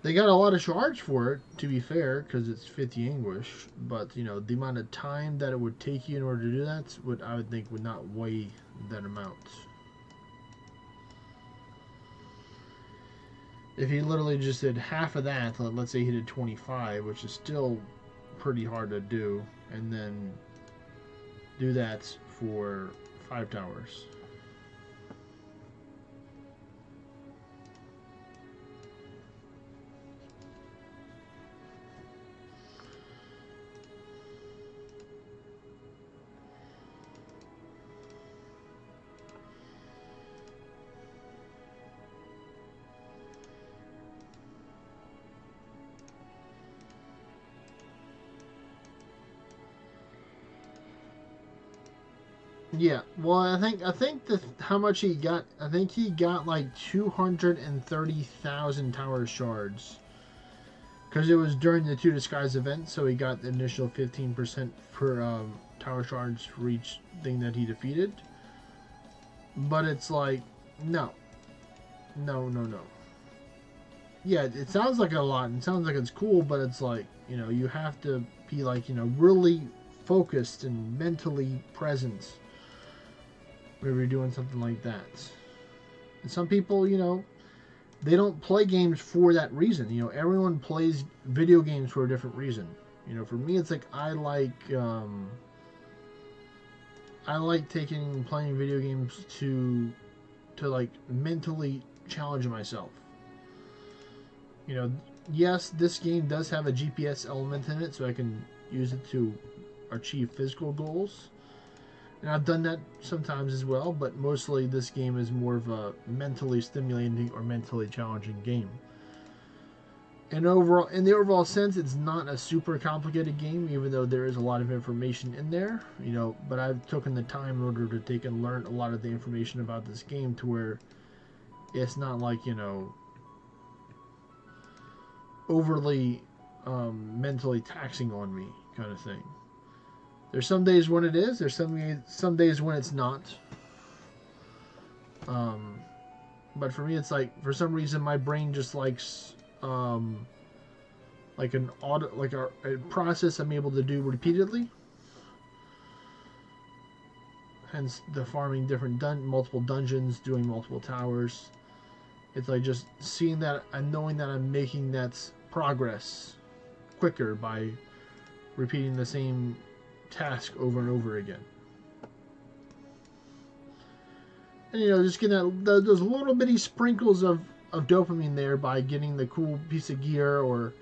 They got a lot of shards for it, to be fair, because it's 50 Anguish, but, you know, the amount of time that it would take you in order to do that, I would think would not weigh that amount. If he literally just did half of that, let's say he did 25, which is still pretty hard to do, and then do that for 5 towers. Yeah, well, I think how much he got. I think he got like 230,000 tower shards, because it was during the 2 Disguise event, so he got the initial 15% per tower shards for each thing that he defeated. But it's like, no, no, no, no. Yeah, it sounds like a lot, and it sounds like it's cool, but it's like, you know, you have to be like, you know, really focused and mentally present whenever you're doing something like that. And some people, you know, they don't play games for that reason. You know, everyone plays video games for a different reason. You know, for me, it's like I like taking playing video games to like mentally challenge myself. You know, yes, this game does have a GPS element in it, so I can use it to achieve physical goals. And I've done that sometimes as well, but mostly this game is more of a mentally stimulating or mentally challenging game. And overall, in the overall sense, it's not a super complicated game, even though there is a lot of information in there. You know, but I've taken the time in order to take and learn a lot of the information about this game to where it's not like, you know, overly mentally taxing on me kind of thing. There's some days when it is. There's some days when it's not. But for me, it's like for some reason my brain just likes like an a process I'm able to do repeatedly. Hence the farming different multiple dungeons, doing multiple towers. It's like just seeing that and knowing that I'm making that progress quicker by repeating the same task over and over again. And, you know, just getting those little bitty sprinkles of dopamine there by getting the cool piece of gear or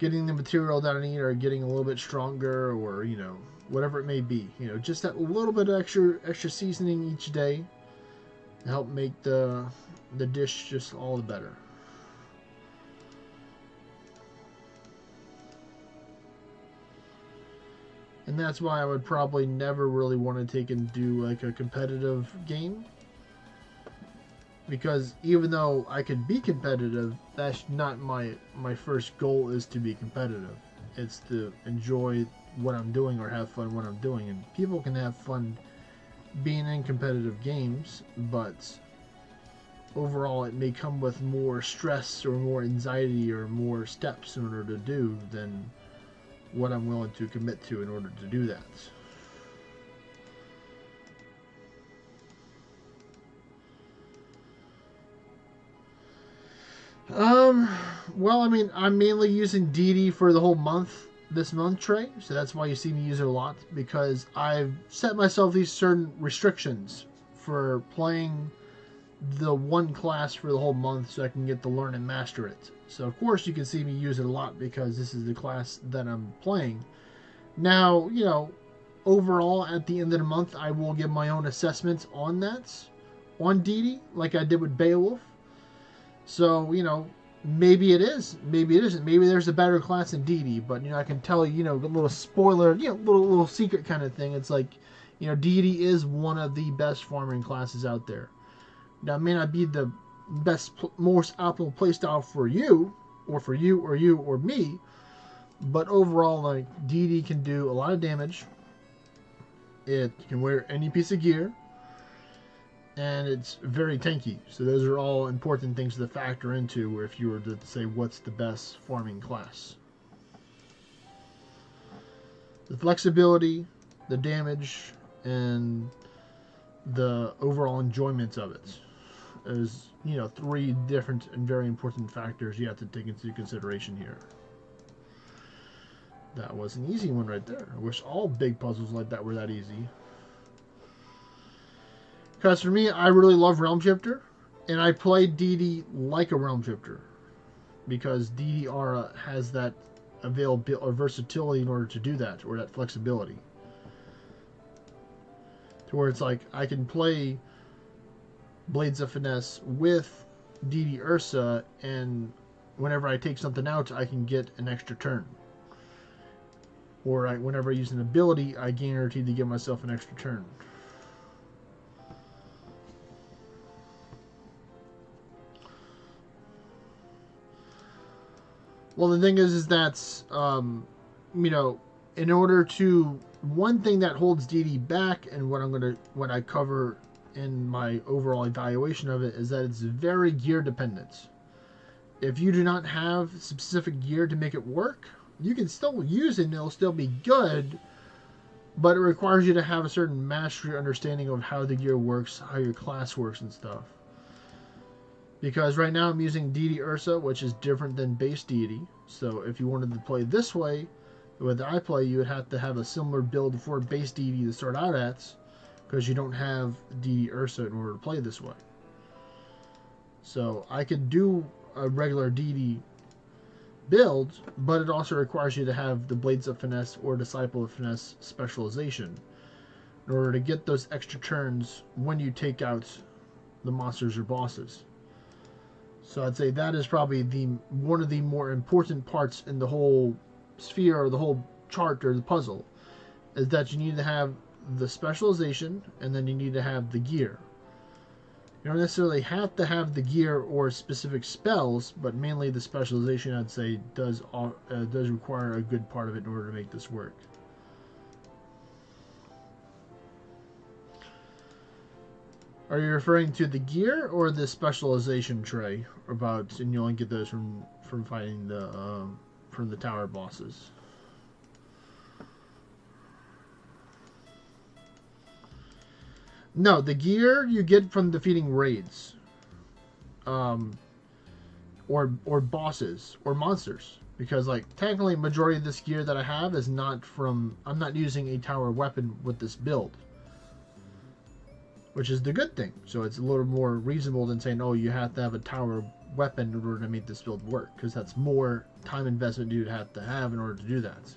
getting the material that I need, or getting a little bit stronger, or whatever it may be. Just that little bit of extra seasoning each day to help make the dish just all the better. And that's why I would probably never really want to take and do like a competitive game. Because even though I could be competitive, that's not my first goal is to be competitive. It's to enjoy what I'm doing or have fun when I'm doing. And people can have fun being in competitive games, but overall it may come with more stress or more anxiety or more steps in order to do than what I'm willing to commit to in order to do that. Well, I mean, I'm mainly using DD for the whole month, this month, Trey, so that's why you see me use it a lot, because I've set myself these certain restrictions for playing the one class for the whole month so I can get to learn and master it. So, of course, you can see me use it a lot because this is the class that I'm playing. Now, overall, at the end of the month, I will give my own assessments on that, on DD, like I did with Beowulf. So, maybe it is, maybe it isn't. Maybe there's a better class in DD, but, I can tell you, a little spoiler, little secret kind of thing. It's like, DD is one of the best farming classes out there. Now, it may not be the best, most optimal playstyle for you, or me, but overall, like, DD can do a lot of damage. It can wear any piece of gear, and it's very tanky. So those are all important things to factor into if you were to say what's the best farming class. The flexibility, the damage, and the overall enjoyment of it is, three different and very important factors you have to take into consideration here. That was an easy one right there. I wish all big puzzles like that were that easy. Because for me, I really love Realm Shifter, and I play DD like a Realm Shifter, because DD Aura has that availability or versatility in order to do that, or that flexibility. To where it's like, I can play Blades of Finesse with DD Ursa, and whenever I take something out, I can get an extra turn. Or whenever I use an ability, I guarantee to give myself an extra turn. Well, the thing is that, in order to, one thing that holds DD back, and what I cover in my overall evaluation of it, is that it's very gear dependent. If you do not have specific gear to make it work, you can still use it and it'll still be good, but it requires you to have a certain mastery understanding of how the gear works, how your class works and stuff. Because right now I'm using DD Ursa, which is different than base DD. So if you wanted to play this way, the way that I play, you would have to have a similar build for base DD to start out at, because you don't have DD Ursa in order to play this way. So I could do a regular DD build, but it also requires you to have the Blades of Finesse or Disciple of Finesse specialization in order to get those extra turns when you take out the monsters or bosses. So I'd say that is probably one of the more important parts in the whole sphere, or the whole chart, or the puzzle, is that you need to have the specialization, and then you need to have the gear. You don't necessarily have to have the gear or specific spells, but mainly the specialization, I'd say, does require a good part of it in order to make this work. Are you referring to the gear or the specialization tray? And you only get those from fighting from the tower bosses. No, the gear you get from defeating raids, or bosses or monsters. Because technically, majority of this gear that I have is not from. I'm not using a tower weapon with this build. which is the good thing. So it's a little more reasonable than saying, oh, you have to have a tower weapon in order to make this build work, because that's more time investment you'd have to have in order to do that.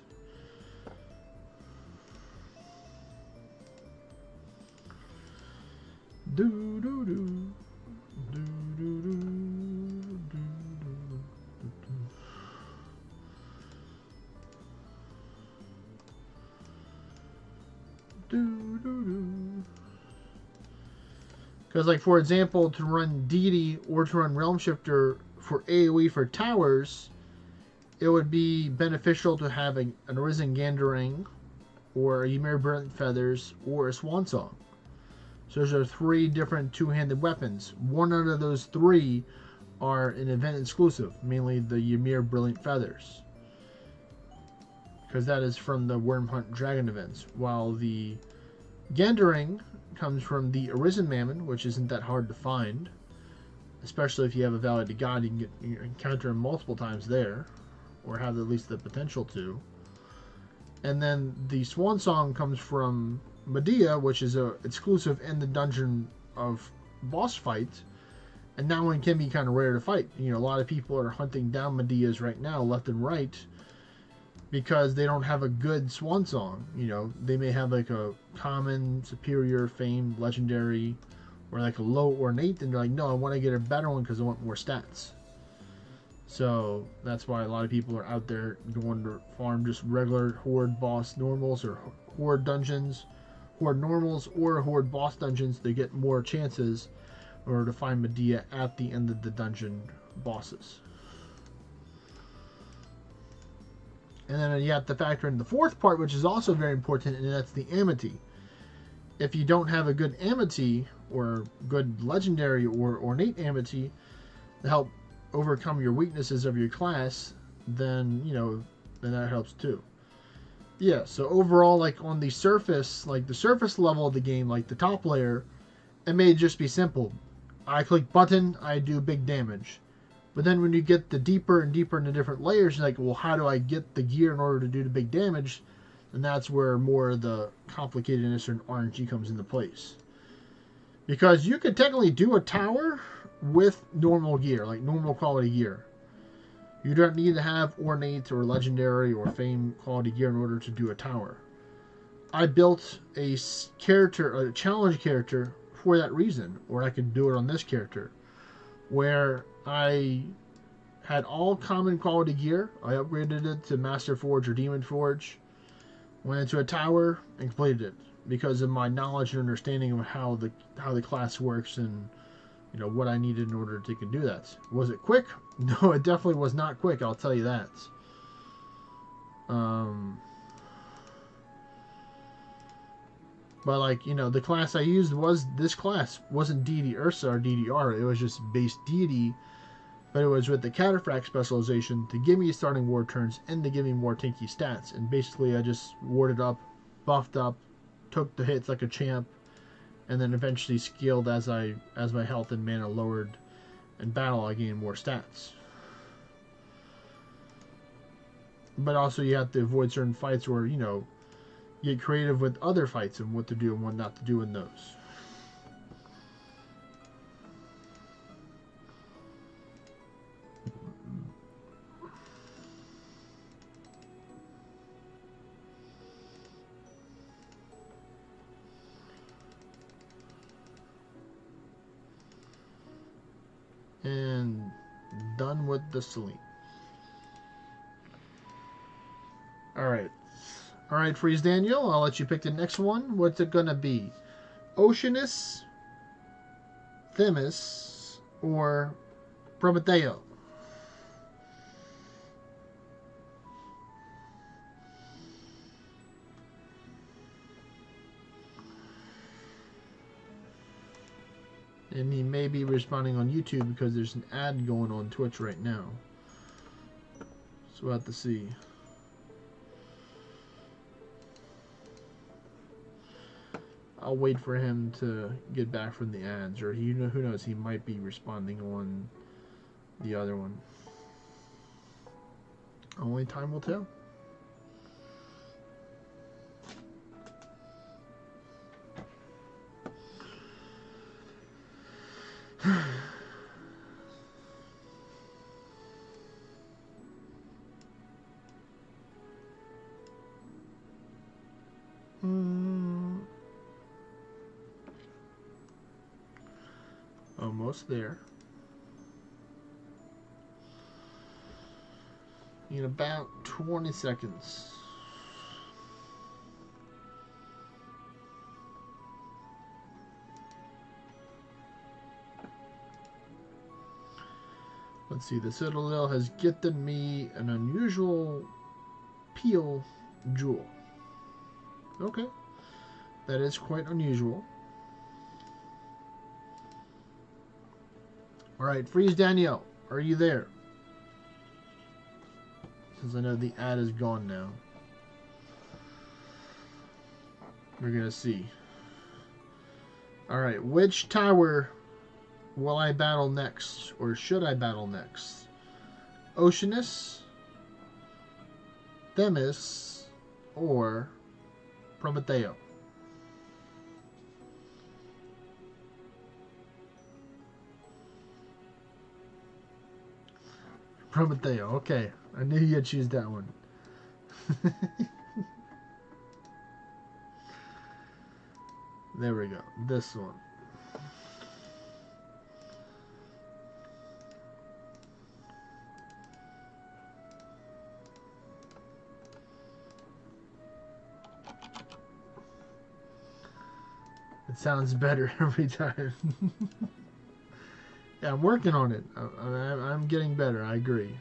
Do do do do do do do do do do. Because, like, for example, to run Deity or to run Realm Shifter for AoE for towers, it would be beneficial to have an Arisen Gandarang, or a Ymir Brilliant Feathers, or a Swan Song. So those are 3 different two-handed weapons. One out of those 3 are an event exclusive, mainly the Ymir Brilliant Feathers, because that is from the Worm Hunt Dragon events, while the Gandarang comes from the Arisen Mammon, which isn't that hard to find, especially if you have a Validated God. You can encounter him multiple times there, or have at least the potential to. And then the Swan Song comes from Medea, which is a exclusive in the dungeon of boss fight, and that one can be kind of rare to fight. You know, a lot of people are hunting down Medeas right now, left and right, because they don't have a good Swan Song. You know, they may have like a common, superior, famed, legendary, or like a low ornate, and they're like, no, I want to get a better one because I want more stats. So that's why a lot of people are out there going to farm just regular Horde boss normals, or Horde dungeons, Horde normals, or Horde boss dungeons to get more chances in order to find Medea at the end of the dungeon bosses. And then you have to factor in the 4th part, which is also very important, and that's the Amity. If you don't have a good Amity, or good legendary or ornate Amity to help overcome your weaknesses of your class, then, you know, then that helps too. Yeah, so overall, like on the surface, like the surface level of the game, like the top layer, it may just be simple. I click button, I do big damage. But then when you get the deeper and deeper into different layers, you're like, well, how do I get the gear in order to do the big damage? And that's where more of the complicatedness and RNG comes into place. Because you could technically do a tower with normal gear, like normal quality gear. You don't need to have ornate or legendary or fame quality gear in order to do a tower. I built a character, a challenge character, for that reason, or I could do it on this character, where I had all common quality gear. I upgraded it to Master Forge or Demon Forge, went into a tower, and completed it because of my knowledge and understanding of how the class works, and you know what I needed in order to do that. Was it quick? No, it definitely was not quick, I'll tell you that. But like, you know, the class I used was this class. Wasn't Deity Ursa or Deity Aura. It was just base Deity, but it was with the Cataphract specialization to give me starting ward turns and to give me more tanky stats. And basically I just warded up, buffed up, took the hits like a champ, and then eventually scaled as my health and mana lowered. In battle, I gained more stats. But also, you have to avoid certain fights where, you know, get creative with other fights and what to do and what not to do in those. And done with the Selene. Alright, Freeze Daniel, I'll let you pick the next one. What's it gonna be? Oceanus, Themis, or Prometeo? And he may be responding on YouTube because there's an ad going on Twitch right now. So we'll have to see. I'll wait for him to get back from the ads, or who knows, he might be responding on the other one. Only time will tell. Almost there. In about 20 seconds. Let's see, the Citadel has gifted me an unusual peel jewel. Okay, that is quite unusual. Alright, Freeze Danielle, are you there? Since I know the ad is gone now. We're gonna see. Alright, which tower will I battle next? Or should I battle next? Oceanus, Themis, or Prometeo? Prometeo, okay. I knew you'd choose that one. There we go. This one. It sounds better every time. Yeah, I'm working on it. I'm getting better. I agree.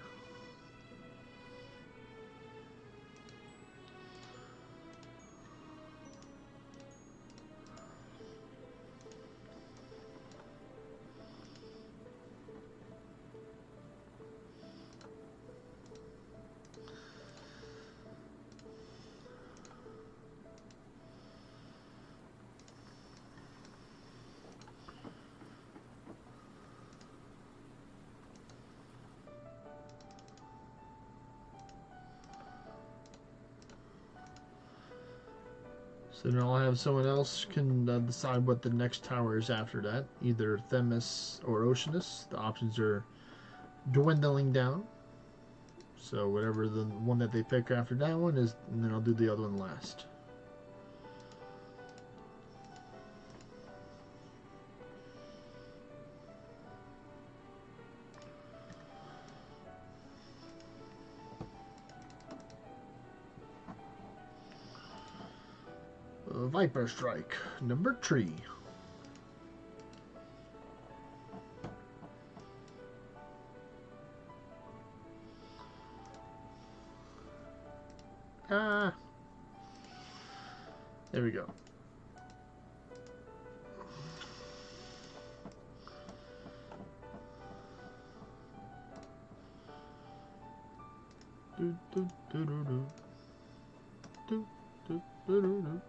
So then I'll have someone else can decide what the next tower is after that. Either Themis or Oceanus. The options are dwindling down. So whatever the one that they pick after that one is, and then I'll do the other one last. Viper Strike, number 3. There we go. Do, do, do, do, do. Do, do, do, do, do.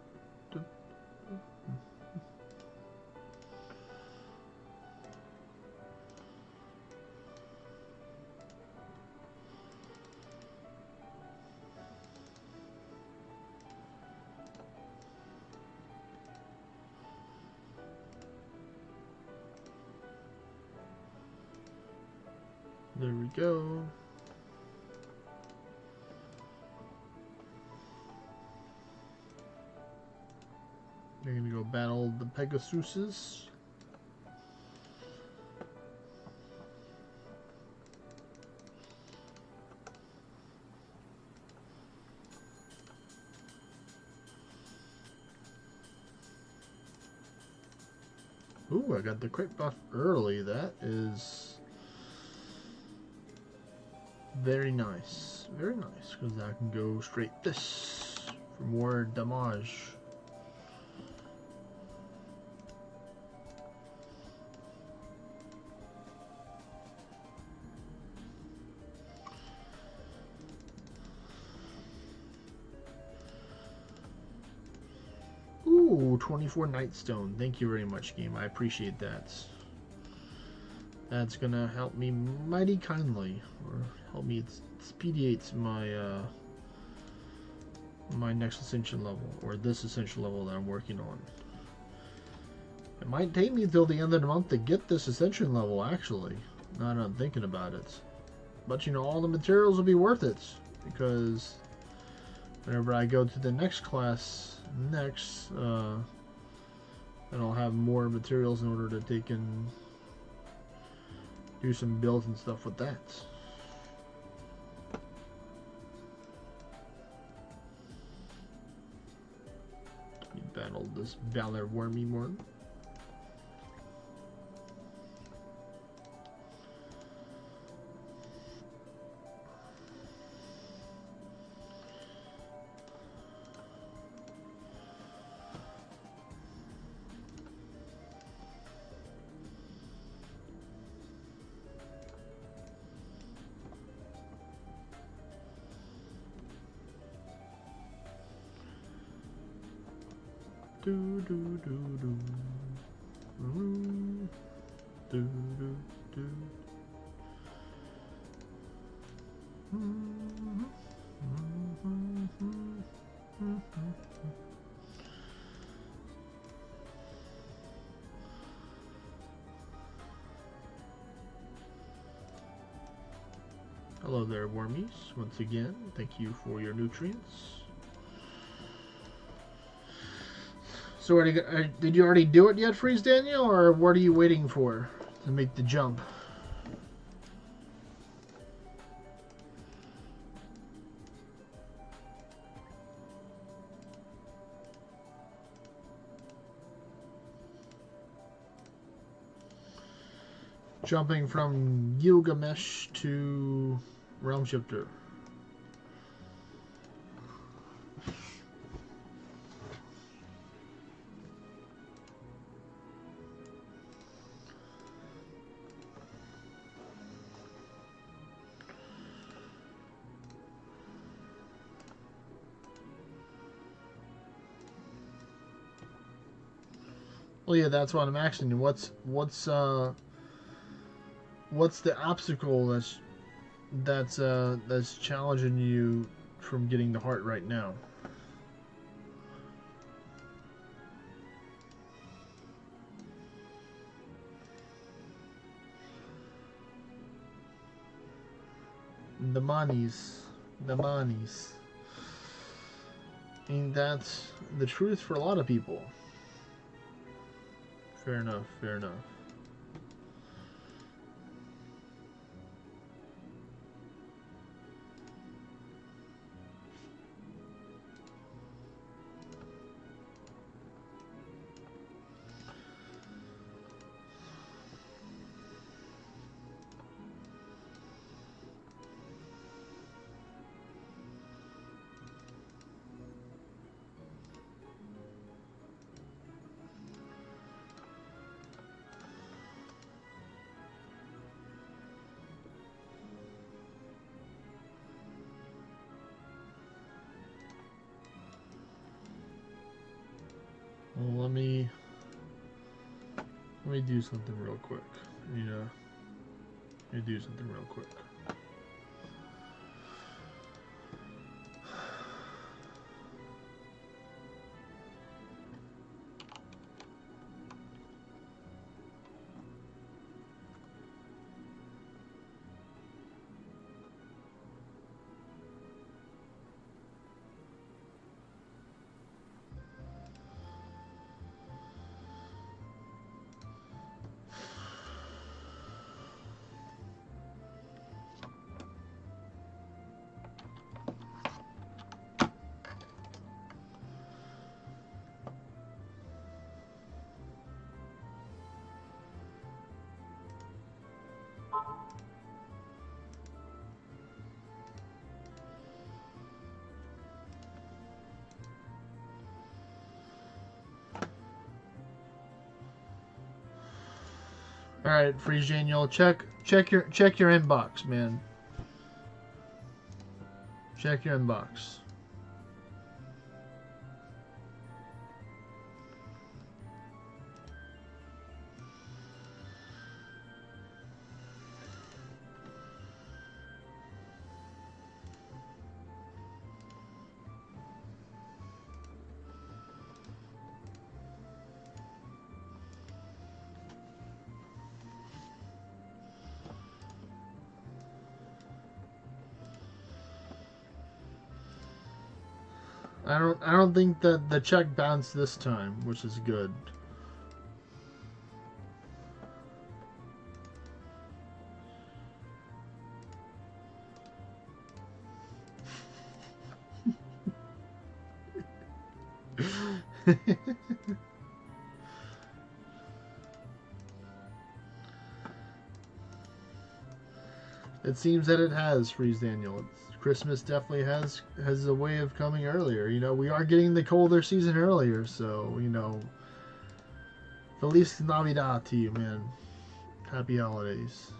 There we go. They're gonna go battle the Pegasuses. Ooh, I got the crit buff early. That is very nice. Very nice, because I can go straight this for more damage. Ooh, 24 Nightstone. Thank you very much, game. I appreciate that. That's gonna help me mighty kindly, or help me expedite my my next ascension level, or this ascension level that I'm working on. It might take me till the end of the month to get this ascension level, actually. Now that I'm thinking about it. But, you know, all the materials will be worth it. Because whenever I go to the next class next, then I'll have more materials in order to take and do some builds and stuff with that. We battled this Valor Wormy one. Do do do do. Do do do. Hello there, wormies. Once again, thank you for your nutrients. So, did you already do it yet, Freeze Daniel, or what are you waiting for to make the jump? Jumping from Gilgamesh to Realm Shifter. Well, yeah, that's what I'm asking you. What's the obstacle that's challenging you from getting the heart right now? The monies. And that's the truth for a lot of people. Fair enough, fair enough. Well, let me do something real quick. You know, let me do something real quick. All right, Freeze Daniel, check your inbox, man. Check your inbox. I don't think that the check bounced this time, which is good. It seems that it has, Freeze Daniel. Christmas definitely has a way of coming earlier. You know, we are getting the colder season earlier, so you know. Feliz Navidad to you, man. Happy holidays.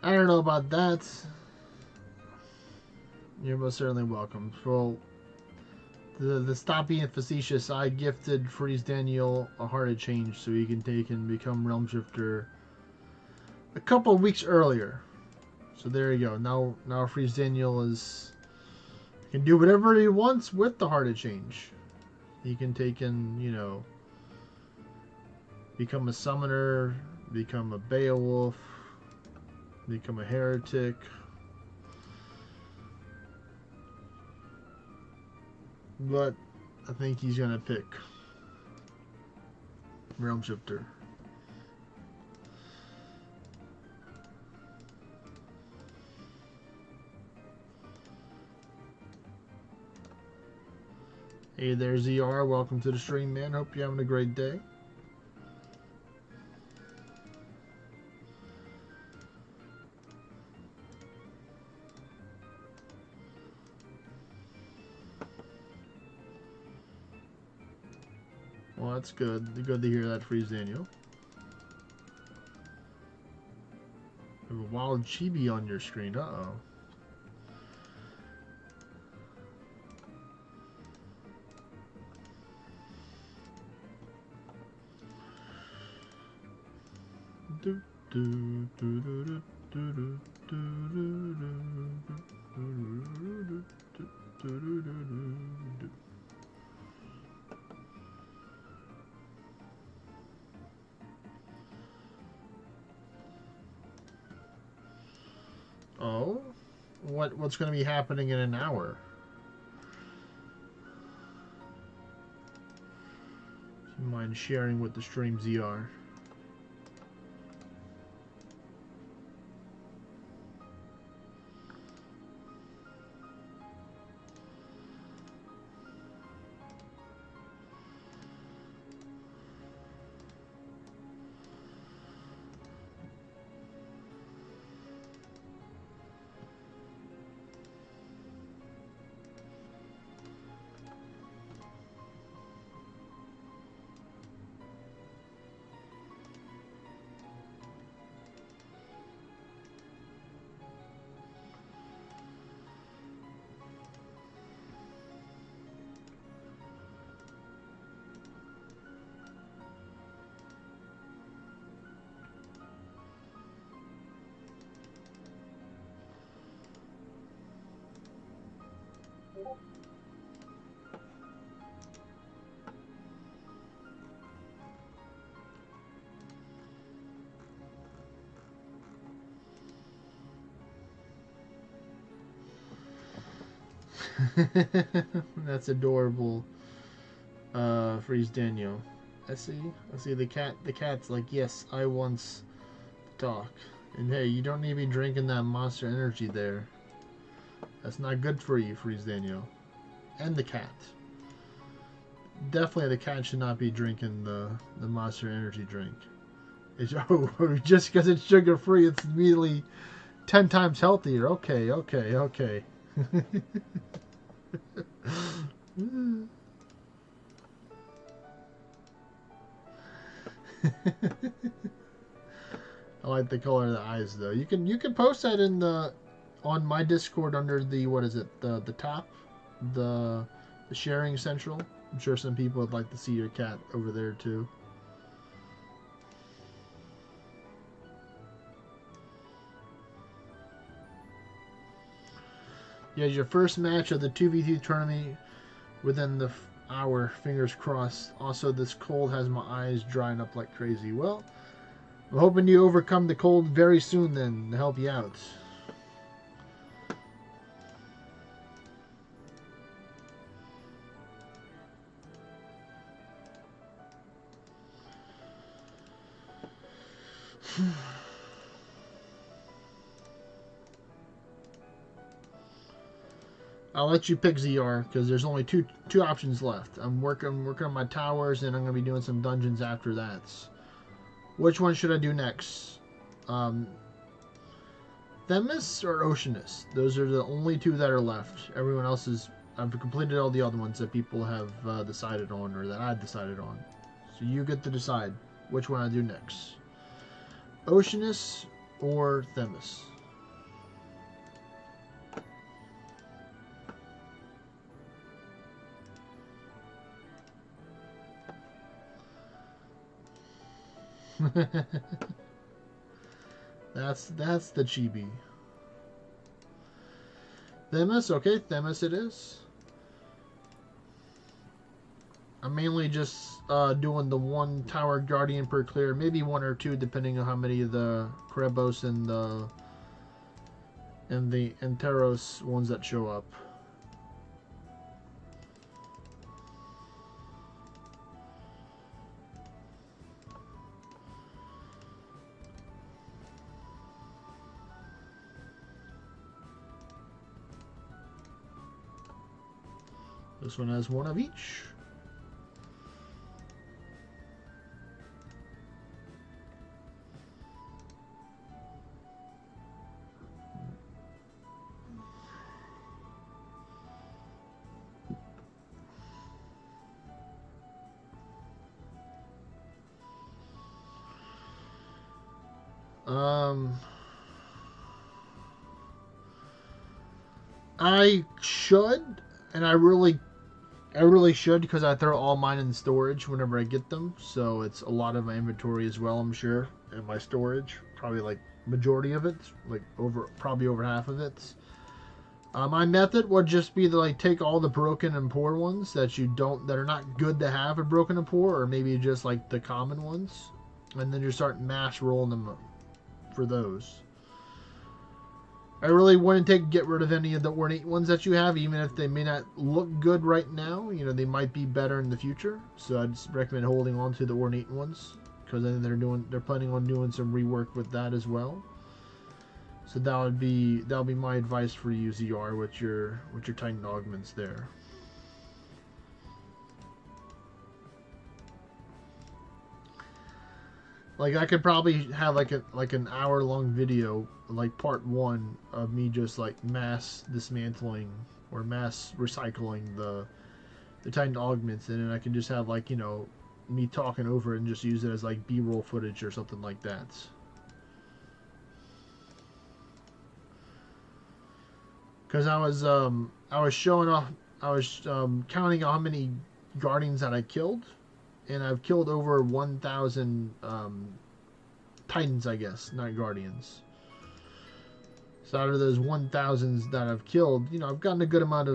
I don't know about that. You're most certainly welcome. Well, the stop being facetious, I gifted Freeze Daniel a heart of change so he can take and become Realm Shifter a couple of weeks earlier. So there you go. Now Freeze Daniel can do whatever he wants with the heart of change. He can take and, you know, become a summoner, become a Beowulf, become a heretic. But I think he's gonna pick Realm Shifter. Hey there, ZR. Welcome to the stream, man. Hope you're having a great day. Well, that's good. Good to hear that, Freeze Daniel. You have a wild chibi on your screen. Uh-oh. Oh? What's going to be happening in an hour? Do you mind sharing with the stream, ZR? That's adorable. Freeze Daniel. I see the cat. The cat's like, yes, I once talk. And hey, you don't need to be drinking that Monster Energy there. That's not good for you, Freeze Daniel. And the cat. Definitely the cat should not be drinking the Monster Energy drink. It's, oh, just because it's sugar free, it's immediately 10 times healthier. Okay. I like the color of the eyes, though. You can post that on my Discord under the, what is it, the top. the sharing central. I'm sure some people would like to see your cat over there too. Yeah, your first match of the 2v2 tournament within the hour. Fingers crossed. Also, this cold has my eyes drying up like crazy. Well, I'm hoping you overcome the cold very soon then to help you out. I'll let you pick ZR because there's only two options left. I'm working on my towers and I'm gonna be doing some dungeons after that. Which one should I do next? Themis or Oceanus? Those are the only two that are left. Everyone else is I've completed all the other ones that people have decided on or that I decided on. So you get to decide which one I do next. Oceanus or Themis? that's the chibi. Themis, okay, Themis it is. I'm mainly just doing the one tower guardian per clear, maybe one or two depending on how many of the Krebos and the Enteros ones that show up. This one has one of each. I should, and I really should because I throw all mine in storage whenever I get them. So it's a lot of my inventory as well, I'm sure, in my storage. Probably like majority of it, like probably over half of it. My method would just be to like take all the broken and poor ones that are not good to have a broken and poor, or maybe just like the common ones, and then just start mass rolling them for those. I really wouldn't get rid of any of the ornate ones that you have, even if they may not look good right now. You know, they might be better in the future. So I'd recommend holding on to the ornate ones because then they're planning on doing some rework with that as well. So that'll be my advice for you, ZR, with your Titan augments there. Like I could probably have like an hour-long video, like part 1 of me just like mass dismantling or mass recycling the Titan augments, and then I can just have like, you know, me talking over it and just use it as like B-roll footage or something like that. Because I was showing off, I was counting how many guardians that I killed, and I've killed over 1,000 Titans, I guess, not Guardians. So out of those 1,000s that I've killed, you know, I've gotten a good amount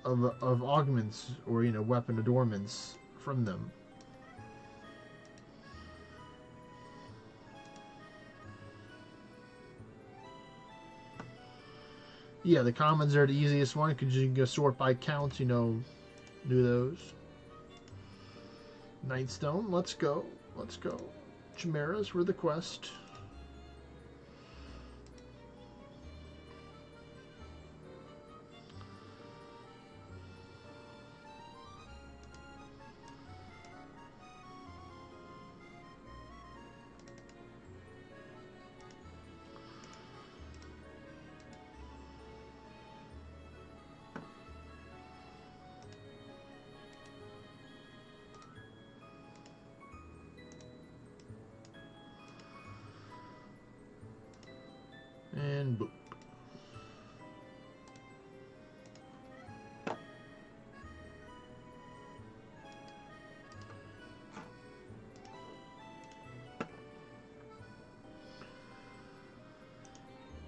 of augments or, you know, weapon adornments from them. Yeah, the commons are the easiest one because you can go sort by counts, you know, do those. Nightstone, let's go. Let's go. Chimeras for the quest.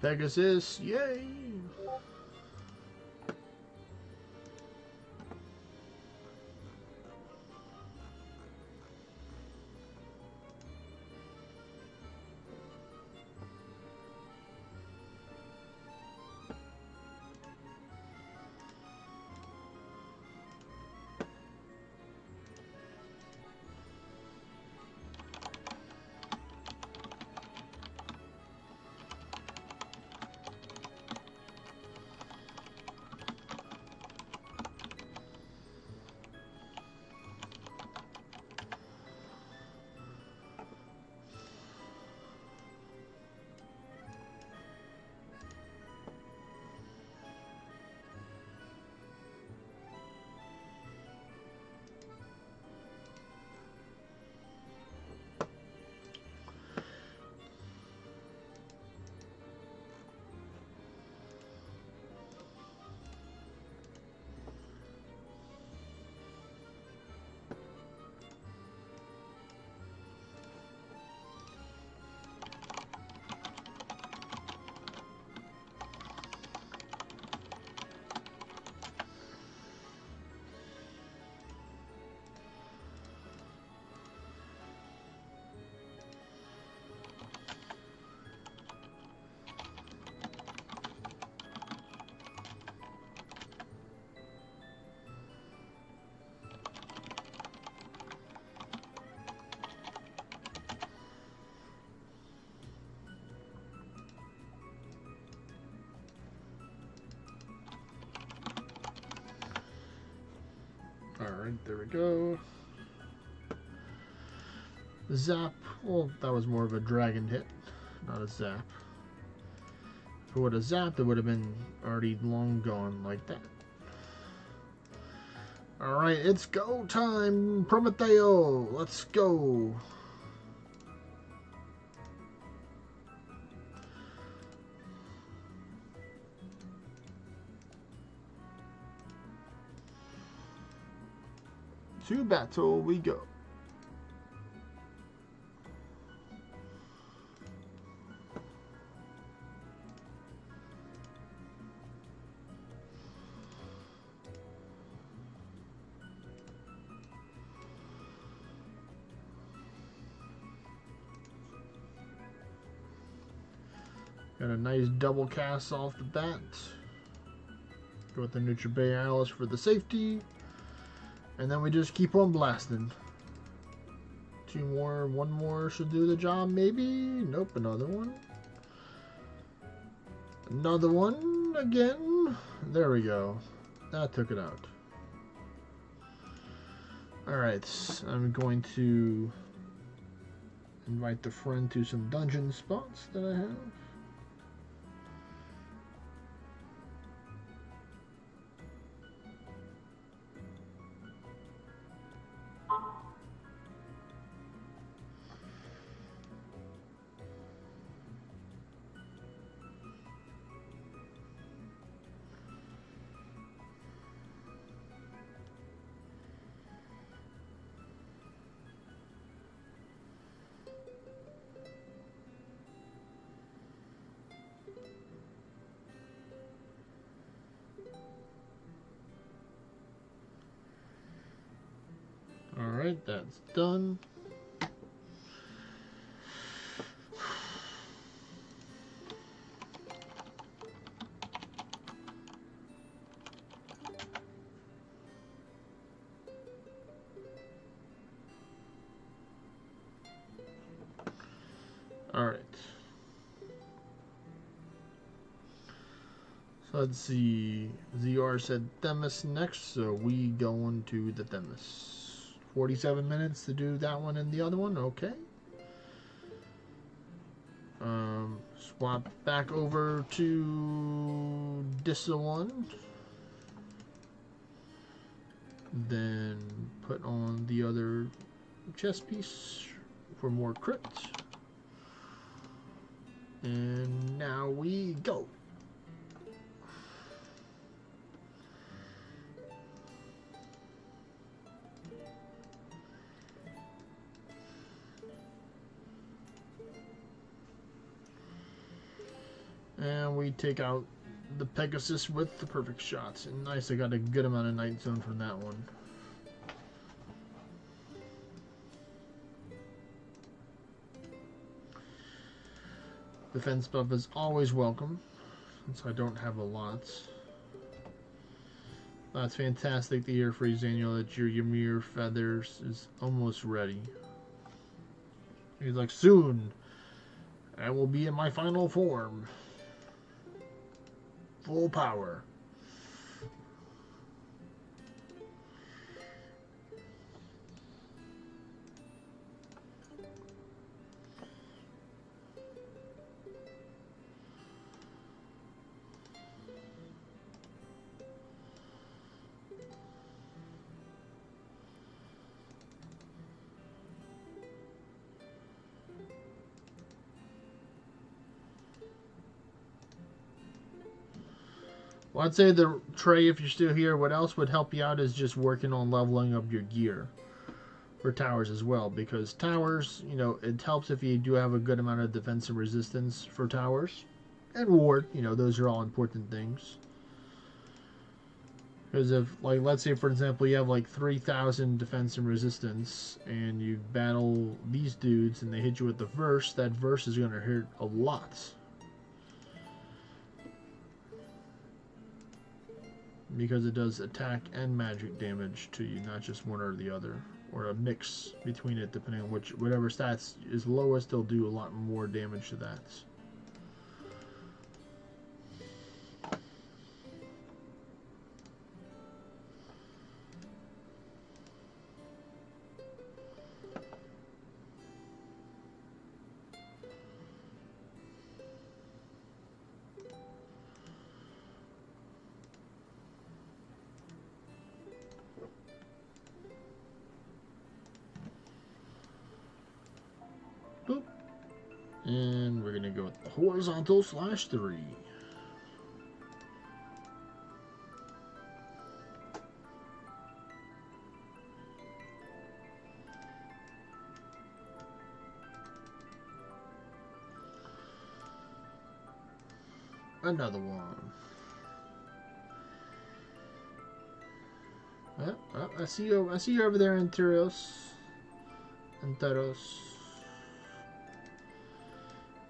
Pegasus, yay! Alright, there we go. Zap. Well, that was more of a dragon hit, not a zap. If it would have zapped, it would have been already long gone like that. Alright, it's go time! Prometeo! Let's go! To battle we go. Got a nice double cast off the bat. Go with the Nutribayalis for the safety. And then we just keep on blasting. Two more, one more should do the job maybe. Nope, another one. Another one again. There we go. That took it out. Alright, I'm going to invite the friend to some dungeon spots that I have. Alright, that's done. Alright. So let's see. ZR said Themis next, so we going to the Themis. 47 minutes to do that one and the other one, okay. Swap back over to Dissa 1. Then put on the other chest piece for more crit. And now we go. And we take out the Pegasus with the perfect shots. And nice, I got a good amount of Night Zone from that one. Defense buff is always welcome, since I don't have a lot. That's fantastic to hear, Freeze Daniel, that your Ymir Feathers is almost ready. He's like, soon, I will be in my final form. Full power. Well, I'd say the Trey, if you're still here, what else would help you out is just working on leveling up your gear for towers as well. Because towers, you know, it helps if you do have a good amount of defense and resistance for towers. And ward, you know, those are all important things. Because if, like, let's say, for example, you have like 3,000 defense and resistance, and you battle these dudes and they hit you with the verse, that verse is going to hurt a lot. Because it does attack and magic damage to you, not just one or the other, or a mix between it, depending on whatever stats is lowest, they'll do a lot more damage to that. Boop. And we're going to go with the horizontal /3. Another one. I see you over there, Enteros.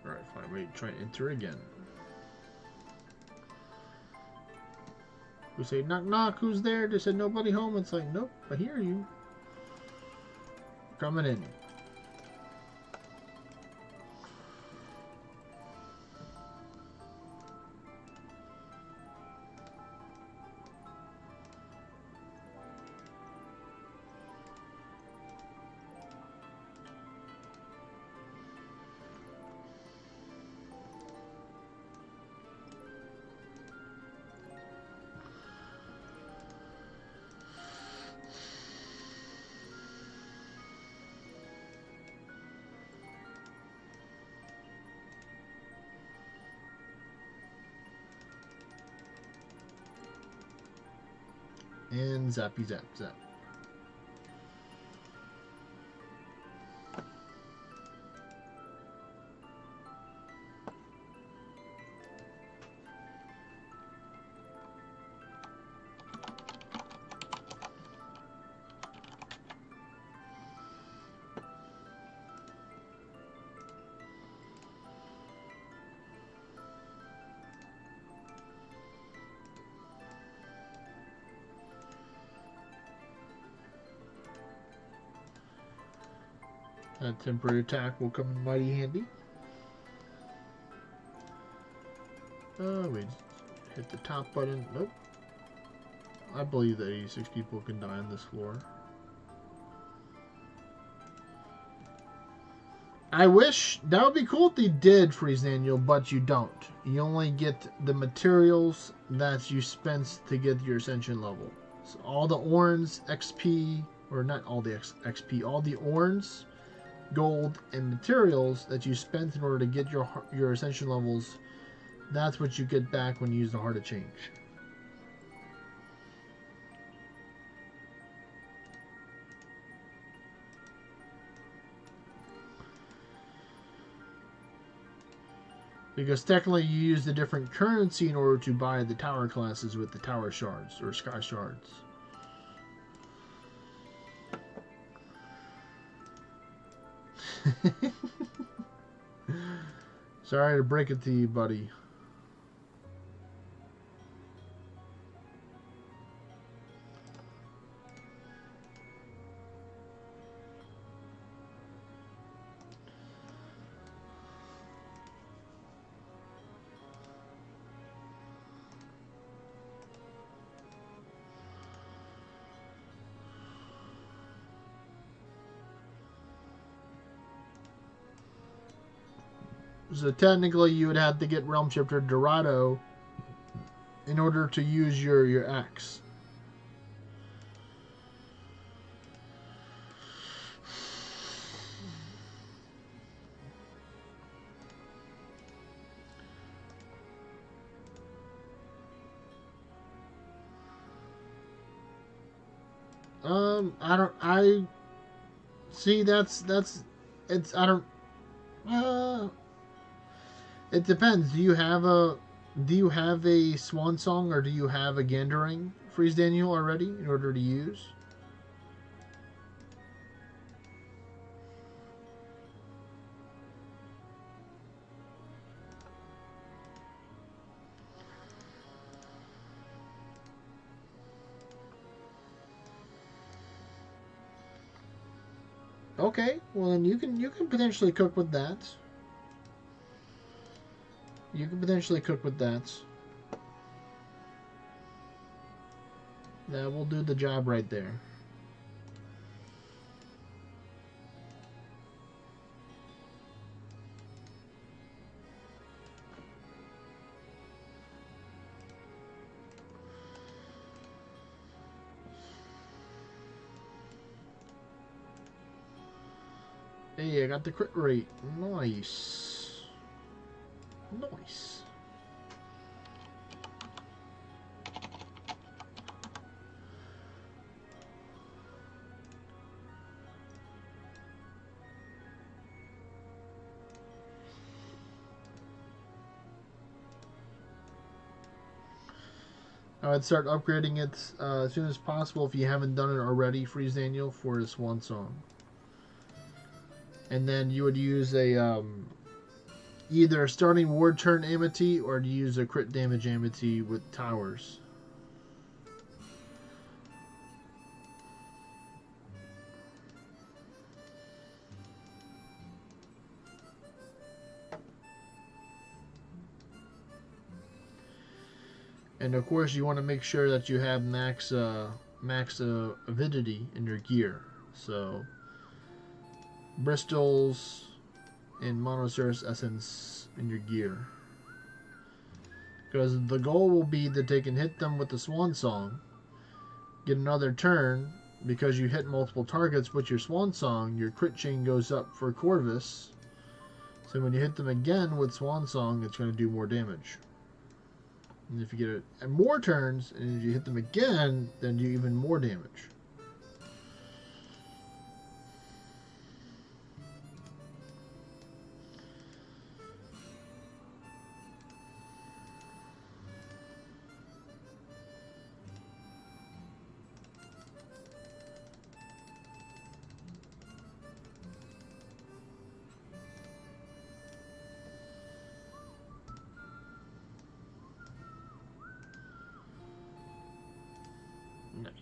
Alright, fine. Wait, try and enter again. We say, knock knock, who's there? They said nobody home. It's like, nope, I hear you. Coming in. And zappy zap zap. That temporary attack will come in mighty handy. We hit the top button. Nope. I believe that 86 people can die on this floor. I wish that would be cool if they did, Freeze Daniel, but you don't. You only get the materials that you spent to get your ascension level. So all the orange XP, or not all the XP, all the orange, gold, and materials that you spent in order to get your ascension levels, that's what you get back when you use the Heart of Change. Because technically you use the different currency in order to buy the tower classes with the tower shards or sky shards. Sorry to break it to you, buddy. So technically, you would have to get Realm Shifter Dorado in order to use your axe. I see. It's. I don't. It depends. Do you have a Swan Song or do you have a Gandering Freeze Daniel already in order to use? Okay, well then you can potentially cook with that. You can potentially cook with that. That will do the job right there. Hey, I got the crit rate. Nice. Nice. I would start upgrading it as soon as possible if you haven't done it already, Freeze Daniel, for his Swan Song. And then you would use a either a starting ward turn Amity or to use a crit damage Amity with towers. And of course, you want to make sure that you have max avidity in your gear. So Bristles and Monoceros Essence in your gear. Because the goal will be that they can hit them with the Swan Song, get another turn, because you hit multiple targets with your Swan Song, your crit chain goes up for Corvus. So when you hit them again with Swan Song, it's going to do more damage. And if you get it at more turns, and if you hit them again, then do even more damage. Nice.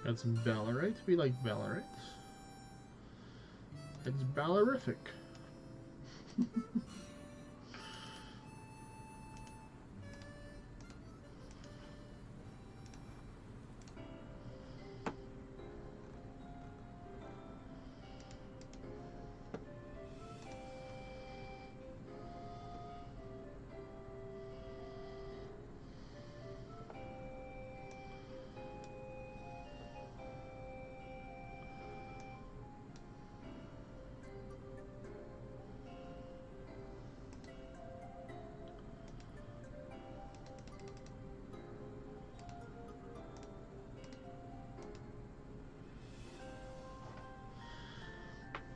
Got some Balorites. We like Balorites. It's Balorific.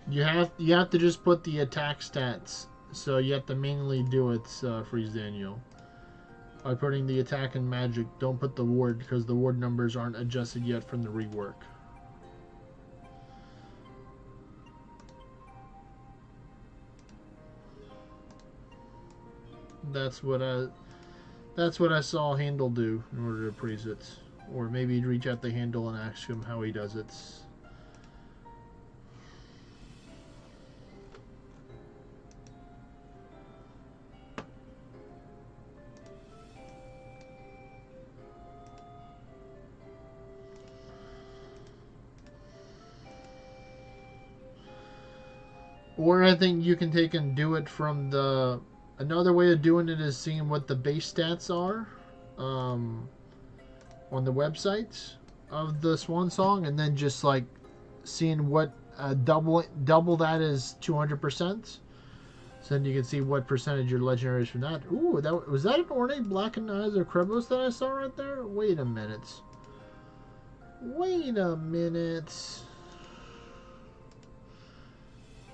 You have to just put the attack stats. So you have to manually do it, Freeze Daniel. By putting the attack and magic, don't put the ward because the ward numbers aren't adjusted yet from the rework. That's what I saw Handel do in order to freeze it. Or maybe you'd reach out to Handel and ask him how he does it. Or I think you can take and do it from the... Another way of doing it is seeing what the base stats are on the website of the Swan Song, and then just like seeing what double that is 200%. So then you can see what percentage your legendary is from that. Ooh, was that an Orna Blackened Eyes or Krebos that I saw right there? Wait a minute. Wait a minute.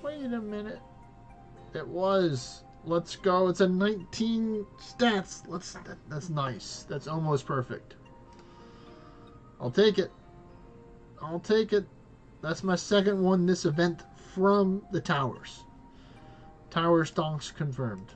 Wait a minute. It was. Let's go. It's a 19 stats. That's nice. That's almost perfect. I'll take it. I'll take it. That's my second one this event from the Towers. Tower stonks confirmed.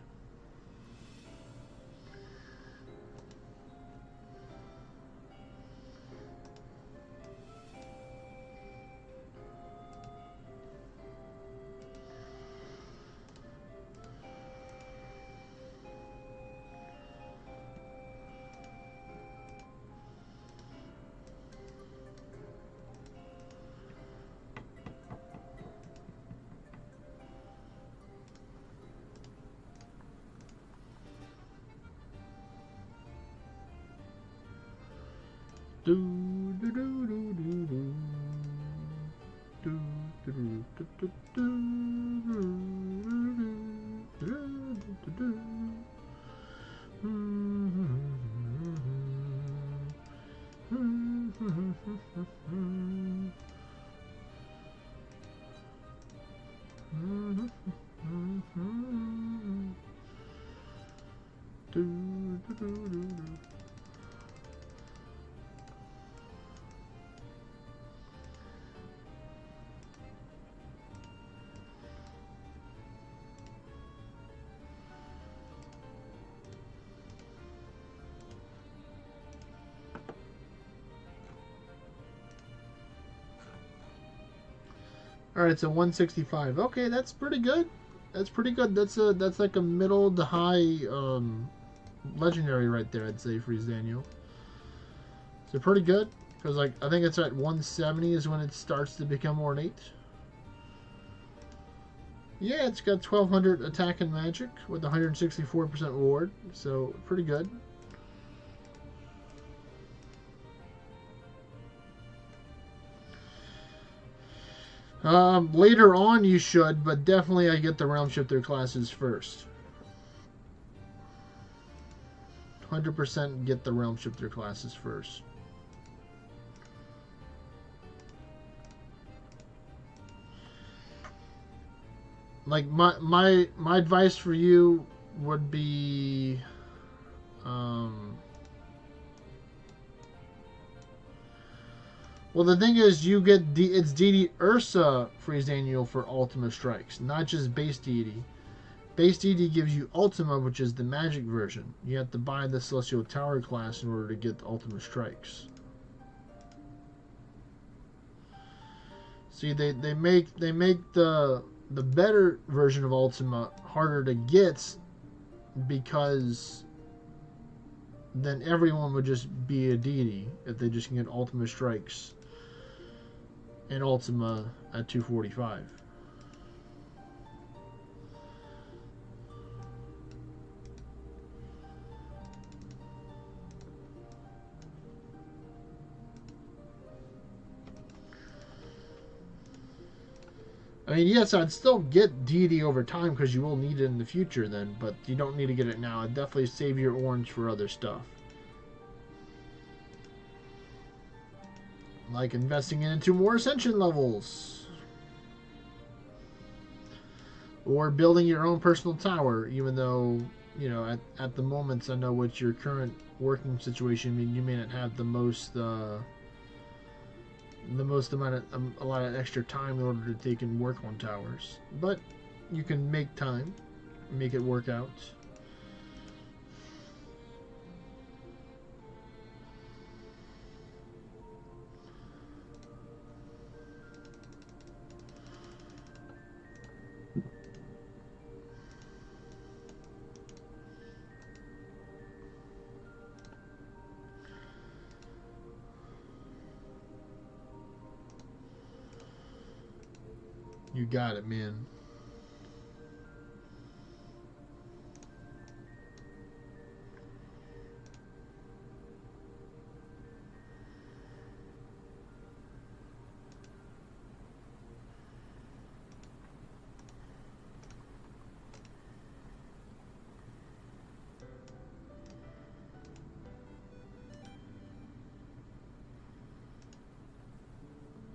All right, so 165. Okay, that's pretty good. That's pretty good. That's like a middle to high legendary right there. I'd say Freeze Daniel. So pretty good because like I think it's at 170 is when it starts to become ornate. Yeah, it's got 1200 attack and magic with 164% ward. So pretty good. Later on you should, but definitely I get the Realm Shifter classes first. 100% get the Realm Shifter classes first. Like my advice for you would be well, the thing is, you get it's Deity Ursa Freeze Daniel for Ultima Strikes, not just Base Deity. Base Deity gives you Ultima, which is the magic version. You have to buy the Celestial Tower class in order to get the Ultima Strikes. See, they make the better version of Ultima harder to get because then everyone would just be a deity if they just can get Ultima Strikes and Ultima at 245. I mean, yes, I'd still get deity over time because you will need it in the future then, but you don't need to get it now. I'd definitely save your orange for other stuff. Like investing into more ascension levels. or building your own personal tower. Even though, you know, at the moment, I know what your current working situation. I mean, you may not have the most amount of a lot of extra time in order to take and work on towers, but you can make time, make it work out. You got it, man.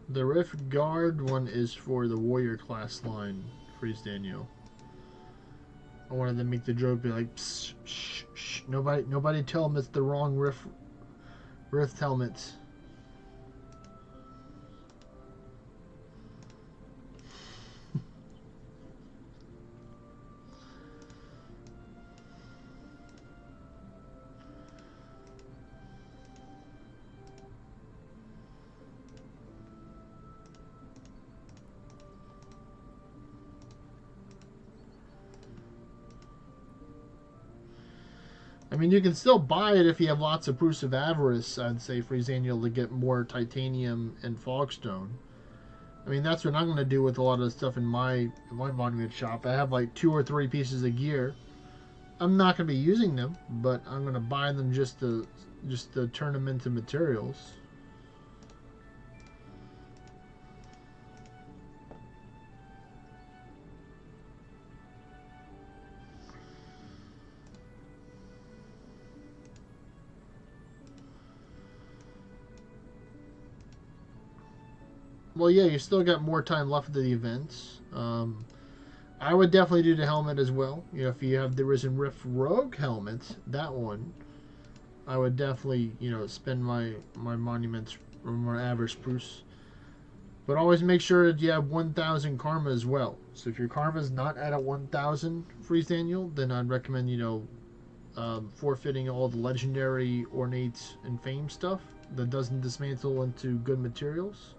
The Rift Guard one is for the Warrior class line, Freeze Daniel. I wanted to make the joke, be like, psst, shh, shh, nobody tell him it's the wrong Rift helmet. I mean, you can still buy it if you have lots of proofs of avarice, I'd say, for Xaniel to get more titanium and fogstone. I mean, that's what I'm going to do with a lot of the stuff in my monument shop. I have like 2 or 3 pieces of gear. I'm not going to be using them, but I'm going to buy them just to turn them into materials. Well, yeah, you still got more time left of the events. I would definitely do the helmet as well. You know, if you have the Risen Rift Rogue helmet, that one, I would definitely, you know, spend my monuments or my average proofs. But always make sure that you have 1,000 karma as well. So if your karma is not at a 1,000 Freeze Daniel, then I'd recommend, you know, forfeiting all the legendary, ornate, and fame stuff that doesn't dismantle into good materials.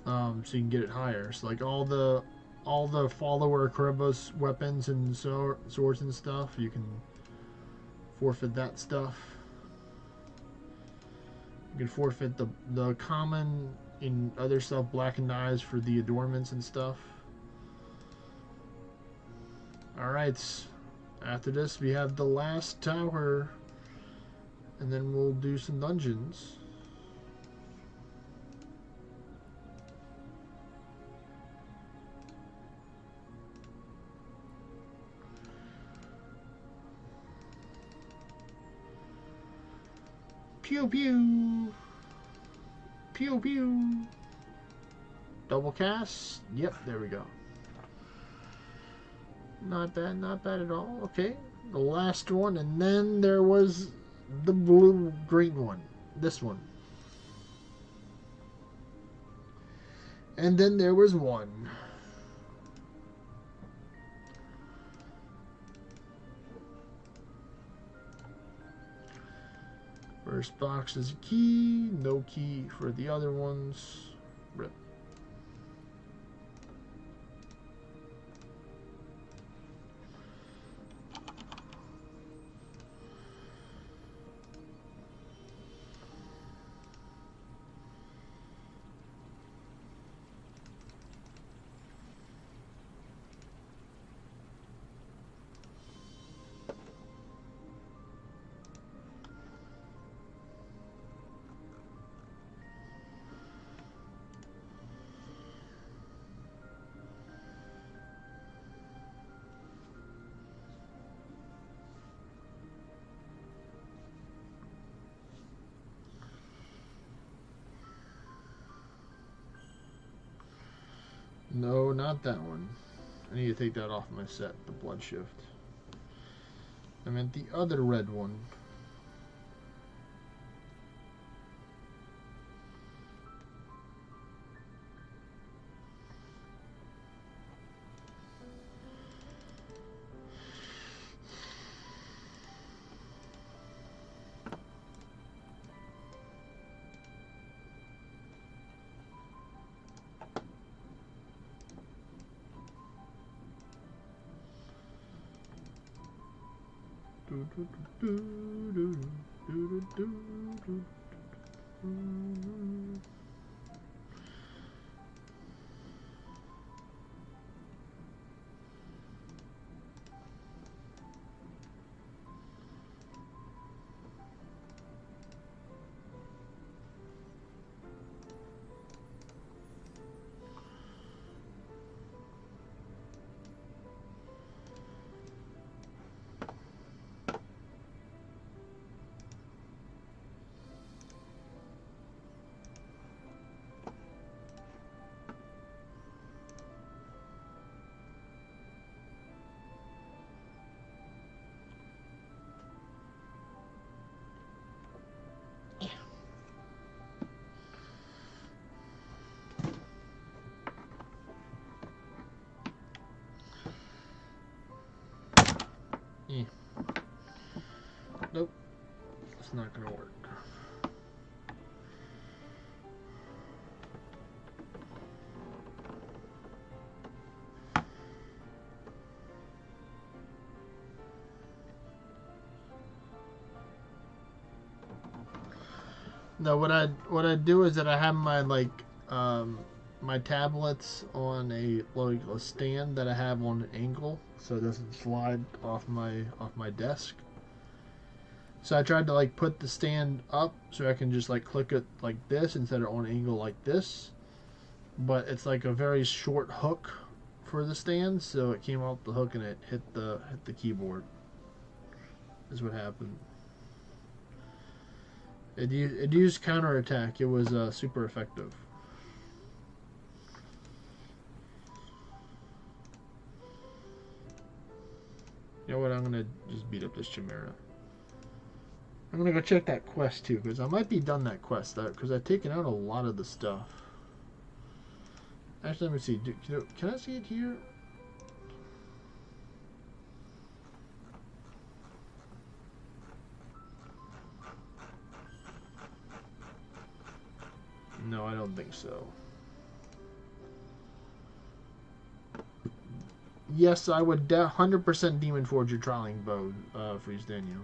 So you can get it higher. So like all the follower Kerebos weapons and swords and stuff, you can forfeit that stuff. You can forfeit the common in other stuff, blackened eyes for the adornments and stuff. Alright, after this we have the last tower, and then we'll do some dungeons. Pew pew. Pew pew. Double cast. Yep, there we go. Not bad at all. Okay, the last one, and then there was the blue-green one. This one. And then there was one. First box is a key, no key for the other ones. Rip. No, not that one. I need to take that off my set, the blood shift. I meant the other red one. Nope, it's not gonna work. No, what I do is that I have my my tablets on a stand that I have on an angle, so it doesn't slide off my desk. So I tried to like put the stand up so I can just like click it like this instead of on an angle like this. But it's like a very short hook for the stand, so it came off the hook and it hit the keyboard. Is what happened. It used counterattack. It was super effective. You know what? I'm gonna just beat up this Chimera. I'm gonna go check that quest too, because I might be done that quest because I've taken out a lot of the stuff. Actually, let me see. Can I see it here? No, I don't think so. Yes, I would 100% Demon Forge your Trialing Bow, Freeze Daniel.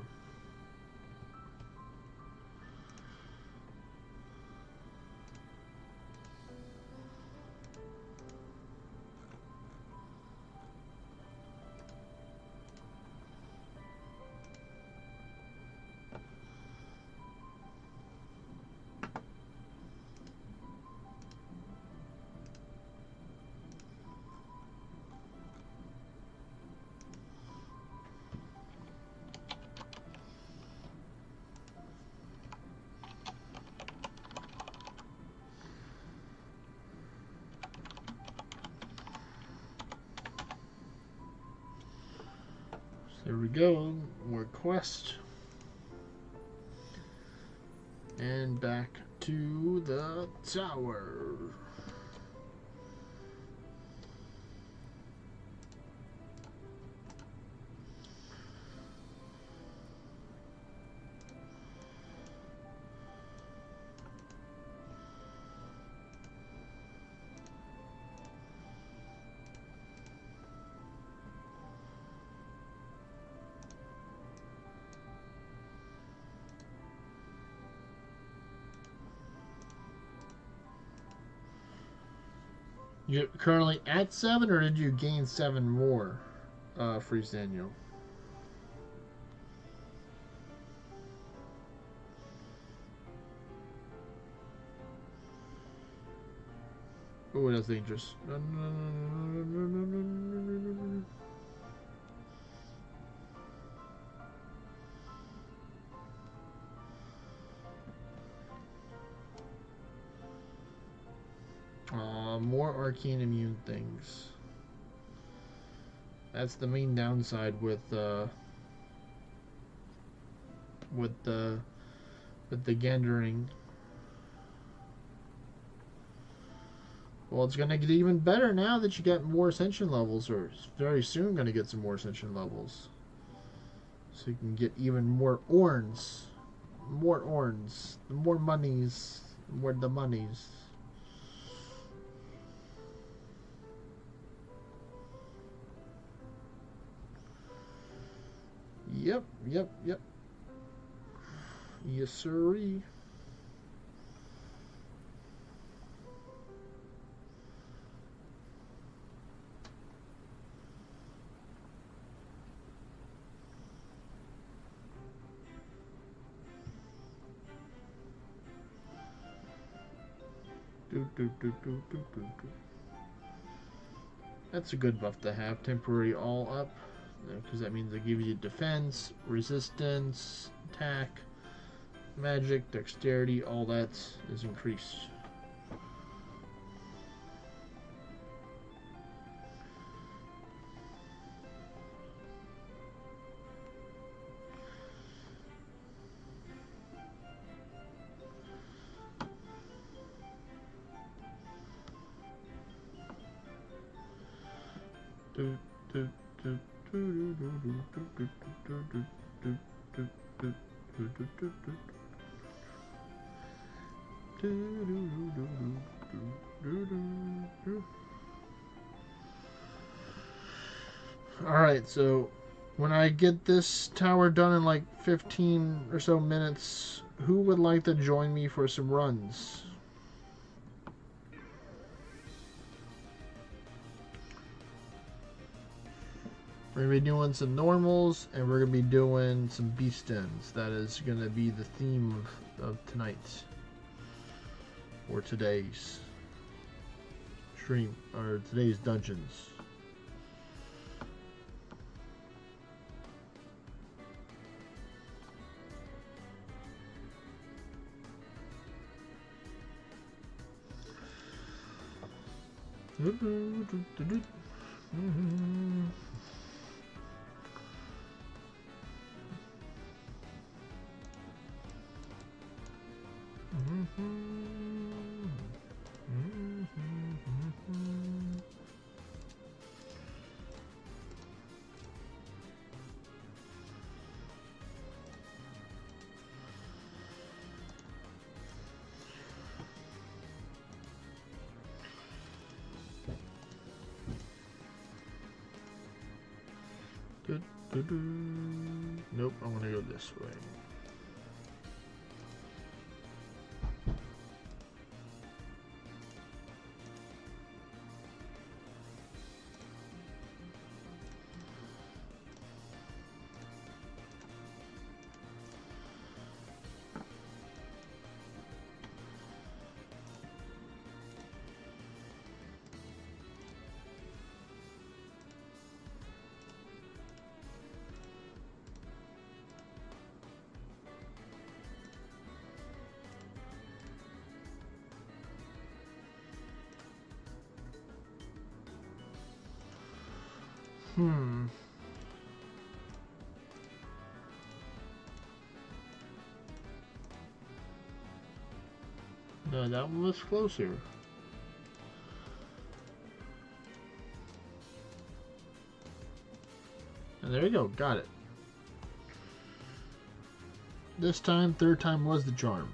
There we go, more quest. And back to the tower. You're currently at 7, or did you gain 7 more, Freeze Daniel? Oh, that's dangerous. More arcane immune things. That's the main downside with with the gendering. Well, it's gonna get even better now that you got more ascension levels, or very soon gonna get some more ascension levels. So you can get even more Orns. More Orns. The more monies. The more the monies. Yep, yep, yep. Yes, sirree. That's a good buff to have. Temporary all up. Because that means it gives you defense, resistance, attack, magic, dexterity, all that is increased. Alright, so when I get this tower done in like 15 or so minutes, who would like to join me for some runs? We're going to be doing some normals, and we're going to be doing some beast ends. That is going to be the theme of tonight. Or today's stream, or today's dungeons. Nope, I'm gonna go this way. No, that one was closer. And there you go, got it. This time, third time was the charm.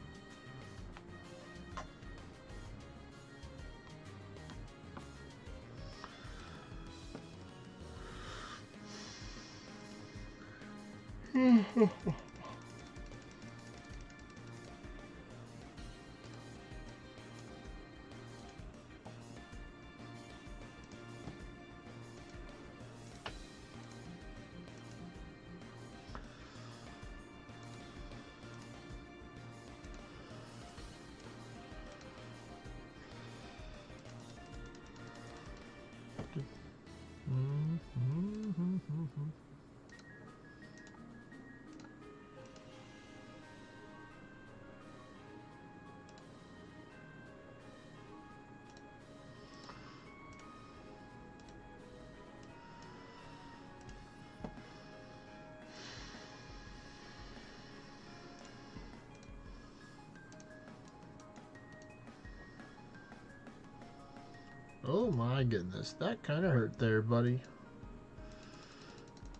Oh my goodness, that kind of hurt there, buddy.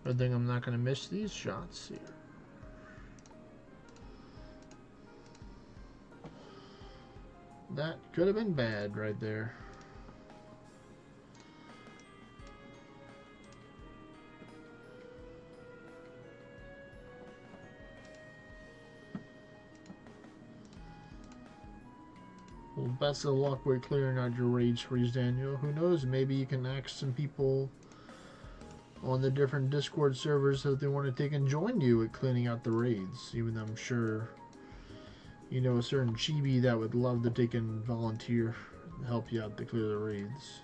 Good thing I'm not going to miss these shots here. That could have been bad right there. Well, best of luck with clearing out your rage freeze, Daniel. Who knows, maybe you can ask some people on the different Discord servers if they want to take and join you at cleaning out the raids. Even though I'm sure you know a certain chibi that would love to take and volunteer and help you out to clear the raids.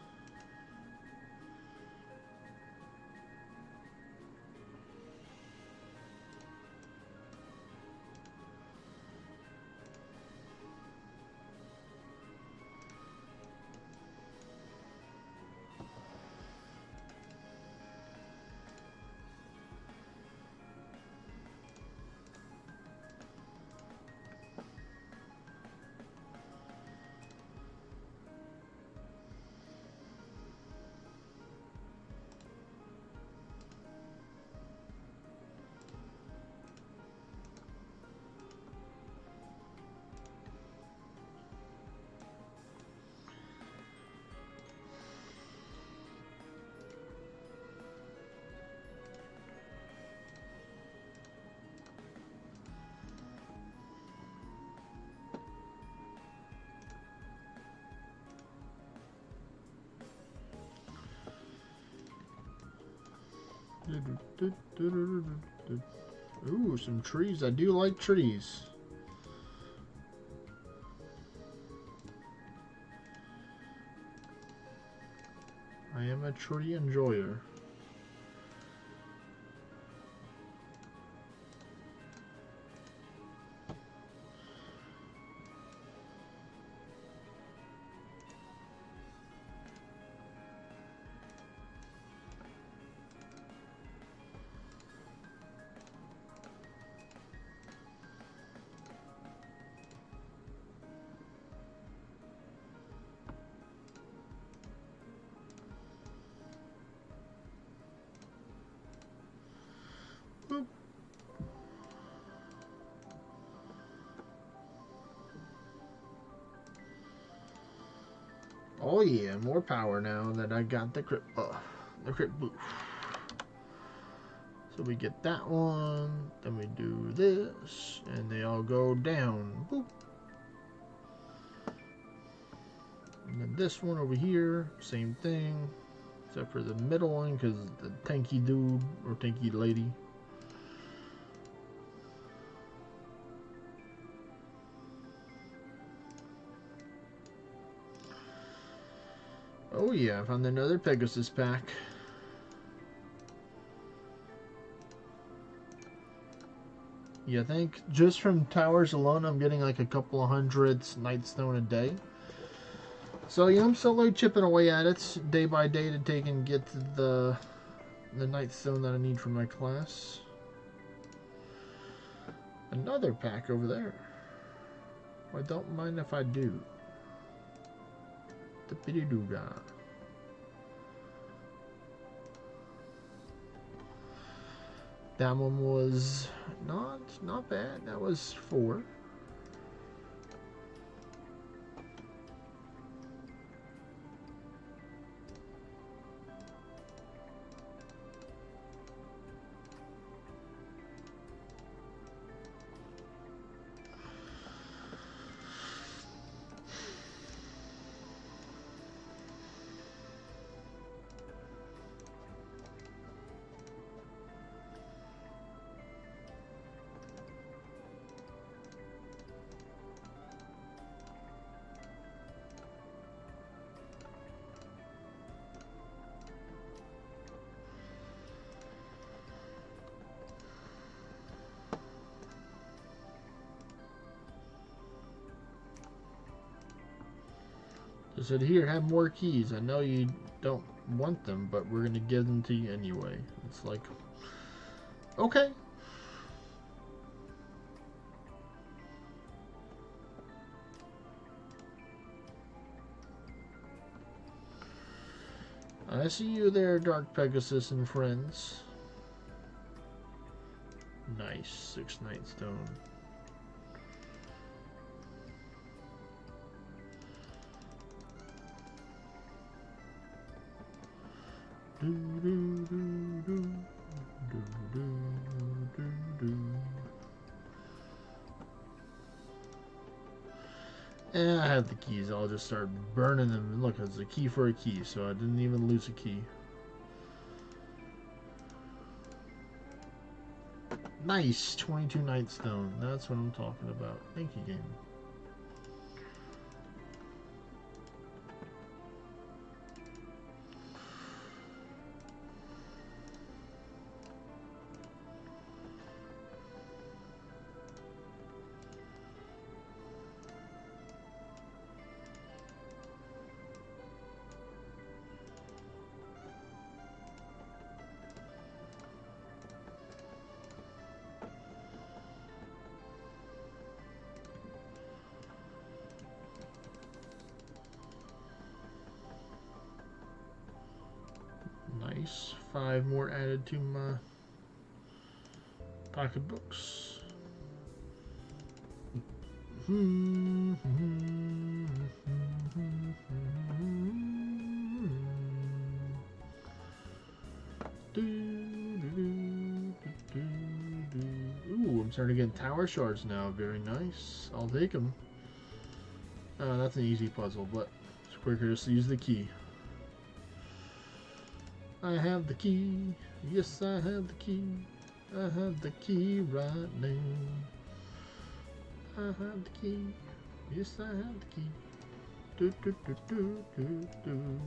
Ooh, some trees. I do like trees. I am a tree enjoyer. Boop. Oh yeah, more power now that I got the crit boost. So we get that one, then we do this, and they all go down. Boop. And then this one over here, same thing, except for the middle one, because the tanky dude or tanky lady. Oh yeah, I found another Pegasus pack. Yeah, I think just from towers alone, I'm getting like a couple of hundreds Nightstone a day. So yeah, I'm slowly chipping away at it day by day to take and get the Nightstone that I need for my class. Another pack over there. I don't mind if I do. The pity doodah. That one was not bad. That was 4. I said, here, have more keys. I know you don't want them, but we're going to give them to you anyway. It's like, okay. I see you there, Dark Pegasus and friends. Nice, 6 Nightstone. Do, do, do, do, do, do, do, do. And I have the keys. I'll just start burning them. Look, it's a key for a key, so I didn't even lose a key. Nice, 22 Nightstone. That's what I'm talking about. Thank you, game. Nice. 5 more added to my pocketbooks. Ooh, I'm starting to get tower shards now. Very nice. I'll take them. That's an easy puzzle, but it's quicker just to use the key. I have the key. Yes, I have the key. I have the key right now. I have the key. Yes, I have the key. Do, do, do, do, do, do.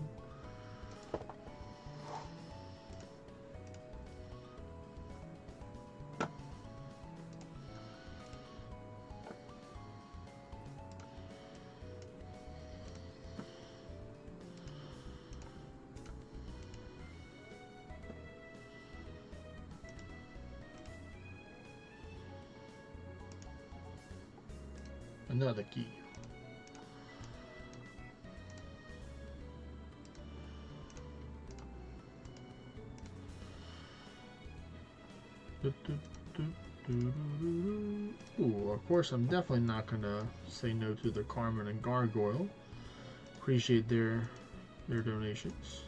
Another key. Ooh, of course, I'm definitely not gonna say no to the Carmen and Gargoyle. Appreciate their donations.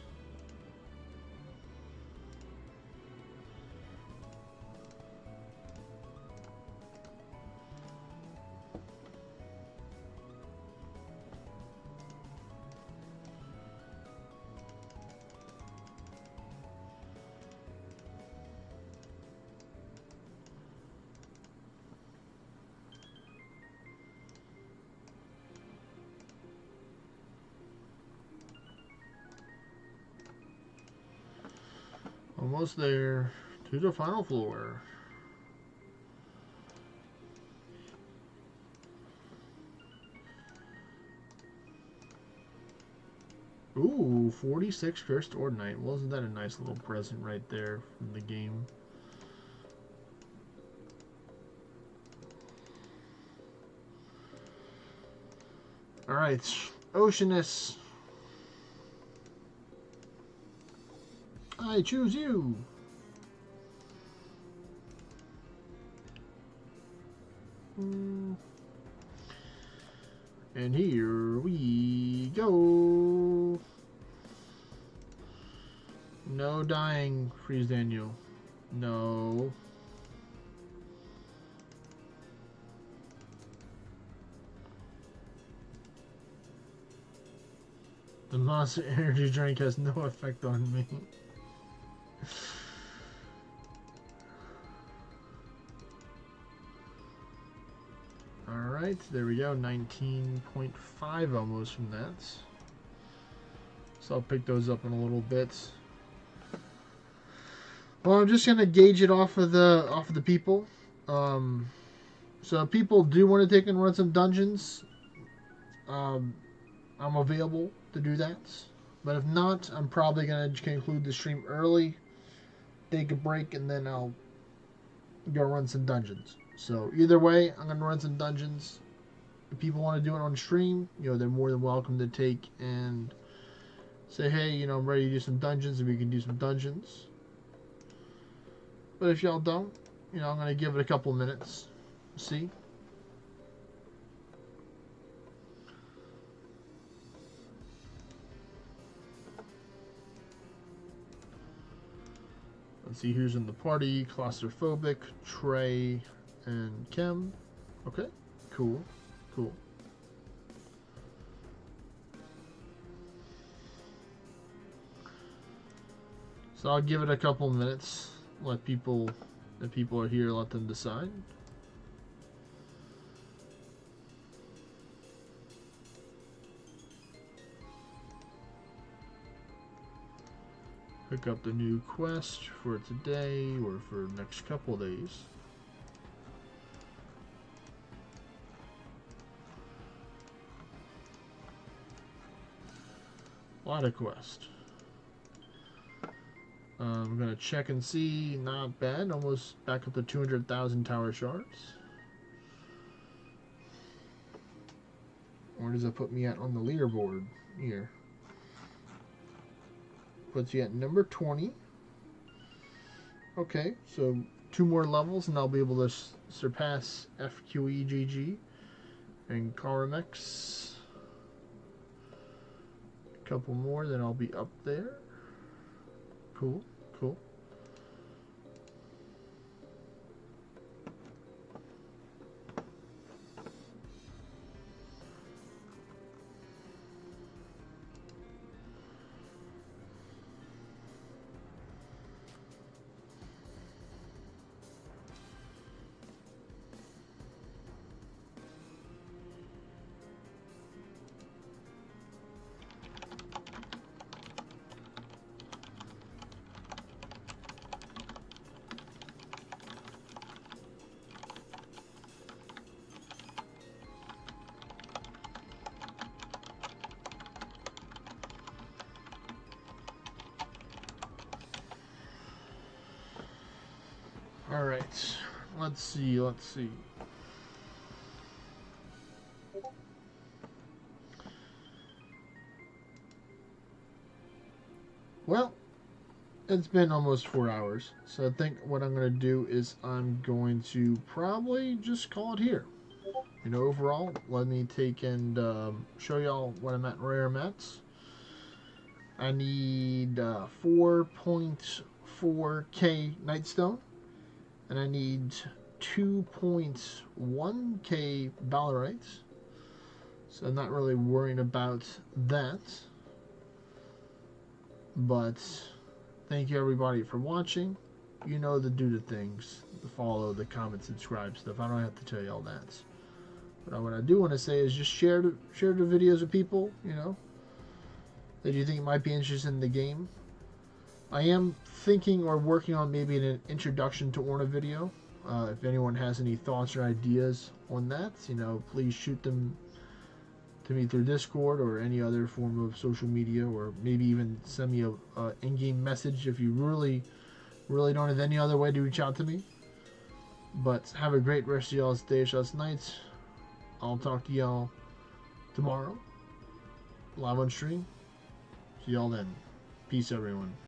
Almost there to the final floor. Ooh, 46 Cursed Ordinite. Wasn't that a nice little present right there from the game? Alright, Oceanus. I choose you. And here we go. No dying, Freeze Daniel. No. The Monster Energy drink has no effect on me. Alright, there we go. 19.5 almost from that. So I'll pick those up in a little bit. Well, I'm just gonna gauge it off of the people. So if people do want to take and run some dungeons, I'm available to do that. But if not, I'm probably gonna conclude the stream early, take a break, and then I'll go run some dungeons. So either way, I'm gonna run some dungeons. If people want to do it on stream, you know, they're more than welcome to take and say, hey, you know, I'm ready to do some dungeons, and we can do some dungeons. But if y'all don't, you know, I'm going to give it a couple minutes. See? Let's see who's in the party. Claustrophobic, Trey, and Kim. Okay, cool, cool. So I'll give it a couple minutes. Let people, the people are here, let them decide. Pick up the new quest for today or for next couple days. A lot of quests. I'm gonna check and see. Not bad. Almost back up to 200,000 tower shards. Where does that put me at on the leaderboard here? Puts you at number 20. Okay, so 2 more levels and I'll be able to surpass FQEGG and Karamex. A couple more, then I'll be up there. Cool, cool. All right, let's see. Well, it's been almost 4 hours, so I think what I'm going to do is I'm going to probably just call it here. You know, overall, let me take and show y'all what I'm at in rare mats. I need 4.4k Nightstone. And I need 2.1k Valorites. So I'm not really worrying about that. But thank you everybody for watching. You know the do the things. The follow, the comment, subscribe stuff. I don't have to tell you all that. But what I do want to say is just share the videos with people, you know, that you think might be interested in the game. I am thinking or working on maybe an introduction to Orna video. If anyone has any thoughts or ideas on that, you know, please shoot them to me through Discord or any other form of social media, or maybe even send me a in-game message if you really don't have any other way to reach out to me. But have a great rest of y'all's day, y'all's nights. I'll talk to y'all tomorrow, live on stream. See y'all then. Peace, everyone.